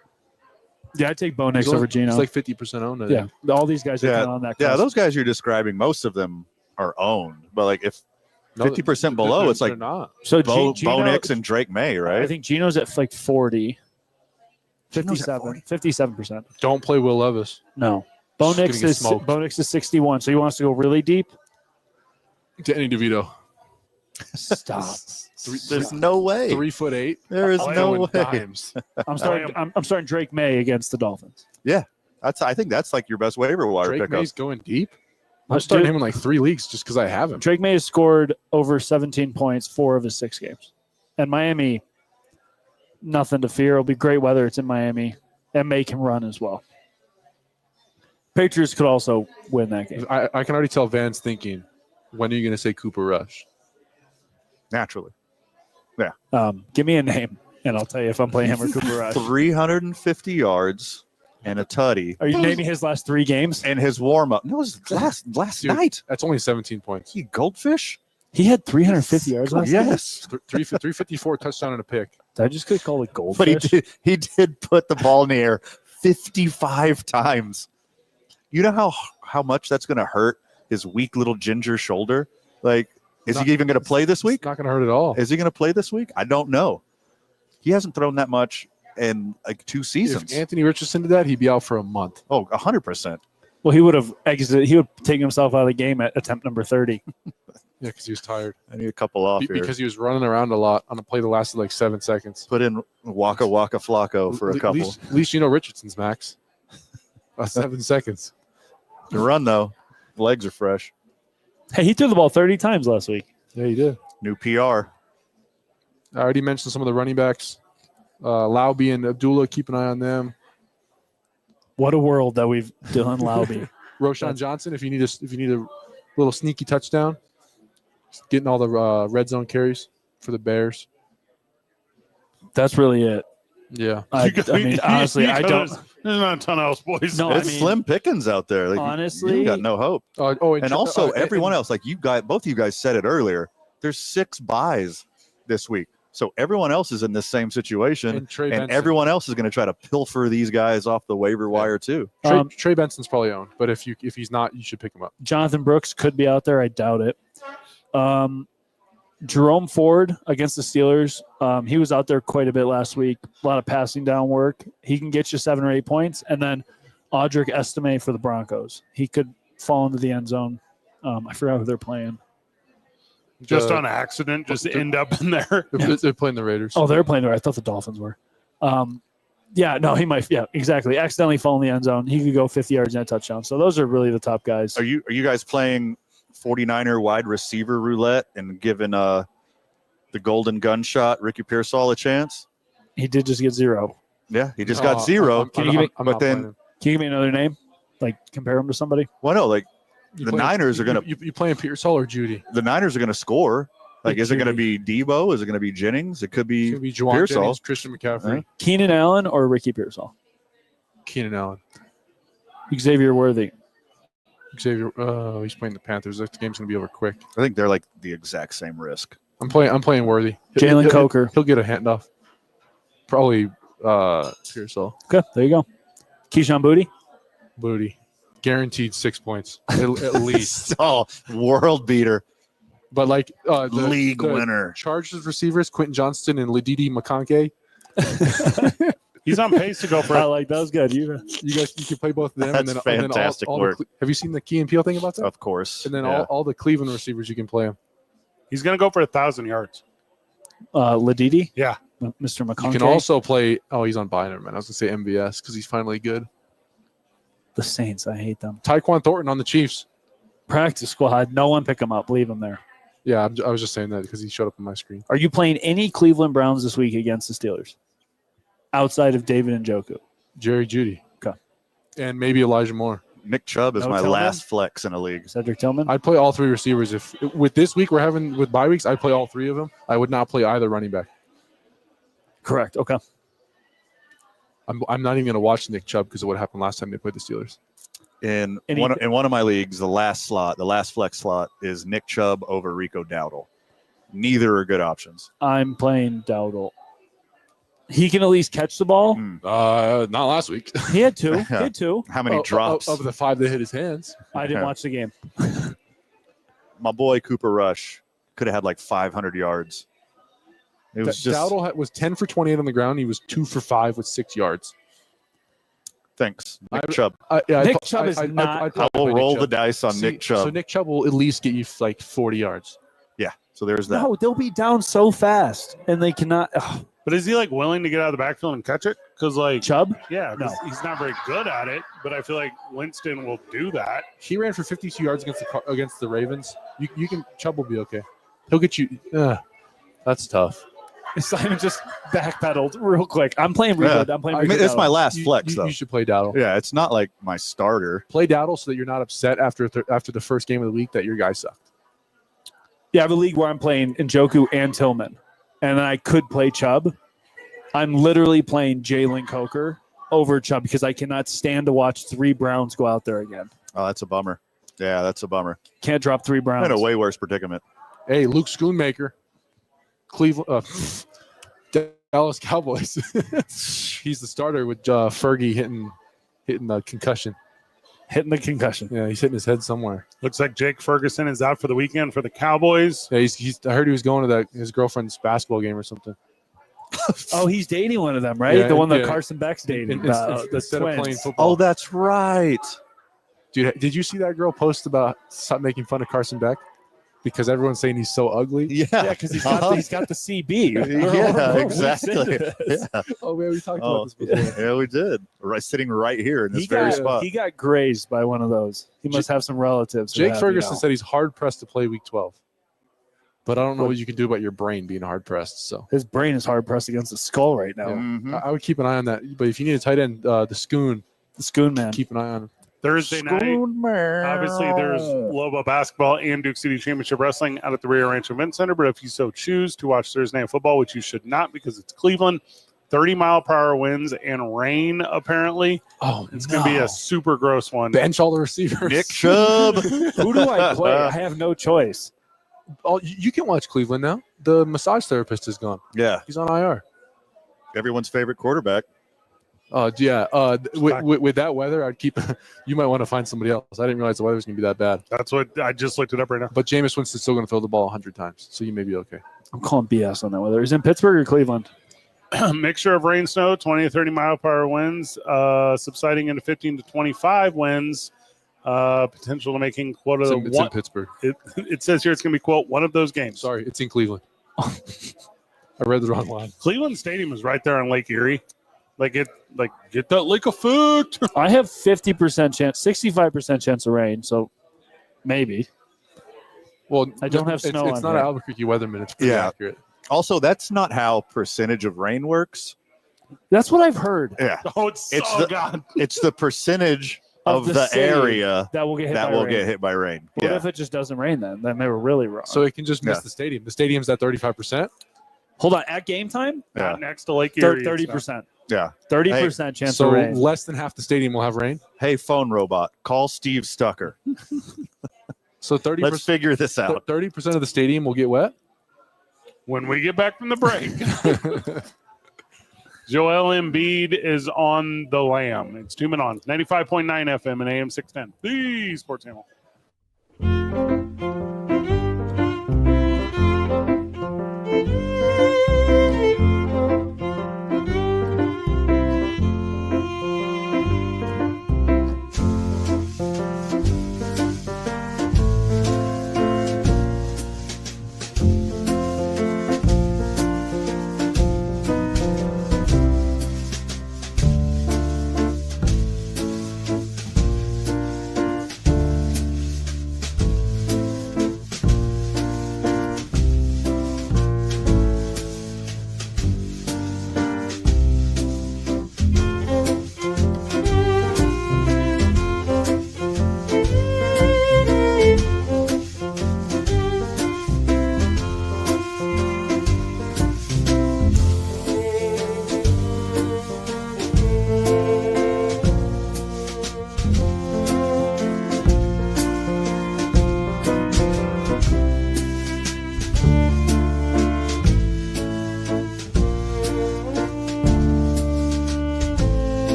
Yeah, I'd take Bo Nix He's over only- Geno. He's like 50% owned. I Yeah, think. all these guys are Yeah, kind of on that. Yeah, cusp. those guys you're describing, most of them are owned. But like if No, 50% below, it's they're like not. So Bo Geno, Nix and Drake May, I right? think Geno's at like 40. Geno's at 40. 57%. Don't play Will Levis. No. Bo Just gonna Nix get is smoked. Bo Nix is 61. So he wants to go really deep. Danny DeVito. Stop. There's no way. 3'8". There is I'll no Throwing way. dimes. I'm starting Drake May against the Dolphins. I think that's like your best waiver wire Drake pickup. May's going deep. I'm Let's starting do- him in like 3 leagues just because I have him. Drake May has scored over 17 points 4 of his 6 games. And Miami, nothing to fear. It'll be great weather. It's in Miami. And May can run as well. Patriots could also win that game. I can already tell Van's thinking, when are you going to say Cooper Rush? Naturally. Give me a name, and I'll tell you if I'm playing him or Cooper Rush. 350 yards and a tutty Are you naming his last 3 games? and his warm up. No, it was last Dude, night. That's only 17 points. He goldfish? He had 350 yards last night. Yes. 354 touchdown and a pick. Did I just get called a But goldfish? he did put the ball in the air 55 times. You know how much that's going to hurt his weak little ginger shoulder? Like, is he even going to play this week? It's not going to hurt at all. Is he going to play this week? I don't know. He hasn't thrown that much in like 2 seasons. If Anthony Richardson did that, he'd be out for a month. Oh, 100%. Well, he would have exited. He would take himself out of the game at attempt number 30. Yeah, because he was tired. I need a couple off here. Because he was running around a lot on a play that lasted like 7 seconds. Put in Waka Waka Flacco for a couple. At least you know Richardson's max. 7 seconds. The run, though, legs are fresh. Hey, he threw the ball 30 times last week. Yeah, he did. New PR. I already mentioned some of the running backs. Lauby and Abdullah, keep an eye on them. What a world that we've Dylan Lauby. Roshan Johnson, if you need a little sneaky touchdown, getting all the red zone carries for the Bears. That's really it. Yeah. I mean, honestly, I don't. There's not a ton else, boys. No, It's I mean, slim pickings out there. Like, honestly- you got no hope. And also, everyone else. else, like both of you guys said it earlier. There's 6 buys this week. So everyone else is in this same situation, And Trey and Benson. everyone else is going to try to pilfer these guys off the waiver wire too. Trey Benson's probably owned, but if he's not, you should pick him up. Jonathan Brooks could be out there. I doubt it. Jerome Ford against the Steelers. He was out there quite a bit last week. A lot of passing down work. He can get you 7 or 8 points. And then Audric Estime for the Broncos. He could fall into the end zone. I forgot who they're playing. Just on accident, just end up in there. They're playing the Raiders. Oh, they're playing there. I thought the Dolphins were. Yeah, no, he might. Yeah, exactly. Accidentally fall in the end zone. He could go 50 yards and a touchdown. So those are really the top guys. Are you guys playing 49er wide receiver roulette and giving the golden gunshot Ricky Pearsall a chance? He did just get 0. Yeah, he just got 0. Can you then give me another name? Like compare him to somebody? Well, no, like the Niners are going to. You playing Pearsall or Judy? The Niners are going to score. Like, is it going to be Debo? Is it going to be Jennings? It could be Juwan Pearsall. Jennings, Christian McCaffrey. Right. Keenan Allen or Ricky Pearsall? Keenan Allen. Xavier Worthy. Xavier. He's playing the Panthers. The game's going to be over quick. I think they're like the exact same risk. I'm playing Worthy. Jalen Coker. He'll get a handoff. Probably Pearsall. Okay, there you go. Keyshawn Booty. Guaranteed 6 points at least. Oh, world beater. But like League winner. Chargers receivers Quentin Johnston and Ladidi McConkey. He's on pace to go for. I like that was good. You guys, you can play both of them. That's and then, fantastic all work. have you seen the Key and Peele thing about that? Of course. And then yeah. all the Cleveland receivers you can play them. He's going to go for 1,000 yards. Ladidi? Yeah. Mr. McConkey. You can also play. Oh, he's on bye. Never mind. I was going to say MVS because he's finally good. The Saints. I hate them. Tyquan Thornton on the Chiefs. Practice squad. No one pick him up. Leave him there. Yeah, I was just saying that because he showed up on my screen. Are you playing any Cleveland Browns this week against the Steelers? Outside of David Njoku? Jerry Jeudy. Okay. And maybe Elijah Moore. Nick Chubb is No my Tillman? last flex in a league. Cedric Tillman? I'd play all 3 receivers. If with this week we're having with bye weeks, I'd play all 3 of them. I would not play either running back. Correct. Okay. I'm not even going to watch Nick Chubb because of what happened last time they played the Steelers. In one of my leagues, the last flex slot is Nick Chubb over Rico Dowdle. Neither are good options. I'm playing Dowdle. He can at least catch the ball. Not last week. He had 2. He had 2. How many drops? Of the 5 that hit his hands. I didn't watch the game. My boy Cooper Rush could have had like 500 yards. It was just Dowdle was 10 for 28 on the ground. He was 2 for 5 with 6 yards. thanks, Nick Chubb. Nick Chubb is not. I will roll the dice on Nick Chubb. So Nick Chubb will at least get you like 40 yards. Yeah. So there's that. No, they'll be down so fast, and they cannot. Ugh. But is he like willing to get out of the backfield and catch it? Because like Chubb? yeah, 'cause No. he's not very good at it. But I feel like Winston will do that. He ran for 52 yards against the Ravens. You can Chubb will be okay. He'll get you. That's tough. Simon just backpedaled real quick. I'm playing Rico. Yeah. I'm playing I Rico mean, it's Dowdle. my last flex though. You should play Dowdle. Yeah, it's not like my starter. Play Dowdle so that you're not upset after the first game of the week that your guy sucked. Yeah, I have a league where I'm playing Njoku and Tillman, and then I could play Chubb. I'm literally playing Jalen Coker over Chubb because I cannot stand to watch 3 Browns go out there again. Oh, that's a bummer. Yeah, that's a bummer. Can't drop 3 Browns. I'm in a way worse predicament. Hey, Luke Schoonmaker, Cleveland, Dallas Cowboys. He's the starter with Fergie hitting the concussion. Hitting the concussion. Yeah, he's hitting his head somewhere. Looks like Jake Ferguson is out for the weekend for the Cowboys. Yeah, I heard he was going to his girlfriend's basketball game or something. Oh, he's dating one of them, right? Yeah, the one that yeah. Carson Beck's dating. Instead The of playing twins. football. Oh, that's right. Dude, did you see that girl post about stop making fun of Carson Beck? Because everyone's saying he's so ugly. Yeah, because he's got the CB. Yeah, We're weeks exactly. into this. Yeah. Oh man, we talked about this before. Yeah, we did. Right, sitting right here in this He very got, spot. he got grazed by one of those. He must have some relatives. Jake that, Ferguson you know. said he's hard pressed to play week 12. But I don't know what you can do about your brain being hard pressed. So His brain is hard pressed against the skull right now. Yeah. Mhm. I would keep an eye on that. But if you need a tight end, the Schoon, The Schoon man. keep an eye on him. Thursday night, obviously there's Lobo basketball and Duke City Championship Wrestling out at the Rio Rancho Event Center. But if you so choose to watch Thursday Night Football, which you should not because it's Cleveland, 30-mile-per-hour winds and rain apparently. Oh, It's going to be a super gross one. bench all the receivers. Nick Chubb. Who do I play? I have no choice. You can watch Cleveland now. The massage therapist is gone. Yeah, He's on IR. everyone's favorite quarterback. Yeah. With that weather, I'd keep. You might want to find somebody else. I didn't realize the weather was going to be that bad. That's what I just looked it up right now. But Jameis Winston's still going to throw the ball 100 times, so you may be okay. I'm calling BS on that weather. Is it in Pittsburgh or Cleveland? Mixture of rain, snow, 20 to 30 mile per hour winds, subsiding into 15 to 25 winds. Potential to making quote It's of in one. Pittsburgh. It says here it's going to be quote one of those games. Sorry, it's in Cleveland. I read the wrong line. Cleveland Stadium is right there on Lake Erie. Get that lake of food. I have 50% chance, 65% chance of rain, so maybe. Well, I don't have snow It's on not here. an Albuquerque weatherman. It's pretty Yeah. accurate. Also, that's not how percentage of rain works. That's what I've heard. Yeah, Oh, it's It's so the- God. it's the percentage of the city area that will get hit that by will rain. get hit by rain. What Yeah, if it just doesn't rain then? Then they were really wrong. So it can just miss Yeah. the stadium. The stadium's at 35%. hold on, at game time, yeah, Not next to Lake Erie. 30%. yeah. 30% chance So of rain. less than half the stadium will have rain. Hey, phone robot, call Steve Stucker. So 30%. Let's figure this out. 30% of the stadium will get wet. When we get back from the break, Joel Embiid is on the lam. It's 2 men on 95.9 FM and AM 610. The Sports Channel.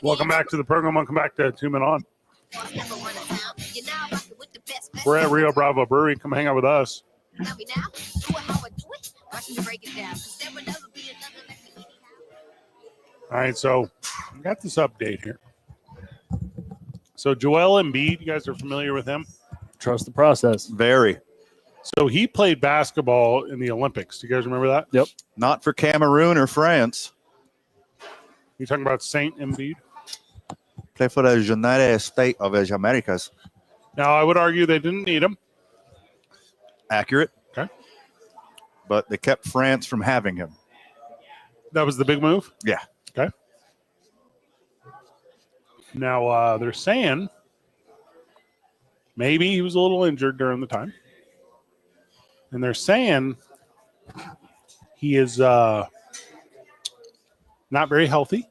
Welcome back to the program. Welcome back to 2 Men On. We're at Rio Bravo Brewery. Come hang out with us. All right, so I got this update here. So Joel Embiid, you guys are familiar with him? Trust the process. Very. So he played basketball in the Olympics. Do you guys remember that? Yep. Not for Cameroon or France. You talking about Saint Embiid? Play for the United States of the Americas. Now, I would argue they didn't need him. Accurate. Okay. But they kept France from having him. That was the big move? Yeah. Okay. Now, they're saying maybe he was a little injured during the time. And they're saying he is not very healthy.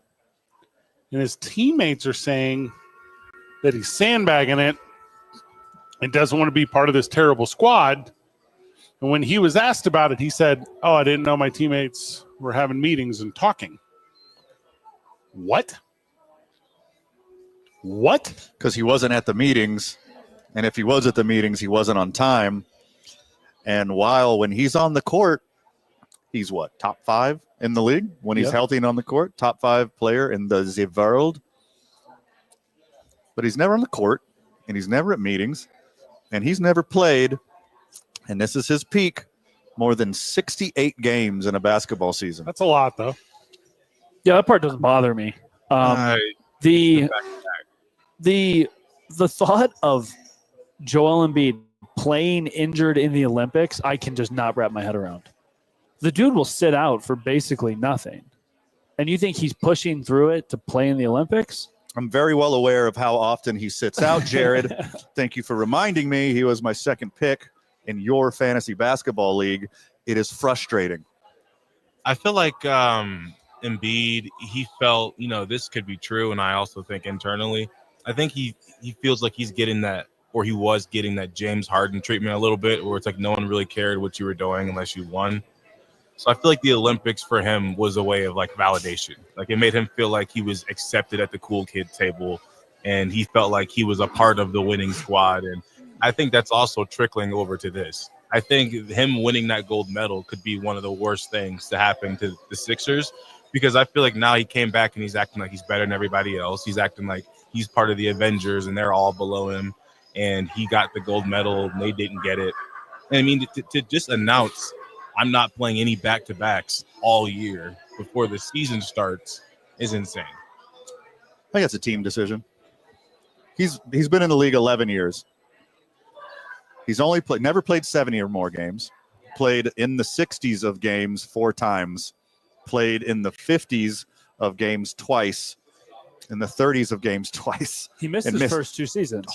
And his teammates are saying that he's sandbagging it and doesn't want to be part of this terrible squad. And when he was asked about it, he said, "Oh, I didn't know my teammates were having meetings and talking." What? What? Because he wasn't at the meetings. And if he was at the meetings, he wasn't on time. And when he's on the court, he's what? Top 5 in the league? When he's healthy and on the court, top 5 player in the world. But he's never on the court, and he's never at meetings, and he's never played, and this is his peak, more than 68 games in a basketball season. That's a lot, though. Yeah, that part doesn't bother me. The thought of Joel Embiid playing injured in the Olympics, I can just not wrap my head around. The dude will sit out for basically nothing. And you think he's pushing through it to play in the Olympics? I'm very well aware of how often he sits out, Jared. Thank you for reminding me. He was my second pick in your fantasy basketball league. It is frustrating. I feel like Embiid, he felt, this could be true. And I also think internally, I think he feels like he's getting that, or he was getting that James Harden treatment a little bit, where it's like no one really cared what you were doing unless you won. So I feel like the Olympics for him was a way of like validation. Like it made him feel like he was accepted at the cool kid table, and he felt like he was a part of the winning squad. And I think that's also trickling over to this. I think him winning that gold medal could be one of the worst things to happen to the Sixers, because I feel like now he came back and he's acting like he's better than everybody else. He's acting like he's part of the Avengers and they're all below him, and he got the gold medal and they didn't get it. And I mean, to just announce, I'm not playing any back-to-backs all year before the season starts is insane. I think it's a team decision. He's been in the league 11 years. He's never played 70 or more games. Played in the 60s of games 4 times. Played in the 50s of games twice. In the 30s of games twice. He missed his first 2 seasons.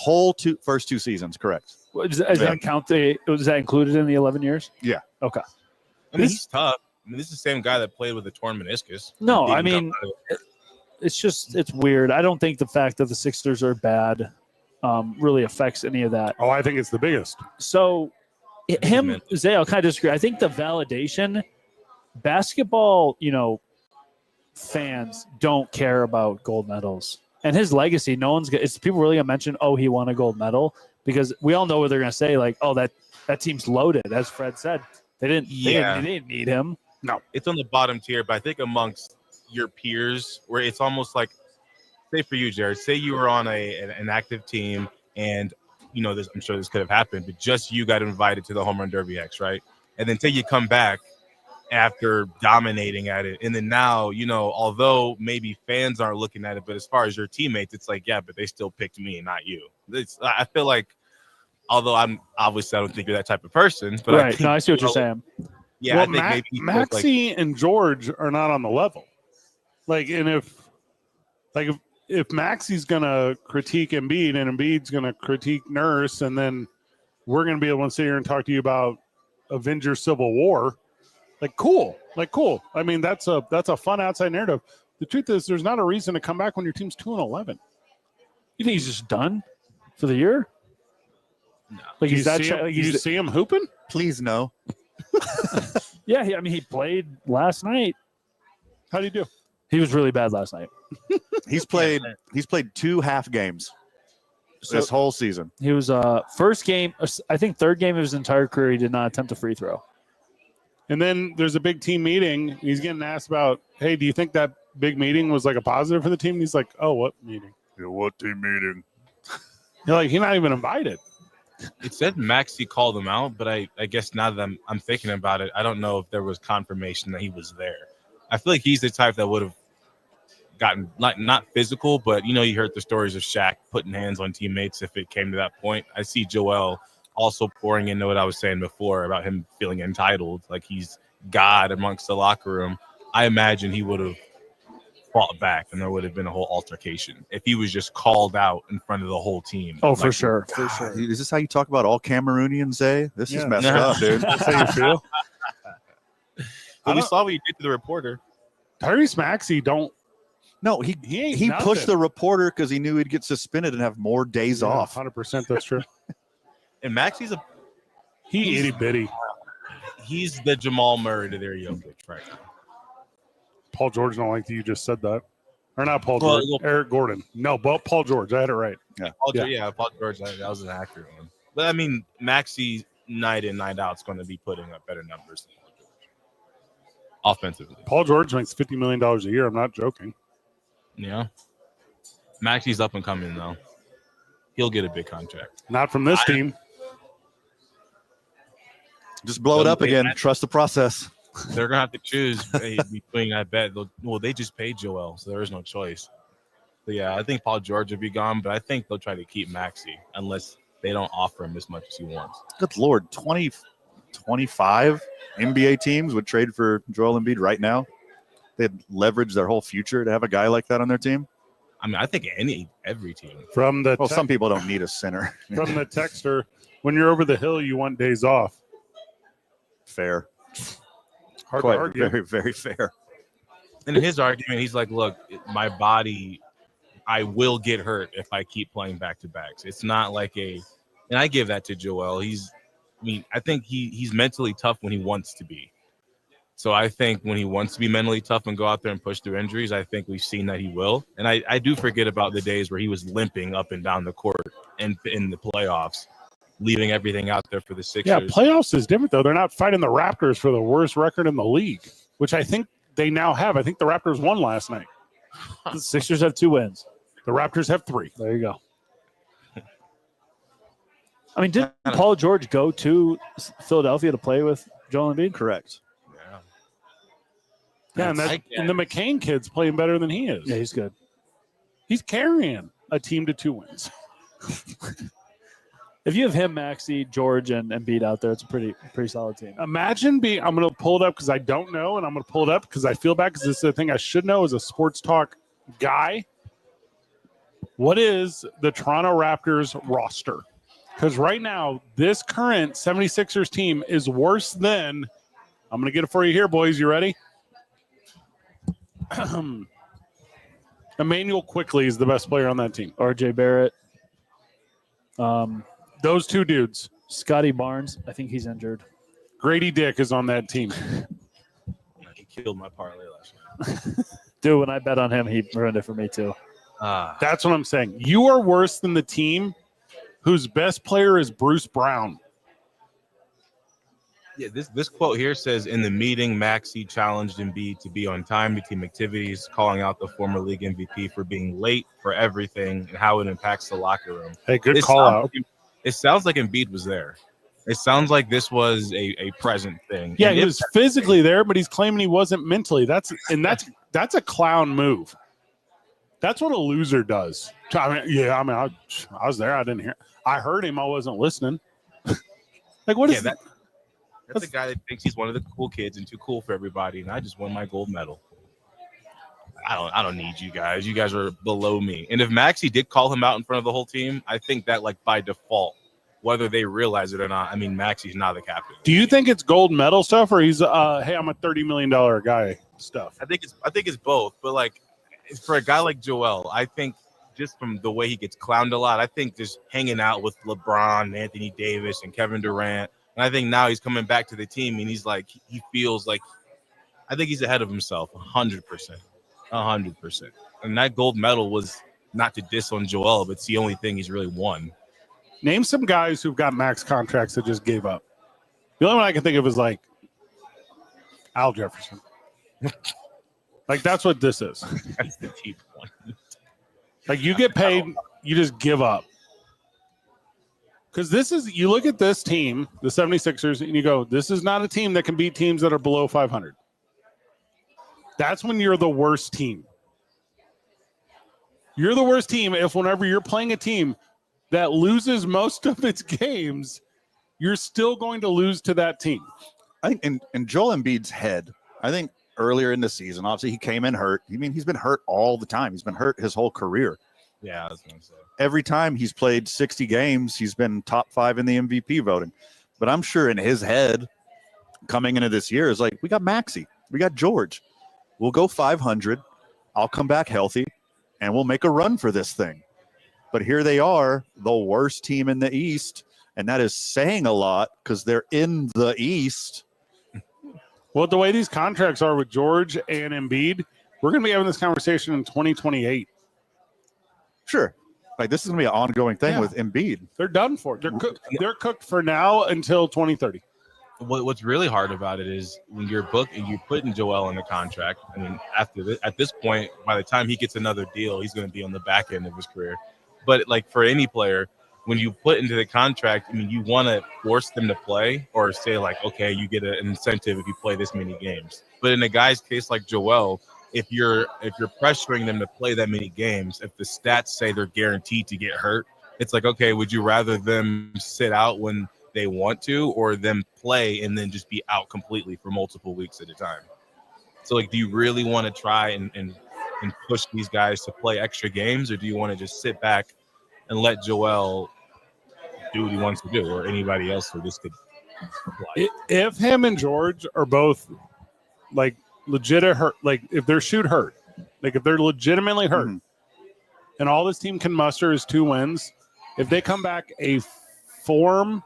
First 2 seasons, correct. Does that count? Was that included in the 11 years? Yeah. Okay. I mean, he's tough. I mean, this is the same guy that played with a torn meniscus. No, I mean, it's weird. I don't think the fact that the Sixers are bad really affects any of that. Oh, I think it's the biggest. So, Zay, I'll kind of disagree. I think the validation, basketball, fans don't care about gold medals. And his legacy, it's people really gonna mention, oh, he won a gold medal, because we all know what they're gonna say, like, oh, that team's loaded, as Fred said. They didn't need him. No, it's on the bottom tier, but I think amongst your peers, where it's almost like, say for you, Jared, say you were on an active team, and I'm sure this could have happened, but just you got invited to the Home Run Derby X, right? And then say you come back after dominating at it, and then now, although maybe fans aren't looking at it, but as far as your teammates, it's like, yeah, but they still picked me, not you. I feel like, although I don't think you're that type of person, but right. I see what you're saying. Yeah, well, I think maybe Maxey and George are not on the level. Like, and if Maxey's gonna critique Embiid and Embiid's gonna critique Nurse, and then we're gonna be able to sit here and talk to you about Avengers Civil War, cool. I mean, that's a fun outside narrative. The truth is, there's not a reason to come back when your team's 2-11. You think he's just done for the year? Like You he's that. see him, Like you he's see him hooping? Please no. yeah. I mean, he played last night. How do you do? He was really bad last night. He's played 2 half games this whole season. He was first game. I think third game of his entire career. He did not attempt a free throw. And then there's a big team meeting. He's getting asked about, hey, do you think that big meeting was like a positive for the team? And he's like, oh, what meeting? Yeah, what team meeting? You're like, he's not even invited. It said Maxey called him out, but I guess now that I'm thinking about it, I don't know if there was confirmation that he was there. I feel like he's the type that would have gotten not physical, but you heard the stories of Shaq putting hands on teammates if it came to that point. I see Joel also pouring into what I was saying before about him feeling entitled, like he's God amongst the locker room. I imagine he would have fought back and there would have been a whole altercation if he was just called out in front of the whole team. Oh, for sure. For sure. Is this how you talk about all Cameroonians, eh? This is Yeah. messed up, dude. That's how you feel? But we saw what you did to the reporter. Tyrese Maxey No, he ain't pushed nothing. the reporter because he knew he'd get suspended and have more days off. 100% that's true. And Maxey's He itty bitty. he's the Jamal Murray to their Jokic right now. Paul George don't like that you just said that. Or not Paul Well, George. Eric Gordon. No, but Paul George. I had it right. Paul George, that was an accurate one. But I mean, Maxey night in, night out is going to be putting up better numbers than Paul George. Offensively. Paul George makes $50 million a year. I'm not joking. Yeah. Maxey's up and coming, though. He'll get a big contract. Not from this team. Just blow it up again. Trust the process. They're going to have to choose between, I bet. They just paid Joel, so there is no choice. But yeah, I think Paul George will be gone, but I think they'll try to keep Maxey unless they don't offer him as much as he wants. Good Lord. 25 NBA teams would trade for Joel Embiid right now. They'd leverage their whole future to have a guy like that on their team. I mean, I think every team. From the Well, some people don't need a center. from the texter, when you're over the hill, you want days off. Fair. Hard Quite to argue. very, very fair. And in his argument, he's like, look, my body, I will get hurt if I keep playing back-to-backs. It's not like and I give that to Joel. I think he's mentally tough when he wants to be. So I think when he wants to be mentally tough and go out there and push through injuries, I think we've seen that he will. And I do forget about the days where he was limping up and down the court and in the playoffs, leaving everything out there for the Sixers. Yeah, playoffs is different, though. They're not fighting the Raptors for the worst record in the league, which I think they now have. I think the Raptors won last night. The Sixers have 2 wins. The Raptors have 3. There you go. I mean, did Paul George go to Philadelphia to play with Joel Embiid? Correct. Yeah, and the McCain kid's playing better than he is. Yeah, he's good. He's carrying a team to 2 wins. If you have him, Maxey, George, and Embiid out there, it's a pretty solid team. Imagine I'm going to pull it up because I don't know, and I'm going to pull it up because I feel bad because this is the thing I should know as a sports talk guy. What is the Toronto Raptors roster? Because right now, this current 76ers team is worse than – I'm going to get it for you here, boys. You ready? Emmanuel Quickley is the best player on that team. RJ Barrett. Those 2 dudes. Scotty Barnes. I think he's injured. Grady Dick is on that team. He killed my parlay last night. Dude, when I bet on him, he ruined it for me too. That's what I'm saying. You are worse than the team whose best player is Bruce Brown. Yeah, this quote here says, in the meeting, Maxey challenged Embiid to be on time to team activities, calling out the former league MVP for being late for everything and how it impacts the locker room. Hey, good call out. It sounds like Embiid was there. It sounds like this was a present thing. Yeah, And he if- was physically there, but he's claiming he wasn't mentally. That's a clown move. That's what a loser does. I was there. I didn't hear. I heard him. I wasn't listening. Like, what is that? That's a guy that thinks he's one of the cool kids and too cool for everybody, and I just won my gold medal. I don't need you guys. You guys are below me. And if Maxey did call him out in front of the whole team, I think that, like, by default, whether they realize it or not, I mean, Maxey's not the captain. Do you think it's gold medal stuff, or he's hey, I'm a $30 million guy stuff? I think it's both. But like, for a guy like Joel, I think just from the way he gets clowned a lot. I think just hanging out with LeBron, Anthony Davis, and Kevin Durant. And I think now he's coming back to the team, and he's like, he feels like, I think he's ahead of himself 100%. 100%. And that gold medal was not to diss on Joel, but it's the only thing he's really won. Name some guys who've got max contracts that just gave up. The only one I can think of is like Al Jefferson. Like, that's what this is. That's the cheap one. Like, you get paid, you just give up. Because this is, you look at this team, the 76ers, and you go, this is not a team that can beat teams that are below 500. That's when you're the worst team. You're the worst team if whenever you're playing a team that loses most of its games, you're still going to lose to that team. I think in Joel Embiid's head, I think earlier in the season, obviously he came in hurt. I mean, he's been hurt all the time. He's been hurt his whole career. Yeah, I was going to say. Every time he's played 60 games, he's been top 5 in the MVP voting. But I'm sure in his head, coming into this year, is like, we got Maxey, we got George. We'll go 500. I'll come back healthy, and we'll make a run for this thing. But here they are, the worst team in the East, and that is saying a lot because they're in the East. Well, the way these contracts are with George and Embiid, we're going to be having this conversation in 2028. Sure. Like, this is going to be an ongoing thing with Embiid. They're done for. They're cooked for now until 2030. What's really hard about it is when you're putting Joel in the contract, and at this point, by the time he gets another deal, he's going to be on the back end of his career. But like for any player, when you put into the contract, I mean, you want to force them to play or say like, okay, you get an incentive if you play this many games. But in a guy's case like Joel, if you're pressuring them to play that many games, if the stats say they're guaranteed to get hurt, it's like, okay, would you rather them sit out when they want to or them play and then just be out completely for multiple weeks at a time? So like, do you really want to try and push these guys to play extra games, or do you want to just sit back and let Joel do what he wants to do, or anybody else who this could apply? If him and George are both like legit hurt, like if they're hurt, like if they're legitimately hurt, and all this team can muster is 2 wins, if they come back a form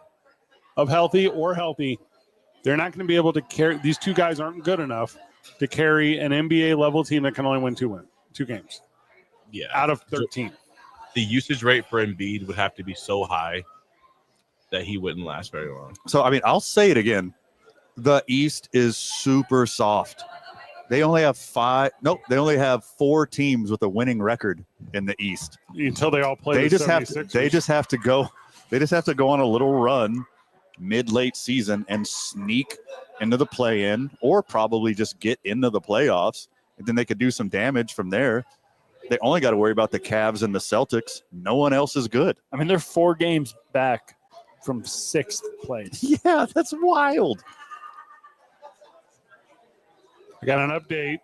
of healthy, they're not going to be able to carry. These 2 guys aren't good enough to carry an NBA level team that can only win 2 games. Yeah, out of 13. The usage rate for Embiid would have to be so high that he wouldn't last very long. So, I mean, I'll say it again. The East is super soft. They only have 4 teams with a winning record in the East. Until they all play They the just have 76ers. to they just have to go on a little run mid-late season and sneak into the play-in, or probably just get into the playoffs, and then they could do some damage from there. They only got to worry about the Cavs and the Celtics. No one else is good. I mean, they're 4 games back from 6th place. Yeah, that's wild. I got an update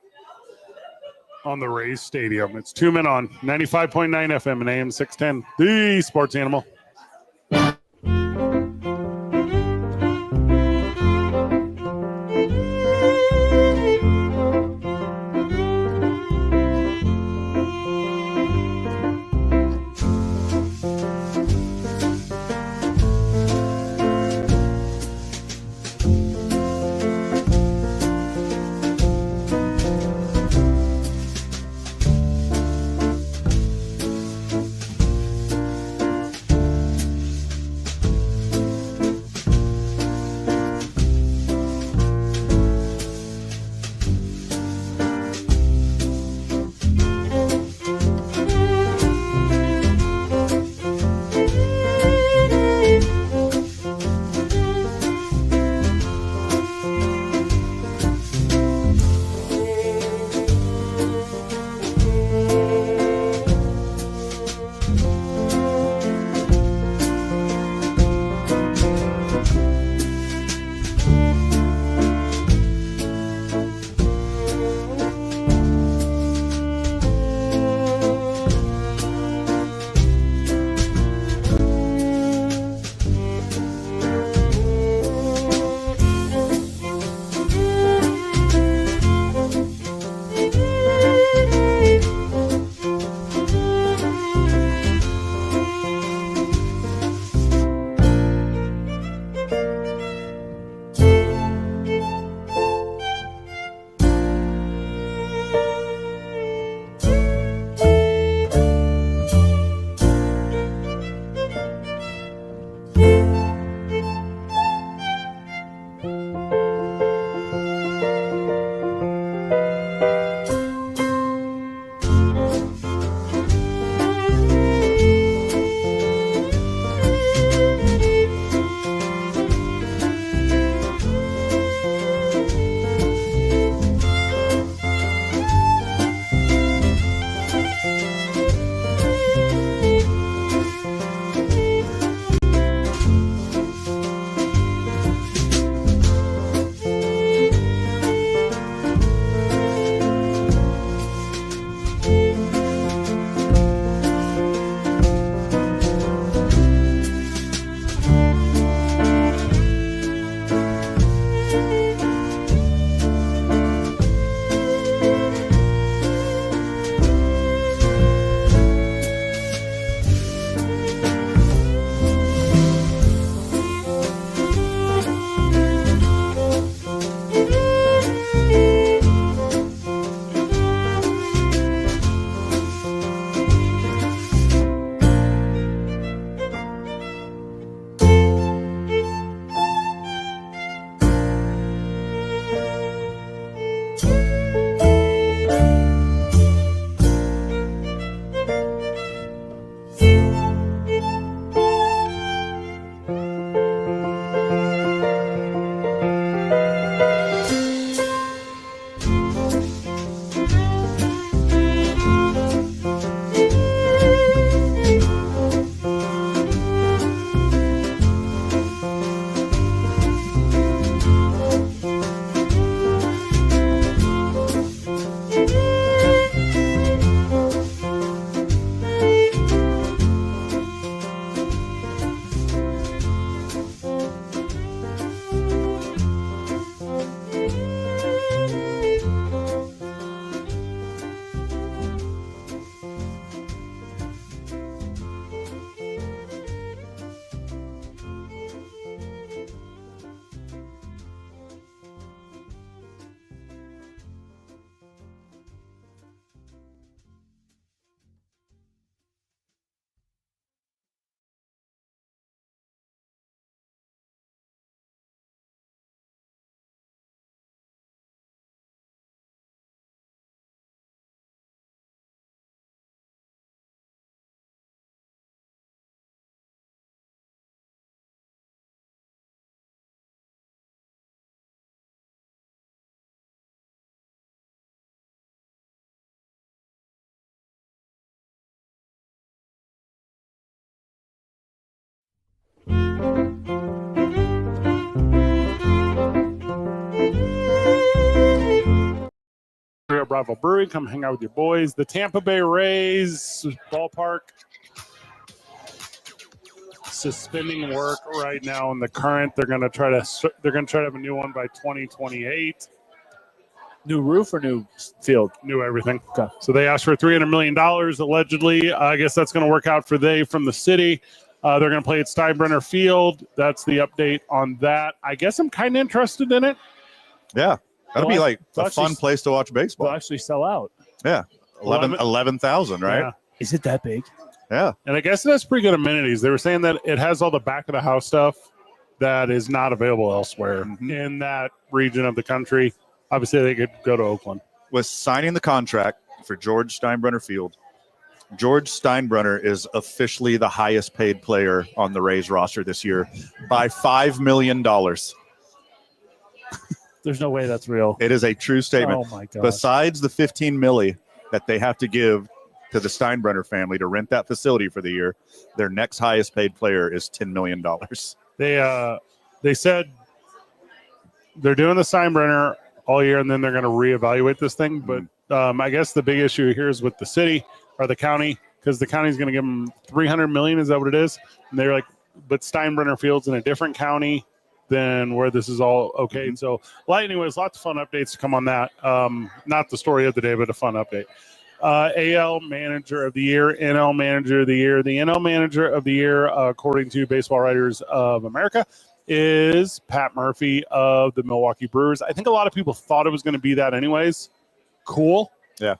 on the Rays Stadium. It's 2 men on 95.9 FM and AM 610, the sports animal. Bravo Brewing, come hang out with your boys. The Tampa Bay Rays ballpark suspending work right now in the current. They're going to try to have a new one by 2028. New roof or new field? New everything. Okay. So they asked for $300 million allegedly. I guess that's going to work out for from the city. They're going to play at Steinbrenner Field. That's the update on that. I guess I'm kind of interested in it. Yeah. That'll be like They'll a fun place to watch baseball. They'll actually sell out. Yeah. 11,000, right? Yeah. Is it that big? Yeah. And I guess it has pretty good amenities. They were saying that it has all the back of the house stuff that is not available elsewhere in that region of the country. Obviously, they could go to Oakland. Was signing the contract for George Steinbrenner Field. George Steinbrenner is officially the highest paid player on the Rays roster this year by $5 million. There's no way that's real. It is a true statement. Oh, my God. Besides the $15 million that they have to give to the Steinbrenner family to rent that facility for the year, their next highest paid player is $10 million. They said they're doing the Steinbrenner all year, and then they're going to reevaluate this thing. But I guess the big issue here is with the city or the county, because the county's going to give them $300 million. Is that what it is? And they're like, but Steinbrenner Field's in a different county than where this is all okay. So, well, anyways, lots of fun updates to come on that. Not the story of the day, but a fun update. AL Manager of the Year, NL Manager of the Year. The NL Manager of the Year, according to Baseball Writers of America, is Pat Murphy of the Milwaukee Brewers. I think a lot of people thought it was going to be that anyways. Cool. Yeah.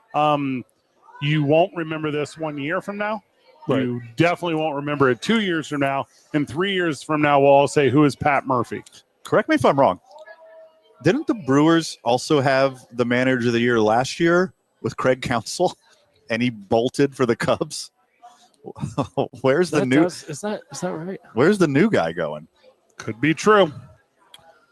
You won't remember this 1 year from now. Right. You definitely won't remember it 2 years from now. And 3 years from now, we'll all say, who is Pat Murphy? Correct me if I'm wrong. Didn't the Brewers also have the Manager of the Year last year with Craig Counsell, and he bolted for the Cubs? Where's the new? Is that right? Where's the new guy going? Could be true.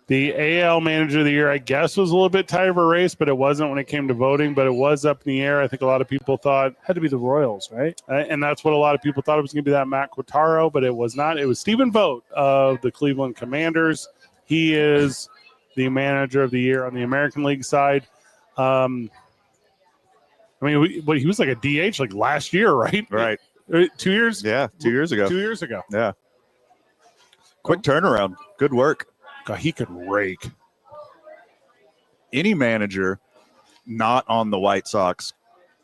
The AL Manager of the Year, I guess, was a little bit tight of a race, but it wasn't when it came to voting. But it was up in the air. I think a lot of people thought Had to be the Royals, right? and that's what a lot of people thought it was going to be, that Matt Quattaro, but it was not. It was Stephen Vogt of the Cleveland Commanders. He is the Manager of the Year on the American League side. I mean, he was like a DH like last year, right? Right. 2 years? Yeah, 2 years ago. 2 years ago. Yeah. Quick turnaround. Good work. God, he could rake. Any manager not on the White Sox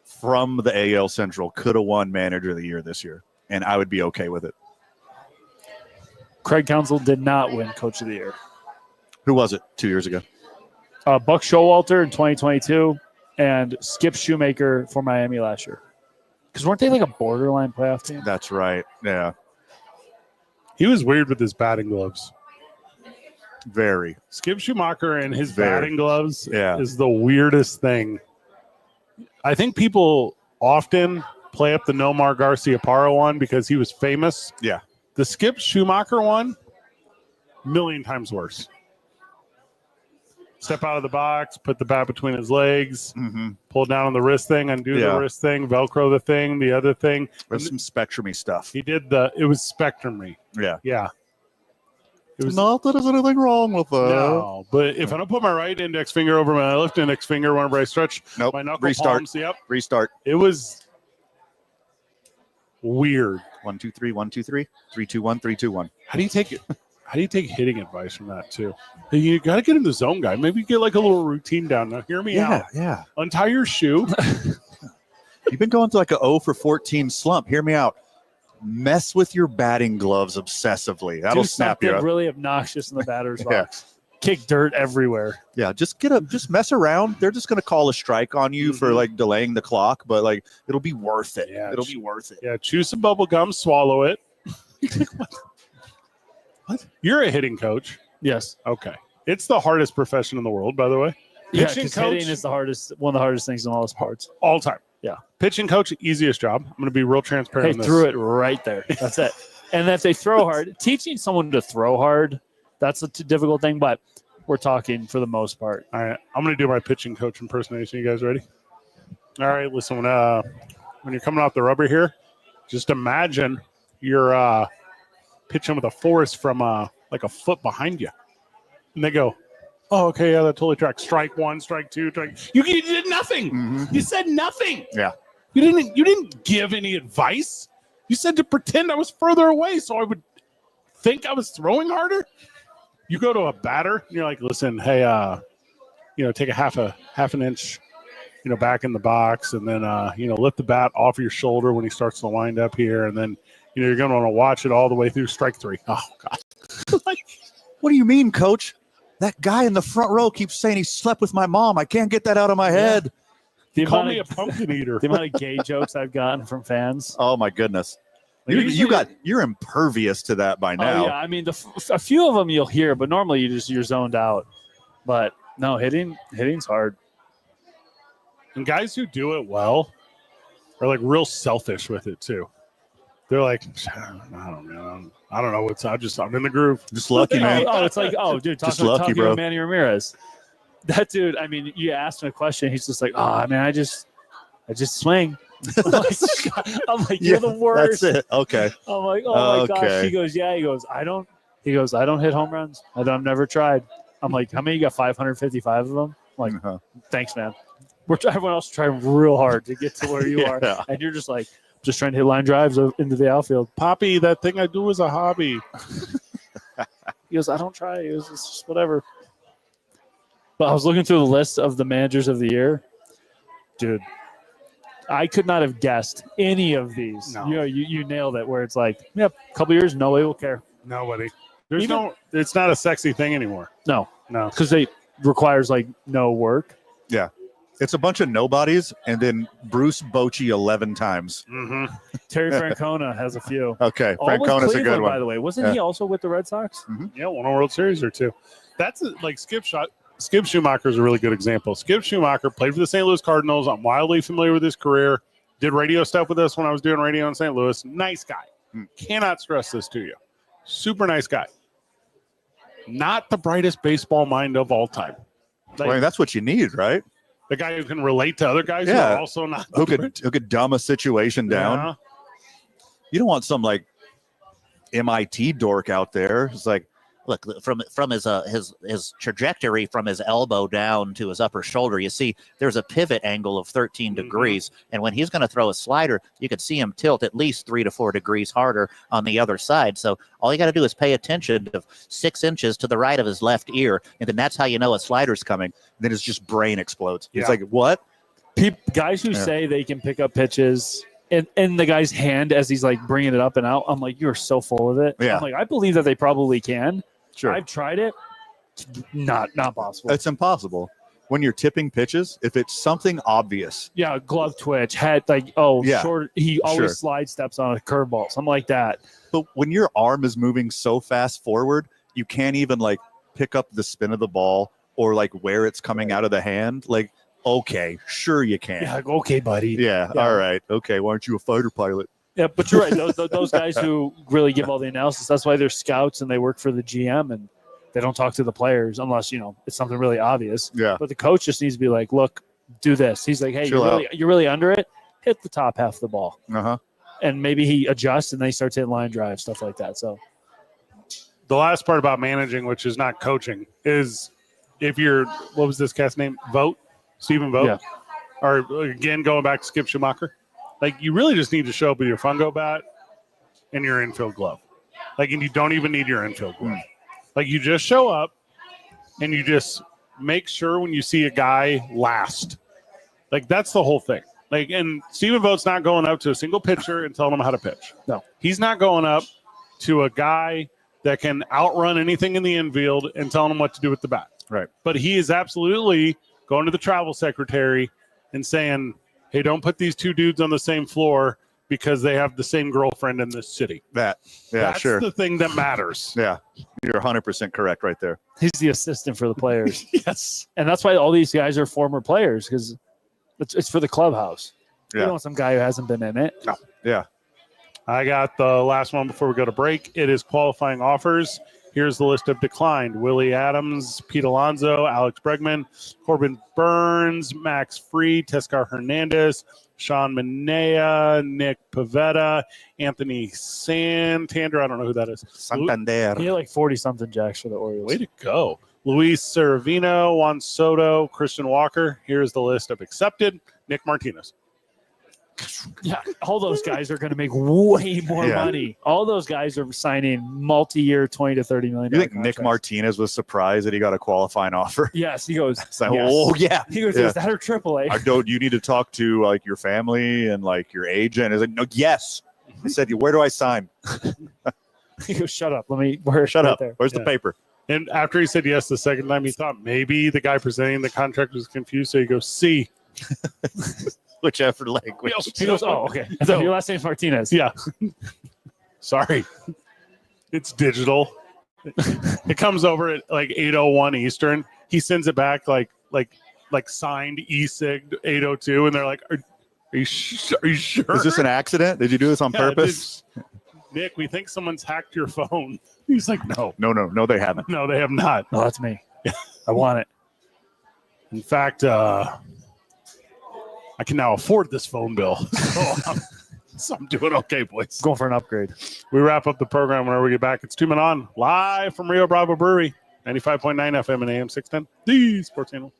from the AL Central could have won Manager of the Year this year, and I would be okay with it. Craig Counsell did not win Coach of the Year. Who was it 2 years ago? Buck Showalter in 2022 and Skip Shoemaker for Miami last year. Because weren't they like a borderline playoff team? That's right. Yeah. He was weird with his batting gloves. Very. Skip Schumacher and his Very. batting gloves Yeah. is the weirdest thing. I think people often play up the Nomar Garciaparra one because he was famous. Yeah. The Skip Schumacher one, million times worse. Step out of the box, put the bat between his legs, pull down on the wrist thing, undo the wrist thing, Velcro the thing, the other thing. There's some spectrum-y stuff. He did it was spectrum-y. Yeah. Yeah. It was Not that there's anything wrong with that. no, but if I don't put my right index finger over my left index finger whenever I stretch Nope. my knuckle Restart. palms, yep, Restart. it was weird. 1, 2, 3, 1, 2, 3. 3, 2, 1, 3, 2, 1. How do you take hitting advice from that too? Hey, you got to get in the zone, guy. Maybe get like a little routine down. Now, hear me out. Yeah. Untie your shoe. You've been going to like a 0 for 14 slump. Hear me out. Mess with your batting gloves obsessively. That'll Do snap you something up. really obnoxious in the batter's Yeah. box. Kick dirt everywhere. Yeah, just mess around. They're just gonna call a strike on you for like delaying the clock, but like it'll be worth it. Yeah, It'll be worth it. Yeah, chew some bubble gum, swallow it. What? You're a hitting coach. Yes. Okay. It's the hardest profession in the world, by the way. Yeah, Pitching because coach hitting is one of the hardest things in all sports. all time. Yeah. Pitching coach, easiest job. I'm going to be real transparent They on this. threw it right there. That's it. And if they throw hard, teaching someone to throw hard, that's a difficult thing, but we're talking for the most part. All right. I'm going to do my pitching coach impersonation. You guys ready? All right. Listen, when you're coming off the rubber here, just imagine you're pitch him with a force from like a foot behind you. And they go, oh, okay, yeah, that totally tracks. Strike one, strike two, strike. You did nothing. Mhm. You said nothing. Yeah. You didn't give any advice. You said to pretend I was further away so I would think I was throwing harder. You go to a batter, and you're like, listen, hey, take a half an inch, back in the box, and then lift the bat off your shoulder when he starts to wind up here, and then you're going to want to watch it all the way through strike three. Oh God. Like, what do you mean, coach? That guy in the front row keeps saying he slept with my mom. I can't get that out of my head. Call me a pumpkin eater. The amount of gay jokes I've gotten from fans. Oh my goodness. Like, You're impervious to that by now. Oh yeah, I mean a few of them you'll hear, but normally you're zoned out. But no, hitting's hard. And guys who do it well are like real selfish with it too. They're like, I don't know. I'm in the groove. Just lucky, man. It's like, dude, Just talking lucky, bro. to Manny Ramirez. That dude, I mean, you asked him a question, he's just like, I just swing. I'm like, you're the worst. That's it. Okay. I'm like, oh my gosh. Okay. He goes, I don't hit home runs. I've never tried. I'm like, how many? You got 555 of them? I'm like, thanks, man. Everyone else trying real hard to get to where you are, and you're just like, just trying to hit line drives into the outfield. Poppy, that thing I do is a hobby. He goes, I don't try. It was just whatever. But I was looking through the list of the managers of the year. Dude, I could not have guessed any of these. No. You nailed it where it's like, yep, a couple years, nobody will care. Nobody. It's not a sexy thing anymore. No. No. Because it requires like no work. Yeah. It's a bunch of nobodies and then Bruce Bochy 11 times. Mm-hmm. Terry Francona has a few. Okay. All with Francona's a good Cleveland, one. by the way. Wasn't he also with the Red Sox? Mm-hmm. Yeah, won a World Series or two. That's like Skip Schumacher is a really good example. Skip Schumacher played for the St. Louis Cardinals. I'm wildly familiar with his career. Did radio stuff with us when I was doing radio in St. Louis. Nice guy. Cannot stress this to you. Super nice guy. Not the brightest baseball mind of all time. Well, I mean, that's what you need, right? The guy who can relate to other guys who are also not. Who could dumb a situation down. Yeah. You don't want some like MIT dork out there. It's like, Look, from his trajectory from his elbow down to his upper shoulder, you see there's a pivot angle of 13 degrees. And when he's going to throw a slider, you could see him tilt at least 3 to 4 degrees harder on the other side. So all you got to do is pay attention to 6 inches to the right of his left ear. And then that's how you know a slider's coming. And then his just brain explodes. Yeah. It's like, what? Guys who say they can pick up pitches in the guy's hand as he's like bringing it up and out, I'm like, you're so full of it. Yeah. I'm like, I believe that they probably can. Sure. I've tried it. Not possible. It's impossible. When you're tipping pitches, if it's something obvious. Yeah, glove twitch, head short. He always slide steps on a curveball, something like that. But when your arm is moving so fast forward, you can't even like pick up the spin of the ball or like where it's coming out of the hand. Like, okay, sure you can. Yeah, okay, buddy. Yeah, all right. Okay, why aren't you a fighter pilot? Yeah, but you're right. Those guys who really give all the analysis, that's why they're scouts and they work for the GM and they don't talk to the players unless, it's something really obvious. Yeah. But the coach just needs to be like, look, do this. He's like, hey, you're really under it. Hit the top half of the ball. Uh-huh. And maybe he adjusts and then he starts hitting line drive, stuff like that. So the last part about managing, which is not coaching, is if you're, what was this cat's name? Stephen Vogt? Yeah. Or again, going back to Skip Schumacher. Like, you really just need to show up with your fungo bat and your infield glove. Like, and you don't even need your infield glove. Like, you just show up and you just make sure when you see a guy last. Like, that's the whole thing. Like, and Stephen Vogt's not going up to a single pitcher and telling him how to pitch. No. He's not going up to a guy that can outrun anything in the infield and telling him what to do with the bat. Right. But he is absolutely going to the travel secretary and saying, hey, don't put these two dudes on the same floor because they have the same girlfriend in this city. That's sure. The thing that matters. Yeah, you're 100% correct right there. he's the assistant for the players. Yes. And that's why all these guys are former players because it's for the clubhouse. You don't want some guy who hasn't been in it. No. Yeah. I got the last one before we go to break. It is qualifying offers. Here's the list of declined. Willie Adams, Pete Alonso, Alex Bregman, Corbin Burns, Max Fried, Teoscar Hernandez, Sean Manea, Nick Pavetta, Anthony Santander. I don't know who that is. Santander. He had like 40-something jacks for the Orioles. Way to go. Luis Servino, Juan Soto, Christian Walker. Here's the list of accepted. Nick Martinez. Yeah, all those guys are going to make way more Yeah. money. All those guys are signing multi-year $20 to $30 million. You think Nick contracts. Martinez was surprised that he got a qualifying offer? Yes, he goes. It's like, yes. oh yeah. He goes. Yeah. Is that or AAA? I don't. You need to talk to like your family and like your agent. Is like, no, yes. I said, where do I sign? He goes. Shut up. Let me. Shut right up. There. Where's Yeah. the paper? And after he said yes the second time, he thought maybe the guy presenting the contract was confused. So he goes, C. Whichever language. He goes. Oh, okay. I thought your last name's Martinez. Yeah. Sorry. It's digital. It comes over at like 8:01 Eastern. He sends it back like signed e-sig 8:02, and they're like, "Are you sure? Is this an accident? Did you do this on Yeah, purpose? Nick, we think someone's hacked your phone." He's like, "No, No, they haven't. no, they have not. No, that's me. I want it. In fact, I can now afford this phone bill." So I'm doing okay, boys. Going for an upgrade. We wrap up the program whenever we get back. It's 2 Men On, live from Rio Bravo Brewery, 95.9 FM and AM 610, the Sports Channel.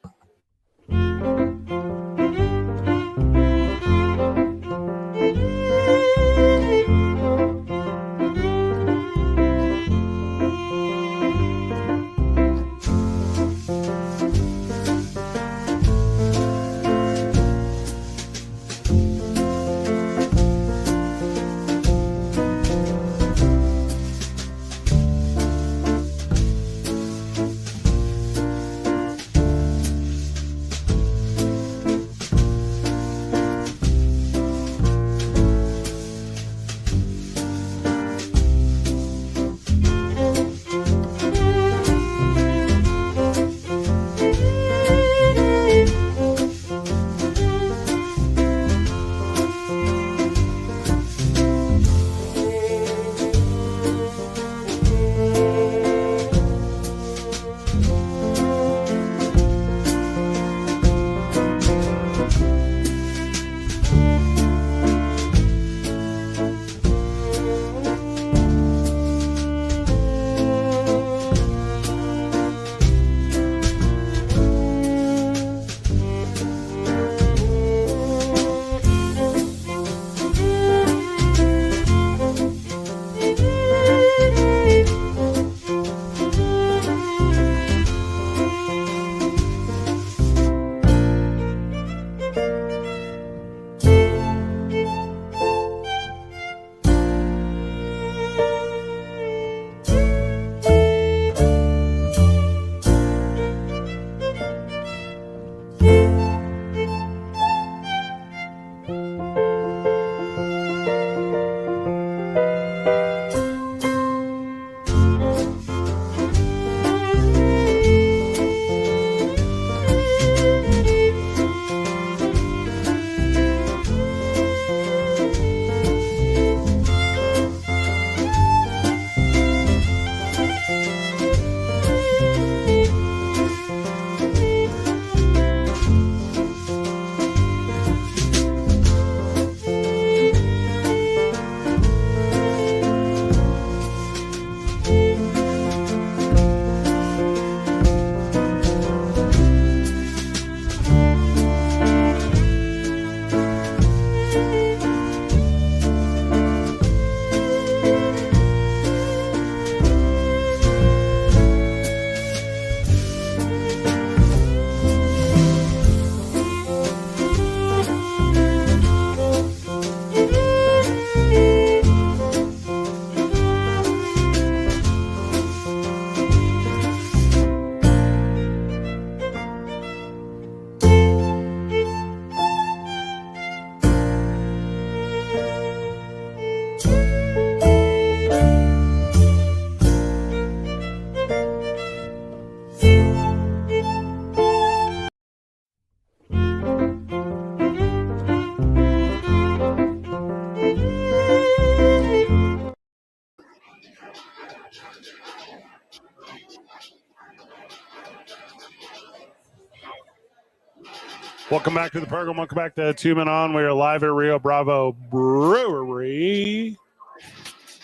Welcome back to the program. Welcome back to 2 Men On. We are live at Rio Bravo Brewery.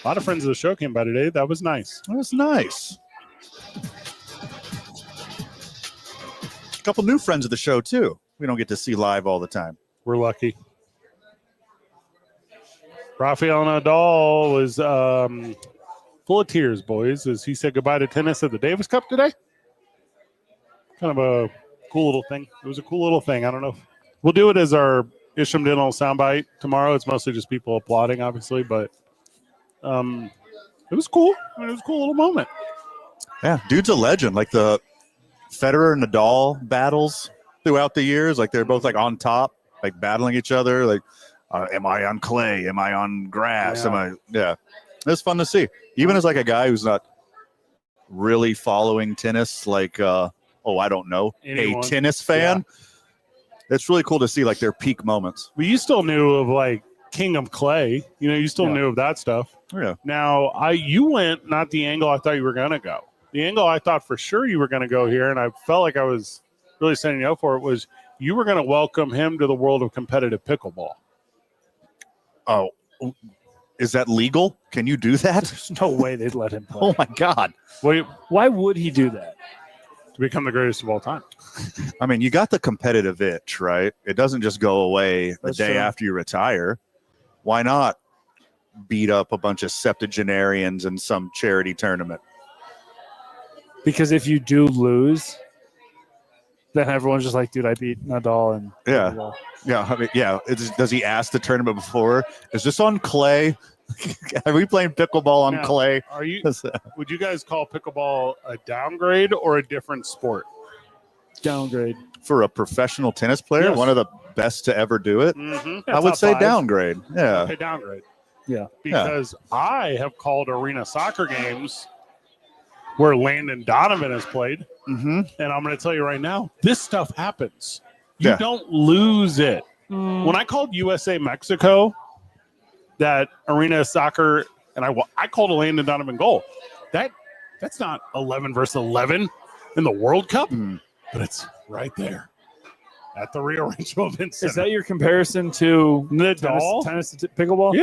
A lot of friends of the show came by today. That was nice. That was nice. A couple new friends of the show, too. We don't get to see live all the time. We're lucky. Rafael Nadal was full of tears, boys, as he said goodbye to tennis at the Davis Cup today. Kind of a cool little thing. It was a cool little thing. I don't know. We'll do it as our Isham Dental soundbite tomorrow. It's mostly just people applauding, obviously, but it was cool. I mean, it was a cool little moment. Yeah, dude's a legend. Like the Federer Nadal battles throughout the years, like they're both like on top, like battling each other. Like, am I on clay? Am I on grass? Yeah. It's fun to see. Even as like a guy who's not really following tennis, like I don't know, Anyone. a tennis fan. Yeah. It's really cool to see like their peak moments. But you still knew of like King of Clay. You know, you still knew of that stuff. Yeah. Now, you went not the angle I thought you were going to go. The angle I thought for sure you were going to go here, and I felt like I was really setting you up for it, was you were going to welcome him to the world of competitive pickleball. Oh, is that legal? Can you do that? There's no way they'd let him play. Oh my God. Wait, Why would he do that? to become the greatest of all time. I mean, you got the competitive itch, right? It doesn't just go away the That's day true. after you retire. Why not beat up a bunch of septuagenarians in some charity tournament? Because if you do lose, then everyone's just like, dude, I beat Nadal. And Yeah. Yeah. I mean, yeah. Does he ask the tournament before? Is this on clay? Are we playing pickleball on Now, clay? Would you guys call pickleball a downgrade or a different sport? Downgrade. For a professional tennis player, Yes. one of the best to ever do it, Mm-hmm. I would top say five. downgrade. Yeah. Okay, downgrade. Yeah. Because I have called arena soccer games where Landon Donovan has played. Mm-hmm. And I'm going to tell you right now, this stuff happens. You Yeah. don't lose it. When I called USA Mexico, that arena soccer, and I called a Landon Donovan goal. That's not 11 versus 11 in the World Cup, but it's right there at the Rio Rancho Event Center. Is that your comparison to Nadal? tennis to pickleball?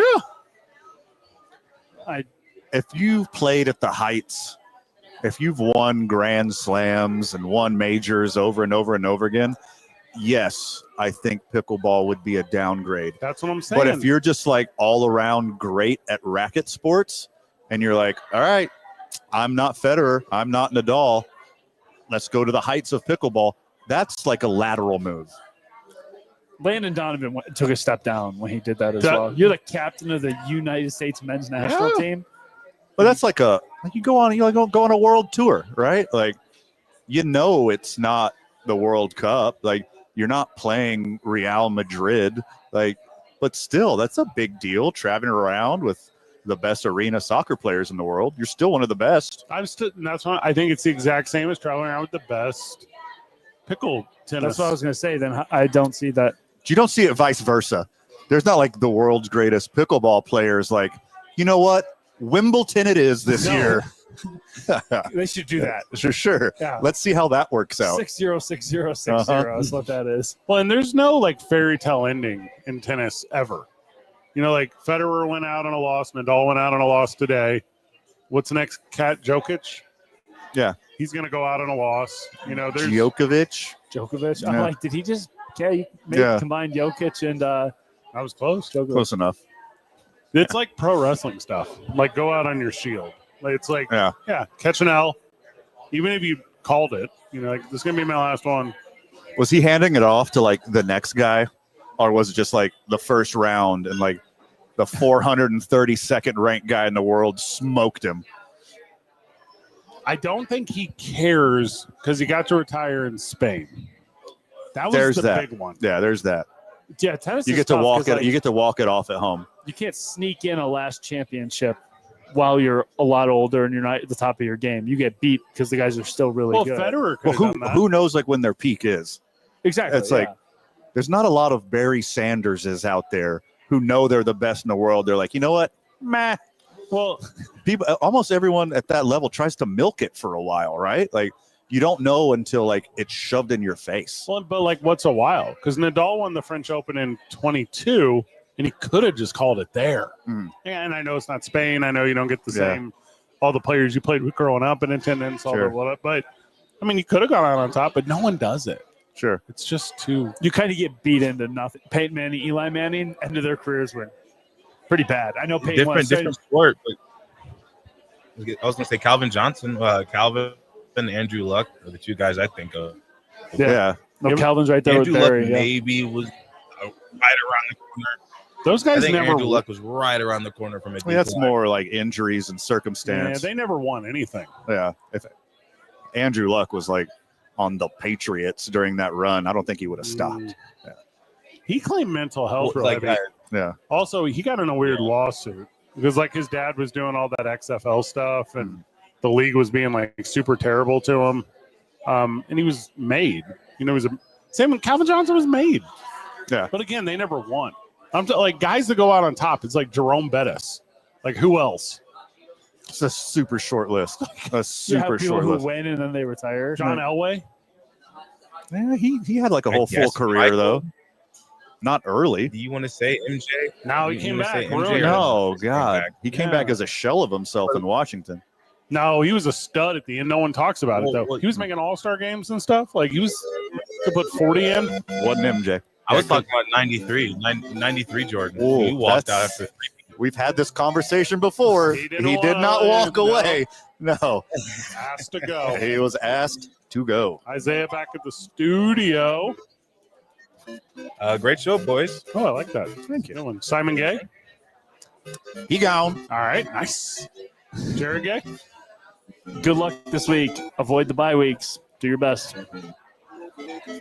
Yeah. If you've played at the heights, if you've won Grand Slams and won majors over and over and over again, yes, I think pickleball would be a downgrade. That's what I'm saying. But if you're just like all around great at racket sports and you're like, all right, I'm not Federer, I'm not Nadal, let's go to the heights of pickleball, that's like a lateral move. Landon Donovan took a step down when he did that as well. You're the captain of the United States men's national team. But that's like you go on a world tour, right? Like, you know, it's not the World Cup. Like, you're not playing Real Madrid. Like, but still, that's a big deal. Traveling around with the best arena soccer players in the world. You're still one of the best. That's why I think it's the exact same as traveling around with the best pickle tennis. That's what I was going to say. Then I don't see that. You don't see it vice versa. There's not like the world's greatest pickleball players. Like, you know what? Wimbledon it is this year. They should do that. Sure. Yeah. Let's see how that works out. 6-0, 6-0, 6-0 is what that is. Well, and there's no like fairy tale ending in tennis ever. You know, like Federer went out on a loss, Nadal went out on a loss today. What's next? Jokic? Yeah. He's going to go out on a loss. You know, there's Djokovic. I'm Yeah. like, did he just combine Jokic and I was close. Djokovic? Close enough. It's like pro wrestling stuff. Like go out on your shield. Like, it's like, Yeah. catch an L. Even if you called it, you know, like this is going to be my last one. Was he handing it off to like the next guy? Or was it just like the first round and like the 432nd ranked guy in the world smoked him? I don't think he cares because he got to retire in Spain. That was There's the that. big one. Yeah, there's that. Yeah, tennis. You is get to tough walk 'cause, it. like, You get to walk it off at home. You can't sneak in a last championship while you're a lot older and you're not at the top of your game. You get beat because the guys are still really Well, good. Federer Well, could have done that. who knows like when their peak is? Exactly. It's like there's not a lot of Barry Sanderses out there who know they're the best in the world. They're like, you know what? Meh. Well, People, almost everyone at that level tries to milk it for a while, right? Like you don't know until like it's shoved in your face. Well, but like, what's a while? Because Nadal won the French Open in 22, and he could have just called it there. And I know it's not Spain. I know you don't get the same all the players you played with growing up in attendance, all the but I mean, you could have gone out on top, but no one does it. Sure, it's just too. You kind of get beat into nothing. Peyton Manning, Eli Manning, end of their careers were pretty bad. I know Peyton different sport, but I was going to say Calvin Johnson, Calvin and Andrew Luck are the two guys I think of. Yeah. No, Calvin's right there Andrew with Barry. Luck maybe was right around the corner. Those guys I think never. Andrew Luck was right around the corner from it. That's more like injuries and circumstance. Yeah, they never won anything. Yeah. If Andrew Luck was like on the Patriots during that run, I don't think he would have stopped. Yeah. He claimed mental health Like, yeah. Also, he got in a weird lawsuit because like his dad was doing all that XFL stuff and the league was being like super terrible to him. And he was made. You know, same when Calvin Johnson was made. Yeah. But again, they never won. Like guys that go out on top, it's like Jerome Bettis. Like who else? It's a super short list. A super people short who list. win and then they retire. John Elway. Yeah, he had like a whole full career Michael. though. Not early. Do you want to say MJ? No, he You came wanna back. say MJ Really? or- No, He came God. back. He came back as a shell of himself in Washington. No, he was a stud at the end. No one talks about it though. Well, He was making all-star games and stuff. Like he was to put 40 in. Wasn't MJ. I was talking about 93 Jordan. Ooh, He walked out that's- after 3. We've had this conversation before. He He didn't did not wanna walk leave, no. away. No. Has to go. He was asked to go. Isaiah back at the studio. Great show, boys. Oh, I like that. Thank you. Good one. Simon Gay. He gone. All right, nice. Jared Gay. Good luck this week. Avoid the bye weeks. Do your best.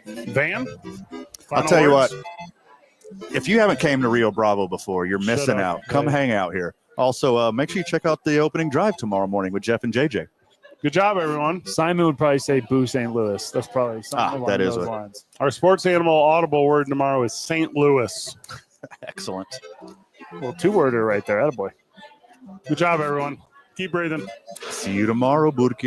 Van. I'll Final tell you words? what. If you haven't came to Rio Bravo before, you're missing up, out. Come buddy. hang out here. Also, make sure you check out the opening drive tomorrow morning with Jeff and JJ. Good job, everyone. Simon would probably say Boo St. Louis. That's probably something along that is those what- lines. Our sports animal audible word tomorrow is St. Louis. Excellent. Well, two-worder right there. Attaboy. Good job, everyone. Keep breathing. See you tomorrow, Burke.